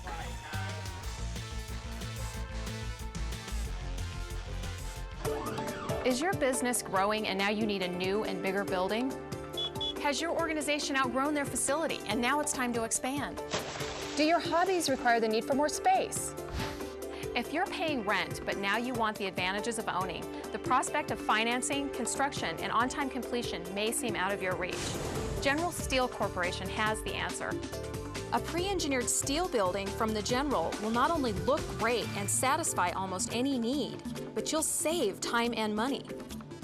Is your business growing and now you need a new and bigger building? Has your organization outgrown their facility and now it's time to expand? Do your hobbies require the need for more space? If you're paying rent, but now you want the advantages of owning, the prospect of financing, construction, and on-time completion may seem out of your reach. General Steel Corporation has the answer. A pre-engineered steel building from the General will not only look great and satisfy almost any need, but you'll save time and money.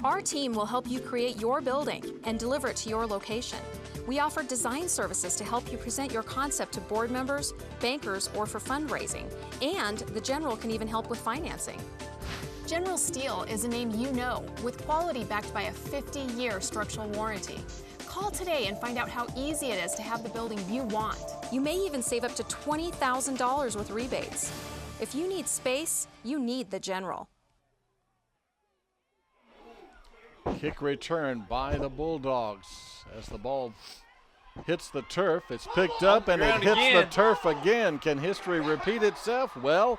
Our team will help you create your building and deliver it to your location. We offer design services to help you present your concept to board members, bankers, or for fundraising. And the General can even help with financing. General Steel is a name you know, with quality backed by a 50-year structural warranty. Call today and find out how easy it is to have the building you want. You may even save up to $20,000 with rebates. If you need space, you need the General. Kick return by the Bulldogs as the ball hits the turf. It's picked up and it hits the turf again. Can history repeat itself? Well,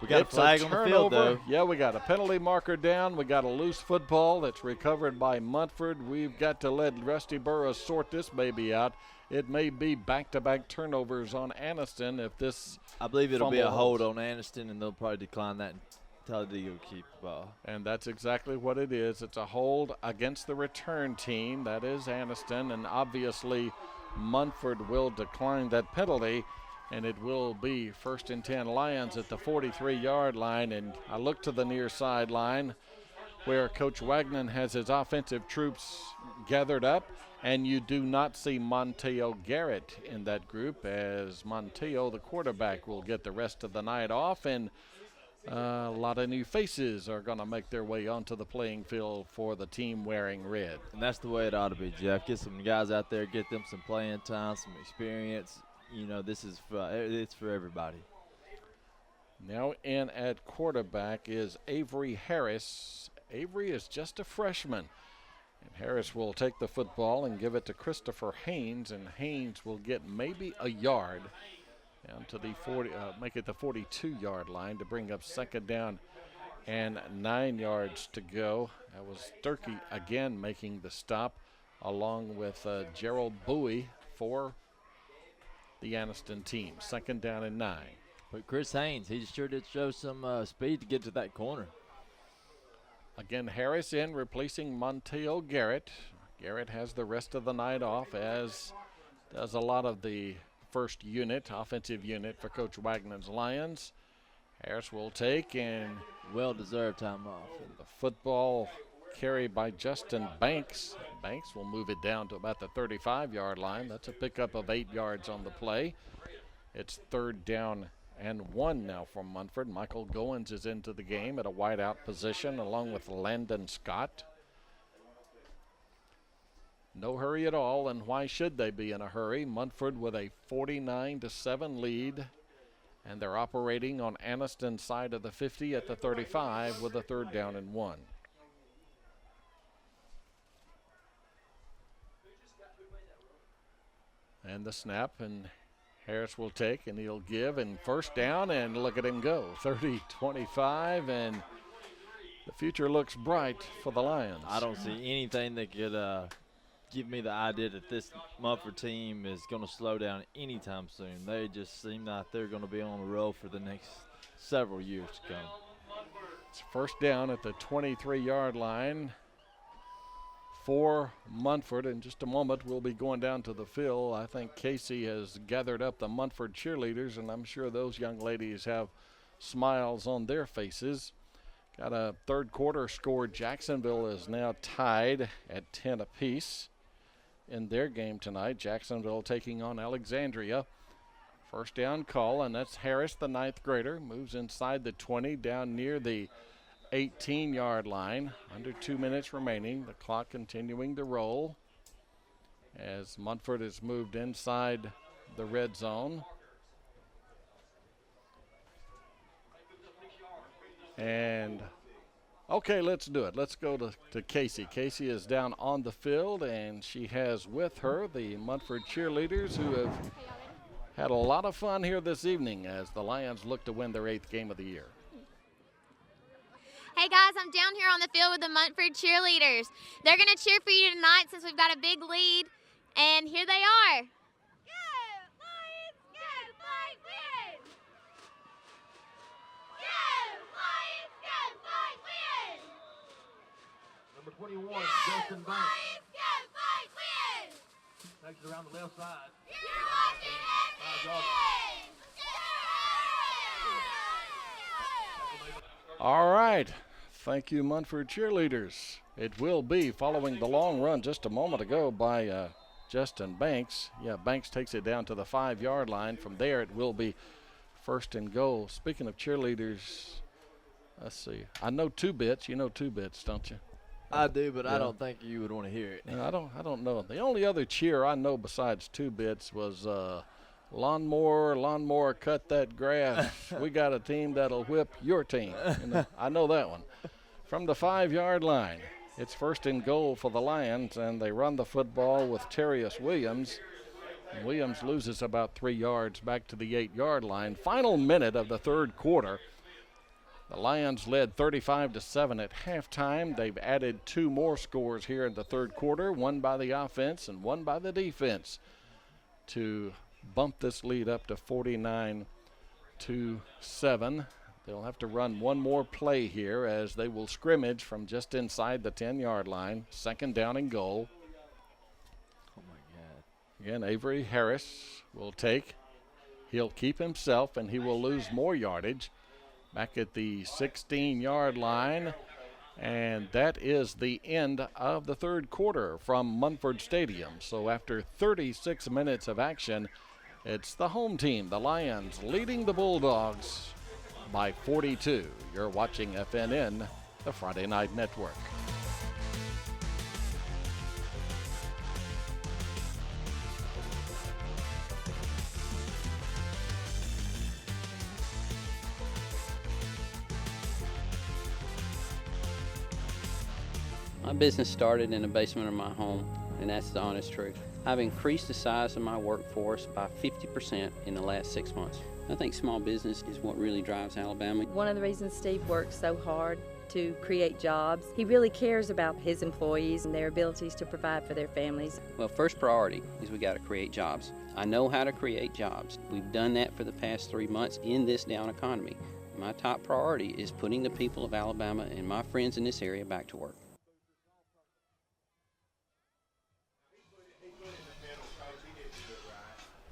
we got a flag on the field, though. Yeah, we got a penalty marker down. We got a loose football that's recovered by Munford. We've got to let Rusty Burroughs sort this baby out. It may be back-to-back turnovers on Aniston if this. I believe it'll be a fumble hold holds. on Anniston, and they'll probably decline that and tell the Eagle keep the ball. And that's exactly what it is. It's a hold against the return team. That is Aniston, and obviously Munford will decline that penalty, and it will be 1st and 10 Lions at the 43-yard line. And I look to the near sideline where Coach Wagner has his offensive troops gathered up, and you do not see Monteo Garrett in that group, as Monteo, the quarterback, will get the rest of the night off, and a lot of new faces are going to make their way onto the playing field for the team wearing red. And that's the way it ought to be, Jeff. Get some guys out there, get them some playing time, some experience. You know, this is it's for everybody. Now in at quarterback is Avery Harris. Avery is just a freshman. And Harris will take the football and give it to Christopher Haynes, and Haynes will get maybe a yard down to the 40, make it the 42-yard line to bring up 2nd down and 9 yards to go. That was Sturkey again making the stop, along with Gerald Bowie for the Aniston team. 2nd down and 9. But Chris Haynes, he sure did show some speed to get to that corner. Again, Harris in, replacing Monteo Garrett. Garrett has the rest of the night off, as does a lot of the first unit, offensive unit for Coach Wagner's Lions. Harris will take, and well-deserved time off. The football carried by Justin Banks. Banks will move it down to about the 35-yard line. That's a pickup of 8 yards on the play. It's 3rd down and 1 now from Munford. Michael Goins is into the game at a wideout position along with Landon Scott. No hurry at all, and why should they be in a hurry? Munford with a 49-7 lead, and they're operating on Anniston's side of the 50 at the 35 with a 3rd down and 1. And the snap, and Harris will take, and he'll give, and 1st down, and look at him go. 30-25, and the future looks bright for the Lions. I don't see anything that could give me the idea that this Munford team is going to slow down anytime soon. They just seem like they're going to be on the roll for the next several years to come. It's 1st down at the 23-yard line for Munford. In just a moment, we'll be going down to the field. I think Casey has gathered up the Munford cheerleaders, and I'm sure those young ladies have smiles on their faces. Got a 3rd quarter score. Jacksonville is now tied at 10 apiece in their game tonight. Jacksonville taking on Alexandria. 1st down call, and that's Harris, the 9th grader, moves inside the 20 down near the 18-yard line. Under 2 minutes remaining. The clock continuing to roll as Munford has moved inside the red zone. And okay, let's do it. Let's go to Casey. Casey is down on the field, and she has with her the Munford cheerleaders who have had a lot of fun here this evening as the Lions look to win their 8th game of the year. Hey guys, I'm down here on the field with the Munford cheerleaders. They're going to cheer for you tonight since we've got a big lead, and here they are. Number 21, Justin Banks. Takes it around the left side. You're watching FNN. All right. Thank you, Munford cheerleaders. It will be following the long run just a moment ago by Justin Banks. Yeah, Banks takes it down to the 5-yard line. From there, it will be 1st and goal. Speaking of cheerleaders, let's see. I know 2 bits. You know 2 bits, don't you? I do, but yeah. I don't think you would want to hear it. No, I don't know. The only other cheer I know besides 2 bits was lawnmower, cut that grass. We got a team that'll whip your team. I know that one. From the 5-yard line, it's 1st and goal for the Lions, and they run the football with Terrius Williams. And Williams loses about 3 yards back to the 8-yard line. Final minute of the 3rd quarter. The Lions led 35-7 at halftime. They've added 2 more scores here in the 3rd quarter, one by the offense and one by the defense, to bump this lead up to 49-7. They'll have to run one more play here as they will scrimmage from just inside the 10-yard line. 2nd down and goal. Oh, my God. Again, Avery Harris will take. He'll keep himself, and he will lose more yardage. Back at the 16-yard line, and that is the end of the 3rd quarter from Munford Stadium. So after 36 minutes of action, it's the home team, the Lions, leading the Bulldogs by 42. You're watching FNN, the Friday Night Network. My business started in the basement of my home, and that's the honest truth. I've increased the size of my workforce by 50% in the last 6 months. I think small business is what really drives Alabama. One of the reasons Steve works so hard to create jobs, he really cares about his employees and their abilities to provide for their families. Well, first priority is we got to create jobs. I know how to create jobs. We've done that for the past 3 months in this down economy. My top priority is putting the people of Alabama and my friends in this area back to work.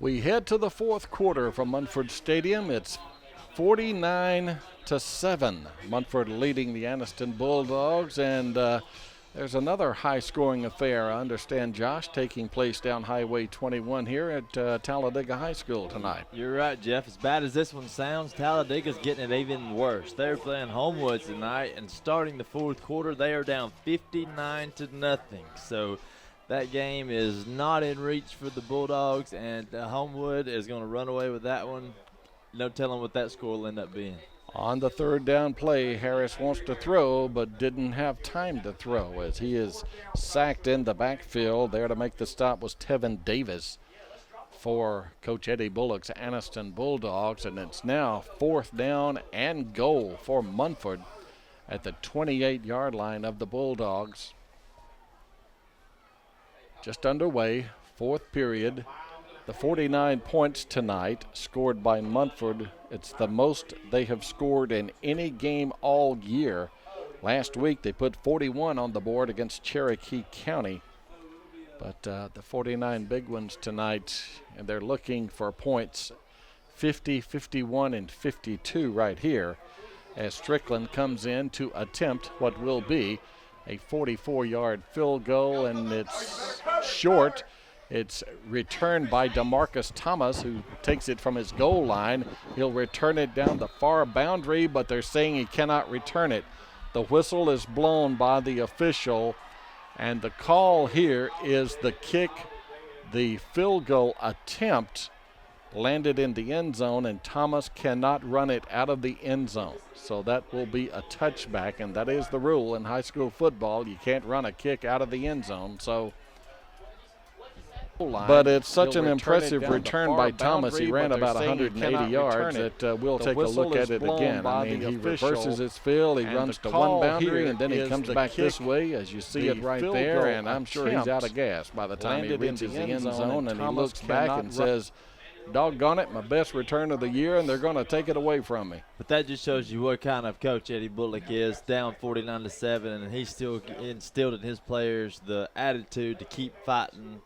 We head to the 4th quarter from Munford Stadium. It's 49-7. Munford leading the Anniston Bulldogs, and There's another high-scoring affair, I understand, Josh, taking place down Highway 21 here at Talladega High School tonight. You're right, Jeff. As bad as this one sounds, Talladega's getting it even worse. They're playing Homewood tonight, and starting the fourth quarter, they are down 59-0. So that game is not in reach for the Bulldogs, and Homewood is going to run away with that one. No telling what that score will end up being. On the third down play, Harris wants to throw but didn't have time to throw as he is sacked in the backfield. There to make the stop was Tevin Davis for Coach Eddie Bullock's Anniston Bulldogs, and it's now 4th down and goal for Munford at the 28-yard line of the Bulldogs. Just underway, 4th period. The 49 points tonight scored by Munford. It's the most they have scored in any game all year. Last week they put 41 on the board against Cherokee County. But the 49 big ones tonight, and they're looking for points 50, 51, and 52 right here as Strickland comes in to attempt what will be a 44-yard field goal, and it's short. It's returned by DeMarcus Thomas, who takes it from his goal line. He'll return it down the far boundary, but they're saying he cannot return it. The whistle is blown by the official, and the call here is the kick. The field goal attempt landed in the end zone, and Thomas cannot run it out of the end zone. So that will be a touchback, and that is the rule in high school football. You can't run a kick out of the end zone. So, but it's such an impressive return by Thomas. He ran about 180 yards that we'll take a look at it again. I mean, he reverses his field, he runs to one boundary, and then he comes back this way, as you see it right there, and I'm sure he's out of gas by the time he reaches the end zone, and he looks back and says, doggone it, my best return of the year, and they're going to take it away from me. But that just shows you what kind of coach Eddie Bullock is, down 49-7, and he still instilled in his players the attitude to keep fighting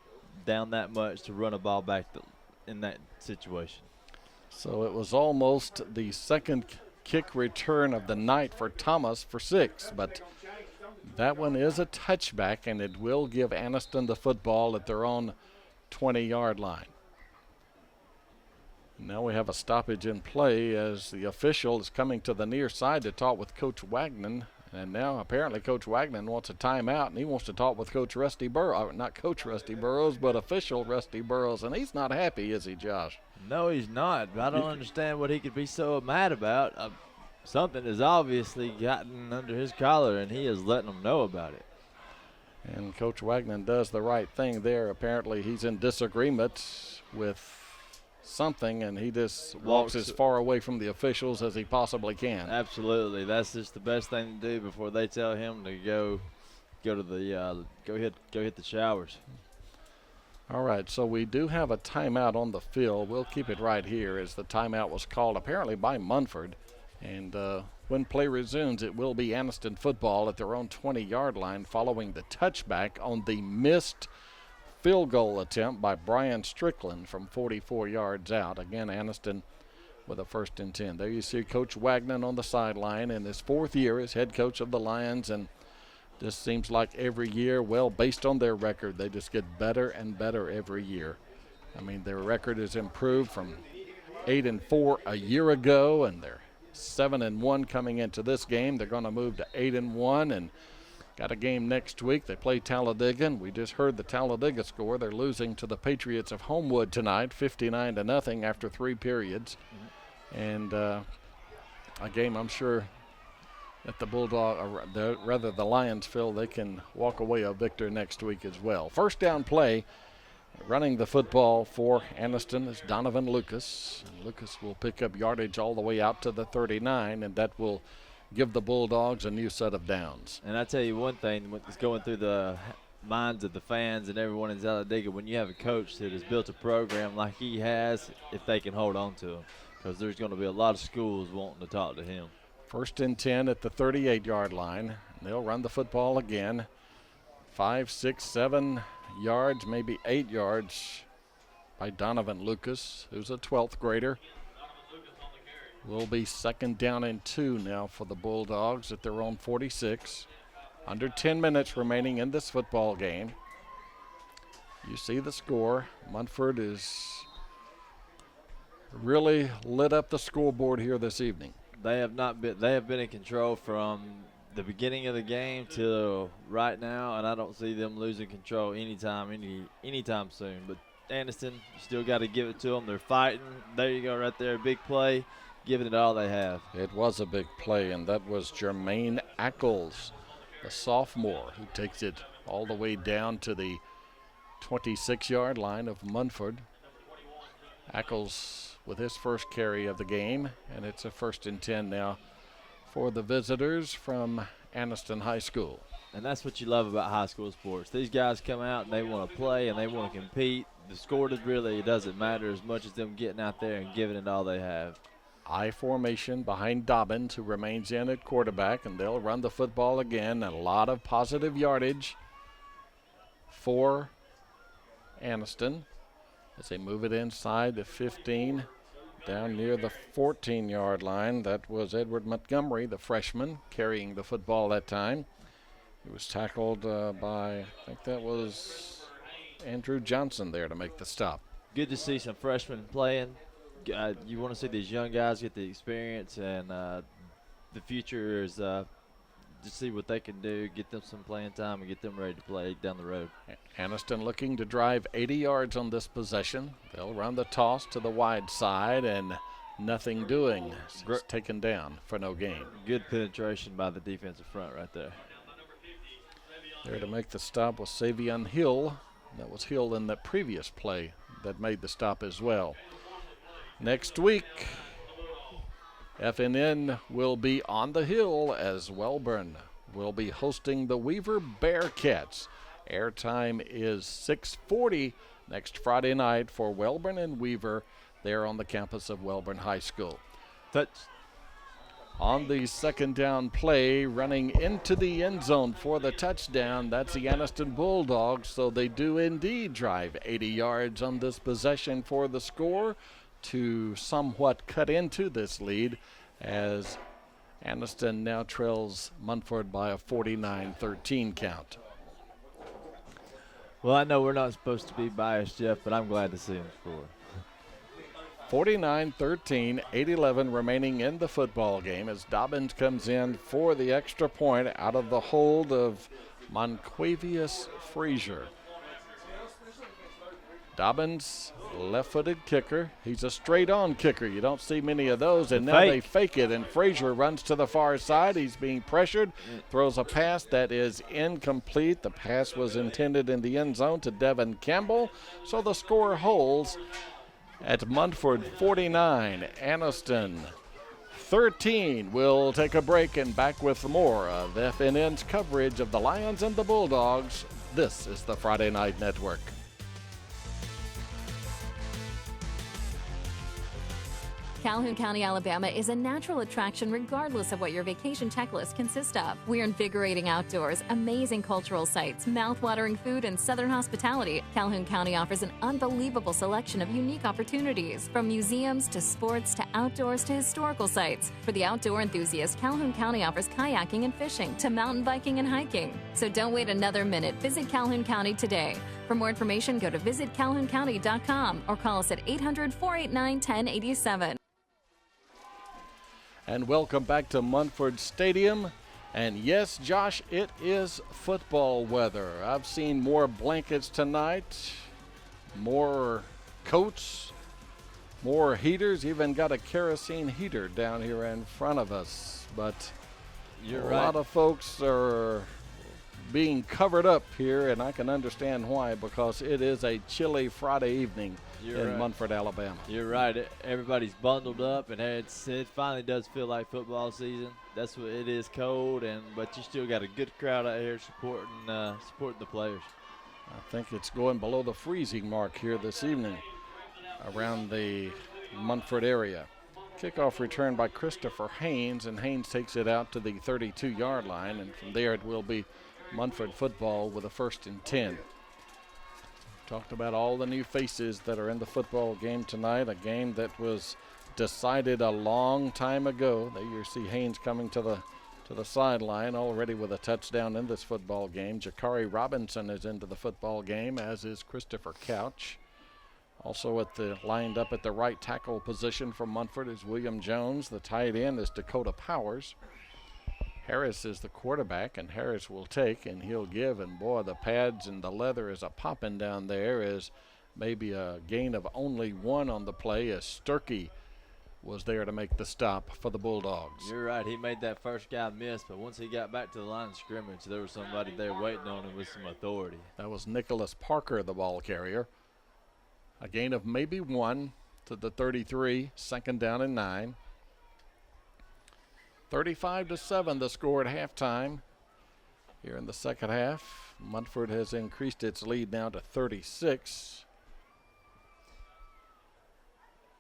down that much to run a ball back in that situation. So it was almost the second kick return of the night for Thomas for 6, but that one is a touchback, and it will give Aniston the football at their own 20-yard line. Now we have a stoppage in play as the official is coming to the near side to talk with Coach Wagner. And now apparently Coach Wagner wants a timeout, and he wants to talk with Coach Rusty Burrows. Not Coach Rusty Burrows, but official Rusty Burrows. And he's not happy, is he, Josh? No, he's not. I don't understand what he could be so mad about. Something has obviously gotten under his collar, and he is letting them know about it. And Coach Wagner does the right thing there. Apparently he's in disagreement with something, and he just walks as far away from the officials as he possibly can. Absolutely, that's just the best thing to do before they tell him to go to the go hit the showers. All right, so we do have a timeout on the field. We'll keep it right here as the timeout was called apparently by Munford, and when play resumes, it will be Aniston football at their own 20-yard line following the touchback on the missed field goal attempt by Brian Strickland from 44 yards out. Again, Aniston with a 1st and 10. There you see Coach Wagner on the sideline in his 4th year as head coach of the Lions, and this seems like every year, well, based on their record, they just get better and better every year. I mean, their record has improved from 8-4 a year ago, and they're 7-1 coming into this game. They're going to move to 8-1 and got a game next week. They play Talladega, and we just heard the Talladega score. They're losing to the Patriots of Homewood tonight, 59-0 after 3 periods. And a game I'm sure that the the Lions feel they can walk away a victor next week as well. 1st down play, running the football for Aniston is Donovan Lucas. And Lucas will pick up yardage all the way out to the 39, and that will give the Bulldogs a new set of downs. And I tell you one thing that's going through the minds of the fans and everyone in Talladega, when you have a coach that has built a program like he has, if they can hold on to him, because there's going to be a lot of schools wanting to talk to him. 1st and 10 at the 38-yard line. They'll run the football again. 5, 6, 7 yards, maybe 8 yards by Donovan Lucas, who's a 12th grader. Will be 2nd down and 2 now for the Bulldogs at their own 46. Under 10 minutes remaining in this football game. You see the score. Munford is really lit up the scoreboard here this evening. They have been in control from the beginning of the game till right now, and I don't see them losing control anytime soon. But Aniston, you still got to give it to them. They're fighting. There you go, right there, big play, giving it all they have. It was a big play, and that was Jermaine Ackles, the sophomore, who takes it all the way down to the 26-yard line of Munford. Ackles with his first carry of the game, and it's a 1st and 10 now for the visitors from Anniston High School. And that's what you love about high school sports. These guys come out and they want to play and they want to compete. The score doesn't matter as much as them getting out there and giving it all they have. I formation behind Dobbins, who remains in at quarterback, and they'll run the football again. And a lot of positive yardage for Aniston as they move it inside the 15, down near the 14-yard line. That was Edward Montgomery, the freshman, carrying the football that time. He was tackled by, I think that was Andrew Johnson there to make the stop. Good to see some freshmen playing. You want to see these young guys get the experience, and the future is to see what they can do, get them some playing time, and get them ready to play down the road. Aniston looking to drive 80 yards on this possession. They'll run the toss to the wide side, and nothing doing. It's taken down for no gain. Good penetration by the defensive front right there. There to make the stop was Savion Hill. That was Hill in the previous play that made the stop as well. Next week, FNN will be on the hill as Welborn will be hosting the Weaver Bearcats. Airtime is 6:40 next Friday night for Welborn and Weaver there on the campus of Welborn High School. On the second down play, running into the end zone for the touchdown, that's the Anniston Bulldogs. So they do indeed drive 80 yards on this possession for the score to somewhat cut into this lead as Anniston now trails Munford by a 49-13 count. Well, I know we're not supposed to be biased, Jeff, but I'm glad to see him score. 49-13, 8:11 remaining in the football game as Dobbins comes in for the extra point out of the hold of Monquavius Frazier. Dobbins, left-footed kicker. He's a straight-on kicker. You don't see many of those, and now they fake it, and Frazier runs to the far side. He's being pressured, throws a pass that is incomplete. The pass was intended in the end zone to Devin Campbell, so the score holds at Munford 49, Anniston 13. We'll take a break and back with more of FNN's coverage of the Lions and the Bulldogs. This is the Friday Night Network. Calhoun County, Alabama is a natural attraction regardless of what your vacation checklist consists of. We're invigorating outdoors, amazing cultural sites, mouth-watering food, and southern hospitality. Calhoun County offers an unbelievable selection of unique opportunities, from museums to sports to outdoors to historical sites. For the outdoor enthusiast, Calhoun County offers kayaking and fishing to mountain biking and hiking. So don't wait another minute. Visit Calhoun County today. For more information, go to visitcalhouncounty.com or call us at 800-489-1087. And welcome back to Munford Stadium. And yes, Josh, it is football weather. I've seen more blankets tonight, more coats, more heaters, even got a kerosene heater down here in front of us. But a lot of folks are being covered up here, and I can understand why, because it is a chilly Friday evening in Munford, Alabama. You're right. Everybody's bundled up, and it finally does feel like football season. That's what it is, cold, but you still got a good crowd out here supporting the players. I think it's going below the freezing mark here this evening around the Munford area. Kickoff return by Christopher Haynes, and Haynes takes it out to the 32-yard line, and from there it will be Munford football with a 1st and 10. Talked about all the new faces that are in the football game tonight, a game that was decided a long time ago. There you see Haynes coming to the to the sideline already with a touchdown in this football game. Jakari Robinson is into the football game, as is Christopher Couch. Also lined up at the right tackle position for Munford is William Jones. The tight end is Dakota Powers. Harris is the quarterback, and Harris will take, and he'll give. And boy, the pads and the leather is a popping down there, as maybe a gain of only 1 on the play, as Sturkey was there to make the stop for the Bulldogs. You're right. He made that first guy miss, but once he got back to the line of scrimmage, there was somebody there waiting on him with some authority. That was Nicholas Parker, the ball carrier. A gain of maybe 1 to the 33, 2nd down and 9. 35-7 the score at halftime. Here in the second half, Munford has increased its lead now to 36.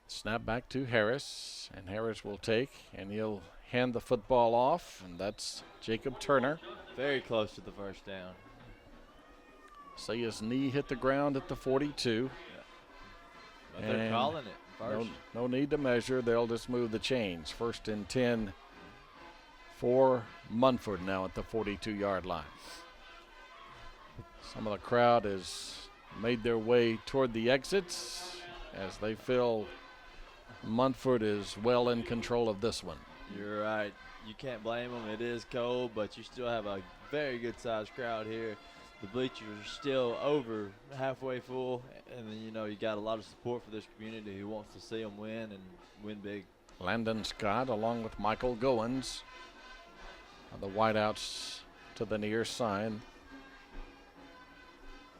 Snap back to Harris, and Harris will take, and he'll hand the football off, and that's Jacob Turner. Very close to the first down. See his knee hit the ground at the 42. But they're calling it first. No need to measure. They'll just move the chains. 1st and 10 for Munford now at the 42-yard line. Some of the crowd has made their way toward the exits as they feel Munford is well in control of this one. You're right. You can't blame them. It is cold, but you still have a very good-sized crowd here. The bleachers are still over halfway full, and then, you know, you got a lot of support for this community who wants to see them win and win big. Landon Scott along with Michael Goins. The wideouts to the near side.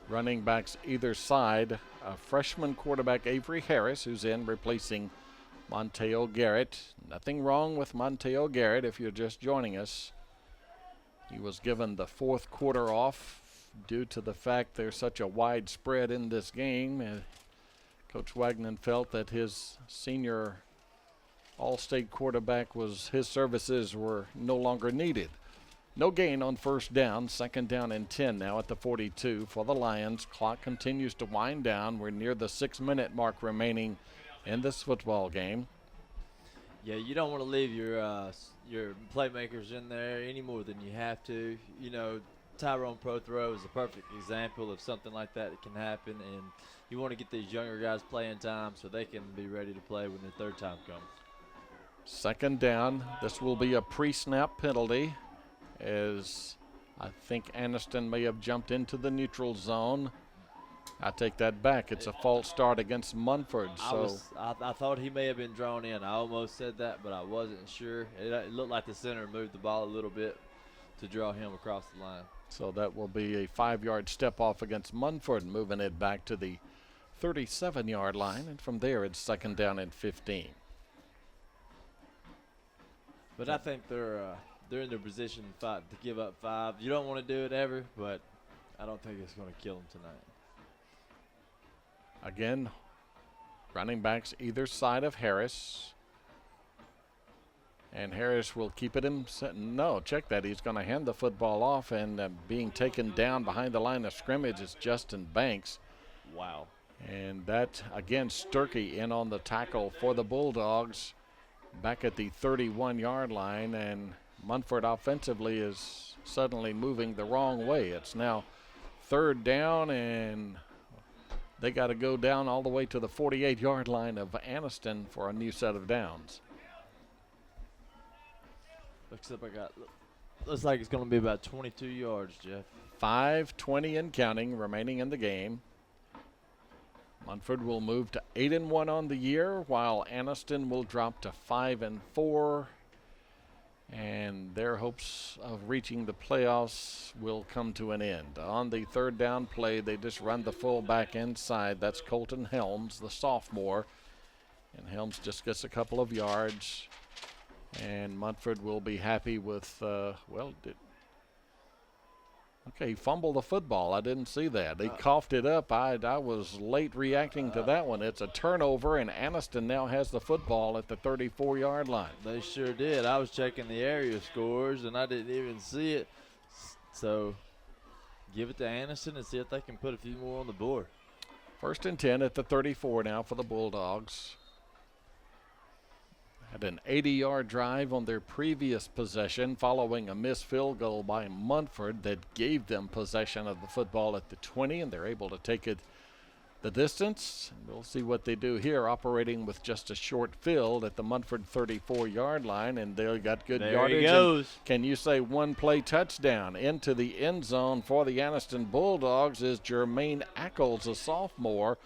Running backs either side. Freshman quarterback Avery Harris, who's in, replacing Monteo Garrett. Nothing wrong with Monteo Garrett if you're just joining us. He was given the 4th quarter off due to the fact there's such a wide spread in this game. Coach Wagner felt that his senior All-State quarterback his services were no longer needed. No gain on 1st down, 2nd down and 10 now at the 42 for the Lions. Clock continues to wind down. We're near the 6-minute mark remaining in this football game. Yeah, you don't want to leave your playmakers in there any more than you have to. You know, Tyrone Prothero is a perfect example of something like that can happen, and you want to get these younger guys playing time so they can be ready to play when their 3rd time comes. 2nd down. This will be a pre-snap penalty, as I think Aniston may have jumped into the neutral zone. I take that back. It's a false start against Munford. I thought he may have been drawn in. I almost said that, but I wasn't sure. It looked like the center moved the ball a little bit to draw him across the line. So that will be a 5-yard step off against Munford, moving it back to the 37-yard line, and from there it's 2nd down and 15. But I think they're in their position to give up 5. You don't want to do it ever, but I don't think it's going to kill them tonight. Again, running backs either side of Harris. And Harris will keep it no, check that. He's going to hand the football off, and being taken down behind the line of scrimmage is Justin Banks. Wow. And that, again, Sturkey in on the tackle for the Bulldogs back at the 31-yard line, and Munford offensively is suddenly moving the wrong way. It's now 3rd down, and they got to go down all the way to the 48-yard line of Anniston for a new set of downs. Looks like it's going to be about 22 yards, Jeff. 5:20 and counting remaining in the game. Munford will move to 8-1 on the year, while Aniston will drop to 5-4. And their hopes of reaching the playoffs will come to an end. On the 3rd down play, they just run the fullback inside. That's Colton Helms, the sophomore. And Helms just gets a couple of yards. And Munford will be happy with, he fumbled the football. I didn't see that. He coughed it up. I was late reacting to that one. It's a turnover, and Aniston now has the football at the 34-yard line. They sure did. I was checking the area scores, and I didn't even see it. So give it to Aniston and see if they can put a few more on the board. 1st and 10 at the 34 now for the Bulldogs. Had an 80-yard drive on their previous possession following a missed field goal by Munford that gave them possession of the football at the 20, and they're able to take it the distance. We'll see what they do here, operating with just a short field at the Munford 34-yard line, and they got good yardage. He goes. Can you say one-play touchdown into the end zone for the Anniston Bulldogs is Jermaine Ackles, a sophomore.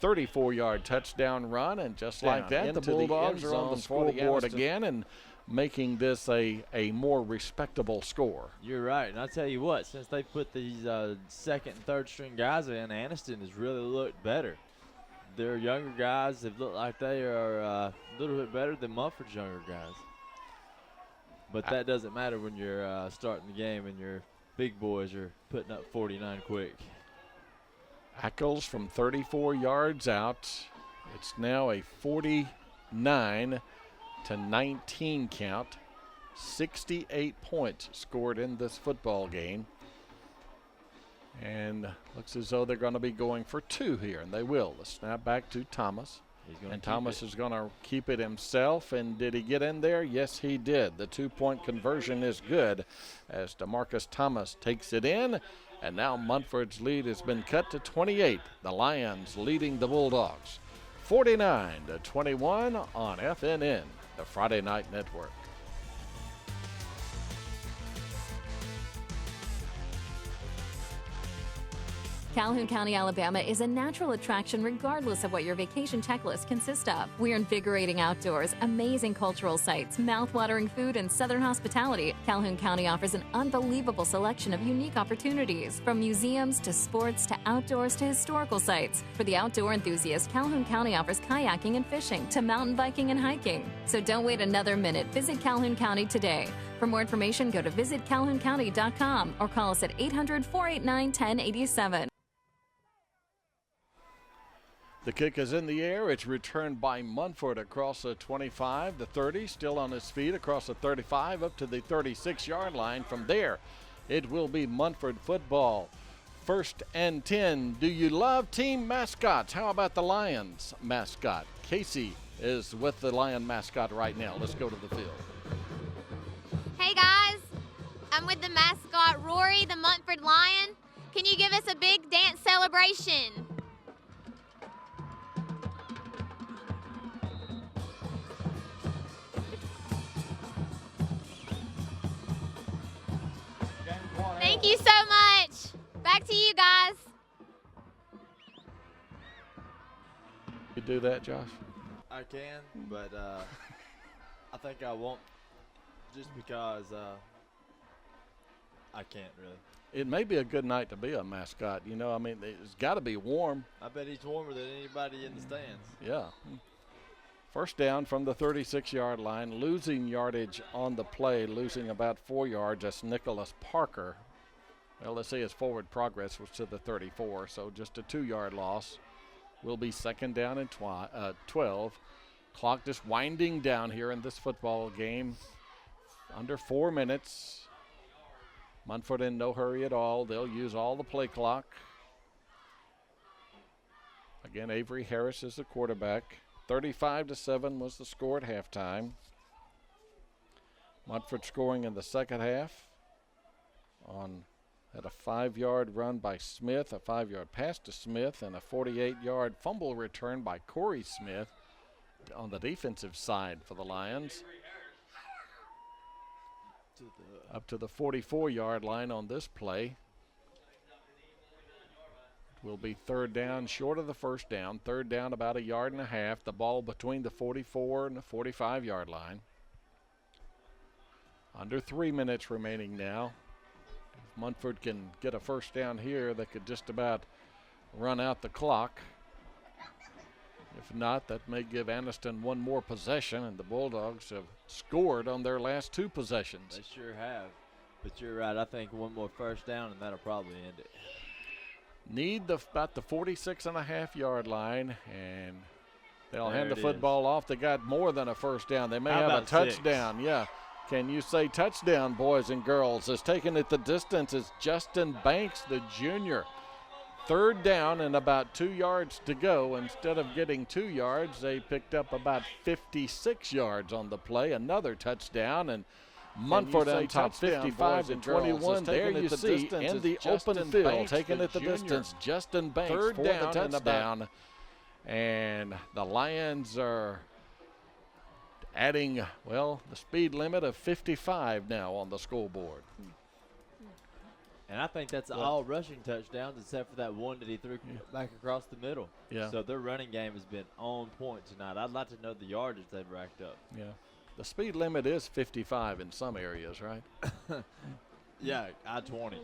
34-yard touchdown run, and just like that, the Bulldogs are on the scoreboard again and making this a more respectable score. You're right, and I'll tell you what, since they put these second and third string guys in, Anniston has really looked better. Their younger guys have looked like they are a little bit better than Munford's younger guys. But that doesn't matter when you're starting the game and your big boys are putting up 49 quick. Ackles from 34 yards out. It's now a 49-19 count. 68 points scored in this football game. And looks as though they're going to be going for two here, and they will. The snap back to Thomas. And Thomas is going to keep it himself. And did he get in there? Yes, he did. The two-point conversion is good as DeMarcus Thomas takes it in. And now Munford's lead has been cut to 28. The Lions leading the Bulldogs 49-21 on FNN, the Friday Night Network. Calhoun County, Alabama is a natural attraction regardless of what your vacation checklist consists of. We're invigorating outdoors, amazing cultural sites, mouth-watering food, and southern hospitality. Calhoun County offers an unbelievable selection of unique opportunities, from museums to sports to outdoors to historical sites. For the outdoor enthusiast, Calhoun County offers kayaking and fishing to mountain biking and hiking. So don't wait another minute. Visit Calhoun County today. For more information, go to visitcalhouncounty.com or call us at 800-489-1087. The kick is in the air. It's returned by Munford across the 25, the 30, still on his feet across the 35 up to the 36-yard line. From there, it will be Munford football. 1st and 10. Do you love team mascots? How about the Lions mascot? Casey is with the Lion mascot right now. Let's go to the field. Hey guys, I'm with the mascot Rory, the Munford Lion. Can you give us a big dance celebration? Thank you so much. Back to you guys. You do that, Josh? I can, but I think I won't, just because I can't really. It may be a good night to be a mascot. You know, I mean, it's got to be warm. I bet he's warmer than anybody in the stands. Yeah. First down from the 36-yard line, losing yardage on the play, losing about 4 yards. That's Nicholas Parker. Well, let's see, his forward progress was to the 34, so just a 2-yard loss. Will be 2nd down and 12. Clock just winding down here in this football game. Under 4 minutes. Munford in no hurry at all. They'll use all the play clock. Again, Avery Harris is the quarterback. 35-7 was the score at halftime. Munford scoring in the second half had a 5-yard run by Smith, a 5-yard pass to Smith, and a 48-yard fumble return by Corey Smith on the defensive side for the Lions. Up to the 44-yard line on this play. Will be 3rd down, short of the 1st down. 3rd down, about 1.5 yards. The ball between the 44 and the 45-yard line. Under 3 minutes remaining now. If Munford can get a 1st down here, they could just about run out the clock. If not, that may give Aniston one more possession, and the Bulldogs have scored on their last 2 possessions. They sure have. But you're right, I think one more 1st down, and that'll probably end it. Need about the 46.5-yard line, and they'll There hand the it football off. They got more than a 1st down. They may How have a about 6? touchdown. Yeah. Can you say touchdown, boys and girls? As taking it the distance is Justin Banks, the junior. 3rd down and about 2 yards to go. Instead of getting 2 yards, they picked up about 56 yards on the play. Another touchdown, and Munford on top 55 to 21. There you see in the open field, taking it the distance, Justin Banks 3rd down the touchdown. And the Lions are adding, well, the speed limit of 55 now on the scoreboard. And I think that's all rushing touchdowns except for that one that he threw back across the middle. Yeah. So their running game has been on point tonight. I'd like to know the yardage they've racked up. Yeah. The speed limit is 55 in some areas, right? Yeah, I-20.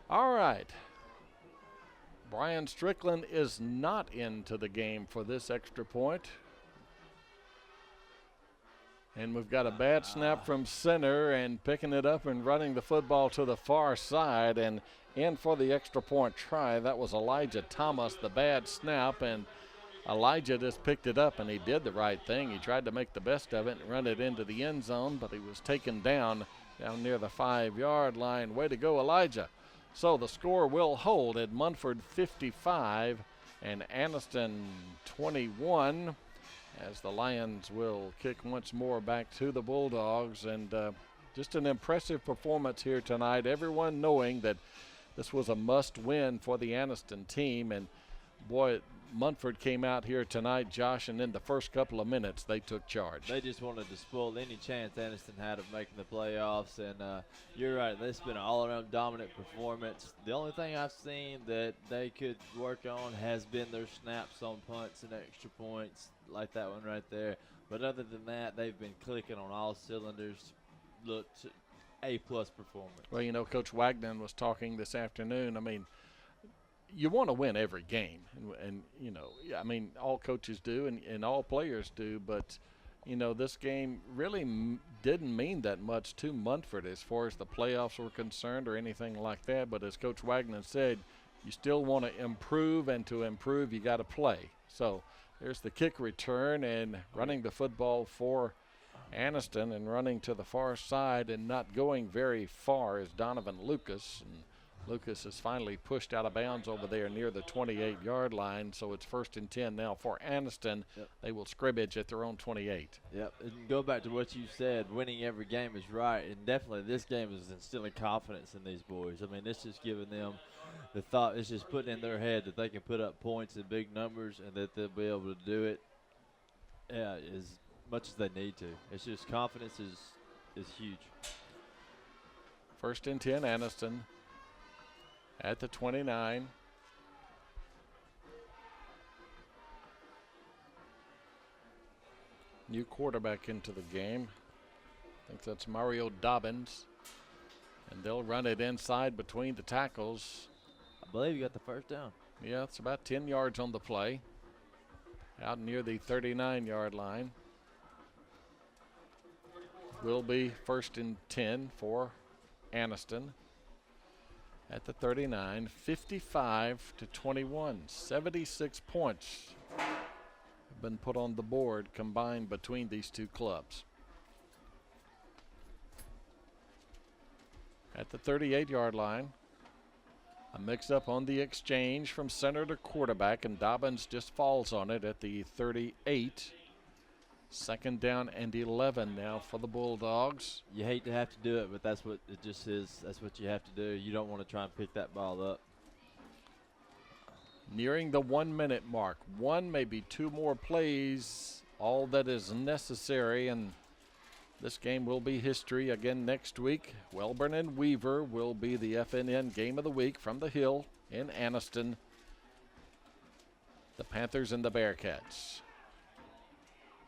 All right. Brian Strickland is not into the game for this extra point. And we've got a bad snap from center, and picking it up and running the football to the far side. And in for the extra point try, that was Elijah Thomas, the bad snap. And Elijah just picked it up, and he did the right thing. He tried to make the best of it and run it into the end zone, but he was taken down near the 5-yard line. Way to go, Elijah. So the score will hold at Munford 55 and Anniston 21, as the Lions will kick once more back to the Bulldogs. And just an impressive performance here tonight. Everyone knowing that this was a must-win for the Anniston team. And, boy, Munford came out here tonight, Josh, and in the first couple of minutes they took charge. They just wanted to spoil any chance Aniston had of making the playoffs. And you're right, this has been an all-around dominant performance. The only thing I've seen that they could work on has been their snaps on punts and extra points, like that one right there. But other than that, they've been clicking on all cylinders. Looked A-plus performance. Well, you know, Coach Wagner was talking this afternoon. I mean, you want to win every game, and you know, I mean, all coaches do and all players do, but you know, this game really didn't mean that much to Munford as far as the playoffs were concerned or anything like that. But as Coach Wagner said, you still want to improve, and to improve you got to play. So there's the kick return, and running the football for Aniston and running to the far side and not going very far is Donovan Lucas. And Lucas is finally pushed out of bounds over there near the 28-yard line, so it's 1st and 10 now for Aniston. Yep. They will scrimmage at their own 28. Yep, and go back to what you said, winning every game is right, and definitely this game is instilling confidence in these boys. I mean, it's just giving them the thought, it's just putting in their head that they can put up points in big numbers and that they'll be able to do it as much as they need to. It's just confidence is huge. 1st and 10, Aniston at the 29. New quarterback into the game. I think that's Mario Dobbins. And they'll run it inside between the tackles. I believe you got the 1st down. Yeah, it's about 10 yards on the play. Out near the 39-yard line. Will be 1st and 10 for Aniston. At the 39, 55 to 21, 76 points have been put on the board combined between these two clubs. At the 38-yard line, a mix-up on the exchange from center to quarterback, and Dobbins just falls on it at the 38. 2nd down and 11 now for the Bulldogs. You hate to have to do it, but that's what it just is. That's what you have to do. You don't want to try and pick that ball up. Nearing the 1-minute mark. One, maybe 2 more plays, all that is necessary, and this game will be history again next week. Welborn and Weaver will be the FNN Game of the Week from the Hill in Anniston. The Panthers and the Bearcats.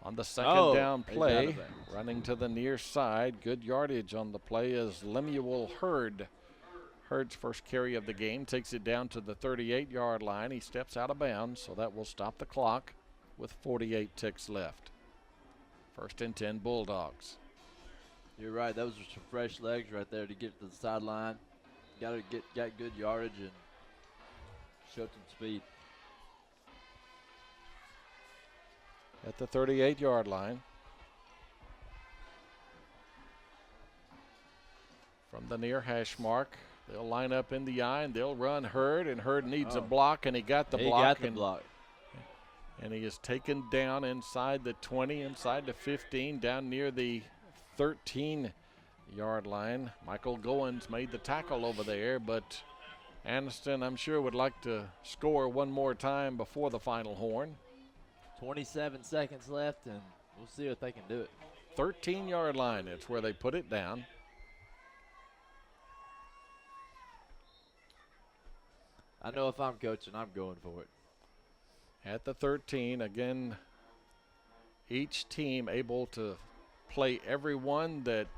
On the 2nd down play, running to the near side. Good yardage on the play is Lemuel Hurd. Hurd's first carry of the game takes it down to the 38-yard line. He steps out of bounds, so that will stop the clock with 48 ticks left. 1st and 10 Bulldogs. You're right. Those are some fresh legs right there to get to the sideline. Got good yardage and showed some speed. At the 38-yard line. From the near hash mark, They'll line up in the I, and they'll run Hurd, and Hurd needs a block, and he got the block. He got the block. And he is taken down inside the 20, inside the 15, down near the 13-yard line. Michael Goins made the tackle over there, but Aniston, I'm sure, would like to score one more time before the final horn. 27 seconds left, and we'll see if they can do it. 13-yard line, it's where they put it down. I know if I'm coaching, I'm going for it. At the 13, again, each team able to play everyone that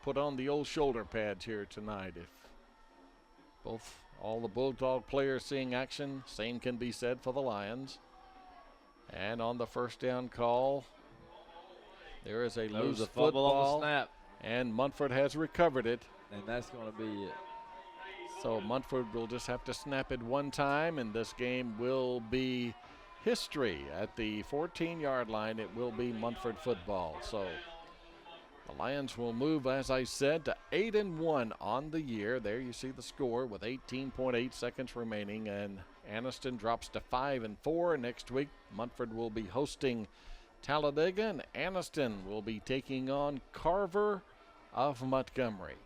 put on the old shoulder pads here tonight. If all the Bulldog players seeing action, same can be said for the Lions. And on the first down call, there is a loose football on the snap. And Munford has recovered it. And that's going to be it. So Munford will just have to snap it one time, and this game will be history. At the 14-yard line, it will be Munford football. So the Lions will move, as I said, to 8-1 on the year. There you see the score with 18.8 seconds remaining, and Aniston drops to 5-4. Next week, Munford will be hosting Talladega, and Aniston will be taking on Carver of Montgomery.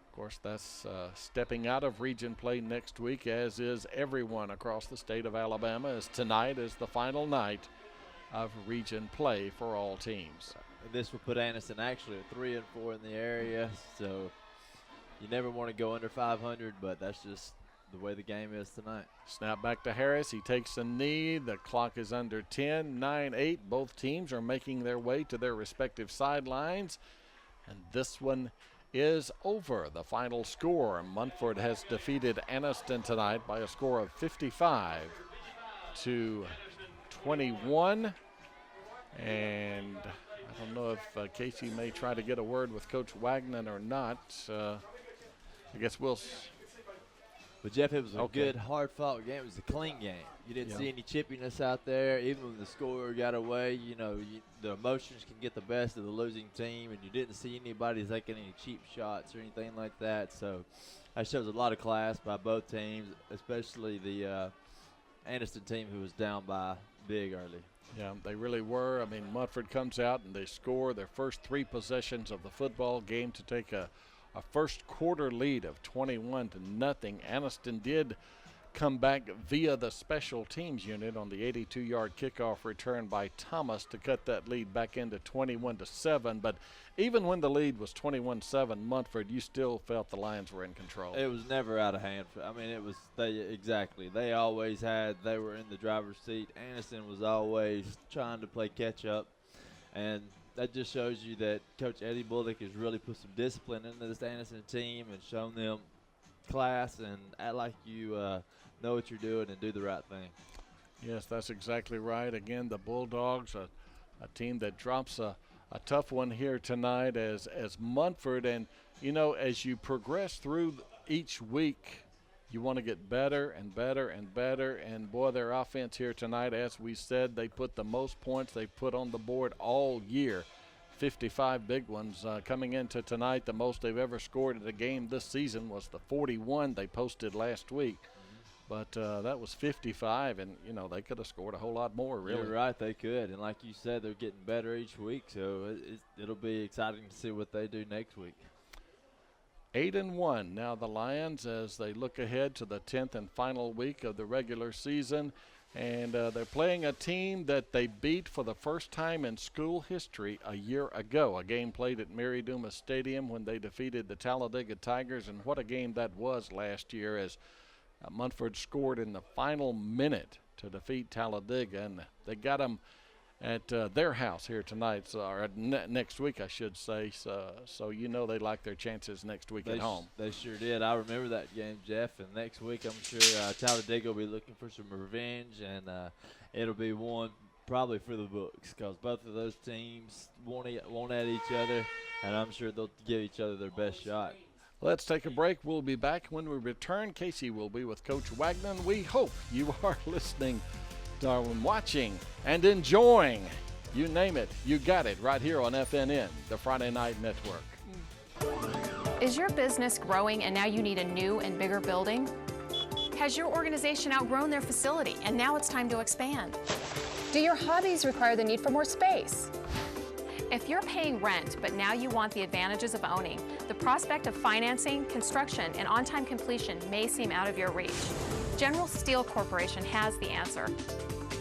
Of course, that's stepping out of region play next week, as is everyone across the state of Alabama, as tonight is the final night of region play for all teams. And this will put Aniston actually at 3-4 in the area, so you never want to go under 500, but that's just the way the game is tonight. Snap back to Harris. He takes a knee. The clock is under 10, 9-8. Both teams are making their way to their respective sidelines, and this one is over. The final score, Munford has defeated Aniston tonight by a score of 55-21. And I don't know if Casey may try to get a word with Coach Wagner or not. I guess we'll. But Jeff, it was a good, hard-fought game. It was a clean game. You didn't see any chippiness out there. Even when the score got away, the emotions can get the best of the losing team, and you didn't see anybody taking any cheap shots or anything like that. So that shows a lot of class by both teams, especially the Aniston team, who was down by big early. Yeah, they really were. I mean, Munford comes out and they score their first 3 possessions of the football game to take a first quarter lead of 21-0. Aniston did come back via the special teams unit on the 82-yard kickoff return by Thomas to cut that lead back into 21-7. But even when the lead was 21-7, Munford, you still felt the Lions were in control. It was never out of hand. I mean, it was exactly. They were in the driver's seat. Aniston was always trying to play catch up, and that just shows you that Coach Eddie Bullock has really put some discipline into this Aniston team and shown them class and act like you know what you're doing and do the right thing. Yes, that's exactly right. Again, the Bulldogs, a team that drops a tough one here tonight as Munford. And, as you progress through each week, you want to get better and better and better. And, boy, their offense here tonight, as we said, they put the most points they put on the board all year. 55 big ones coming into tonight. The most they've ever scored at a game this season was the 41 they posted last week. But that was 55, and, they could have scored a whole lot more, really. You're right, they could. And like you said, they're getting better each week, so it'll be exciting to see what they do next week. 8-1 now the Lions as they look ahead to the 10th and final week of the regular season. And they're playing a team that they beat for the first time in school history a year ago. A game played at Mary Dumas Stadium when they defeated the Talladega Tigers. And what a game that was last year, as Munford scored in the final minute to defeat Talladega. And they got them at their house here tonight, or next week, I should say. So they like their chances next week at home. They sure did. I remember that game, Jeff. And next week, I'm sure Talladega will be looking for some revenge, and it'll be one probably for the books, because both of those teams won't at each other, and I'm sure they'll give each other their best shot. Let's take a break. We'll be back when we return. Casey will be with Coach Wagner. We hope you are listening, Darwin, watching and enjoying. You name it, you got it right here on FNN, the Friday Night Network. Is your business growing and now you need a new and bigger building? Has your organization outgrown their facility and now it's time to expand? Do your hobbies require the need for more space? If you're paying rent, but now you want the advantages of owning, the prospect of financing, construction, and on-time completion may seem out of your reach. General Steel Corporation has the answer.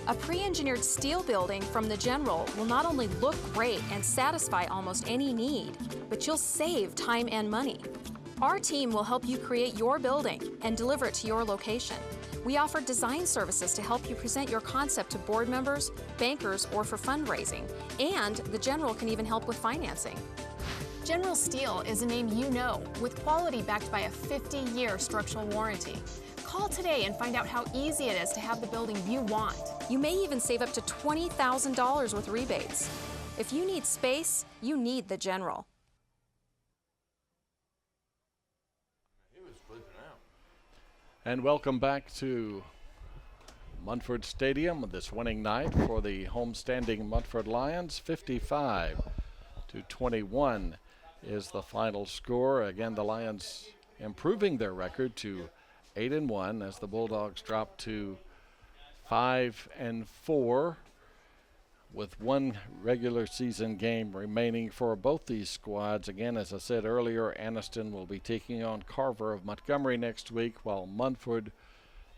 A pre-engineered steel building from the General will not only look great and satisfy almost any need, but you'll save time and money. Our team will help you create your building and deliver it to your location. We offer design services to help you present your concept to board members, bankers, or for fundraising. And the General can even help with financing. General Steel is a name you know, with quality backed by a 50-year structural warranty. Call today and find out how easy it is to have the building you want. You may even save up to $20,000 with rebates. If you need space, you need the General. And welcome back to Munford Stadium this winning night for the homestanding Munford Lions. 55-21 is the final score. Again, the Lions improving their record to 8-1 as the Bulldogs drop to 5-4 with one regular season game remaining for both these squads. Again, as I said earlier, Anniston will be taking on Carver of Montgomery next week, while Munford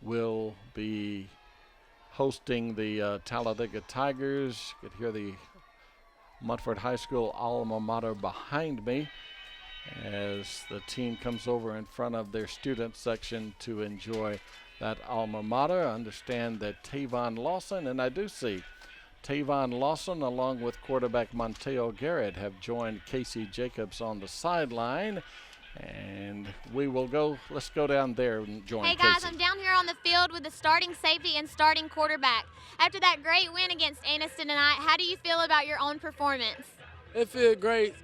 will be hosting the Talladega Tigers. You could hear the Munford High School alma mater behind me as the team comes over in front of their student section to enjoy that alma mater. I understand that Tavon Lawson, and I do see Tavon Lawson along with quarterback Monteo Garrett have joined Casey Jacobs on the sideline. And let's go down there and join Hey guys, Casey. I'm down here on the field with the starting safety and starting quarterback. After that great win against Aniston tonight, how do you feel about your own performance? It feels great.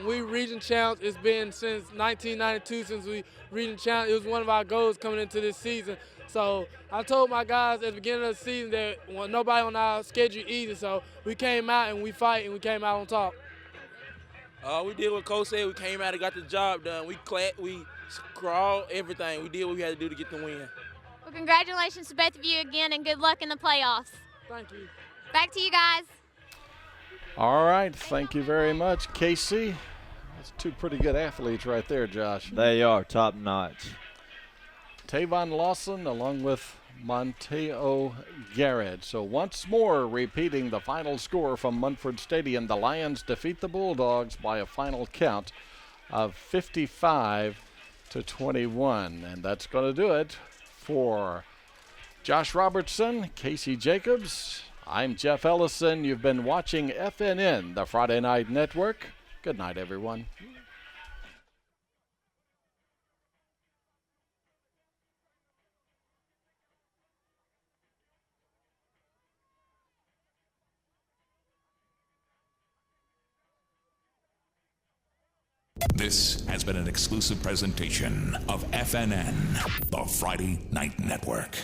We region champs. It's been since 1992 since we region champs. It was one of our goals coming into this season. So I told my guys at the beginning of the season that nobody on our schedule either. So we came out and we fight and we came out on top. We did what Coach said. We came out and got the job done. We clapped, we scrawled, everything. We did what we had to do to get the win. Well, congratulations to both of you again and good luck in the playoffs. Thank you. Back to you guys. All right, thank you very much, Casey. That's two pretty good athletes right there, Josh. They are top notch. Tavon Lawson along with Monteo Garrett. So once more, repeating the final score from Munford Stadium, the Lions defeat the Bulldogs by a final count of 55-21. And that's going to do it for Josh Robertson, Casey Jacobs. I'm Jeff Ellison. You've been watching FNN, the Friday Night Network. Good night, everyone. This has been an exclusive presentation of FNN, the Friday Night Network.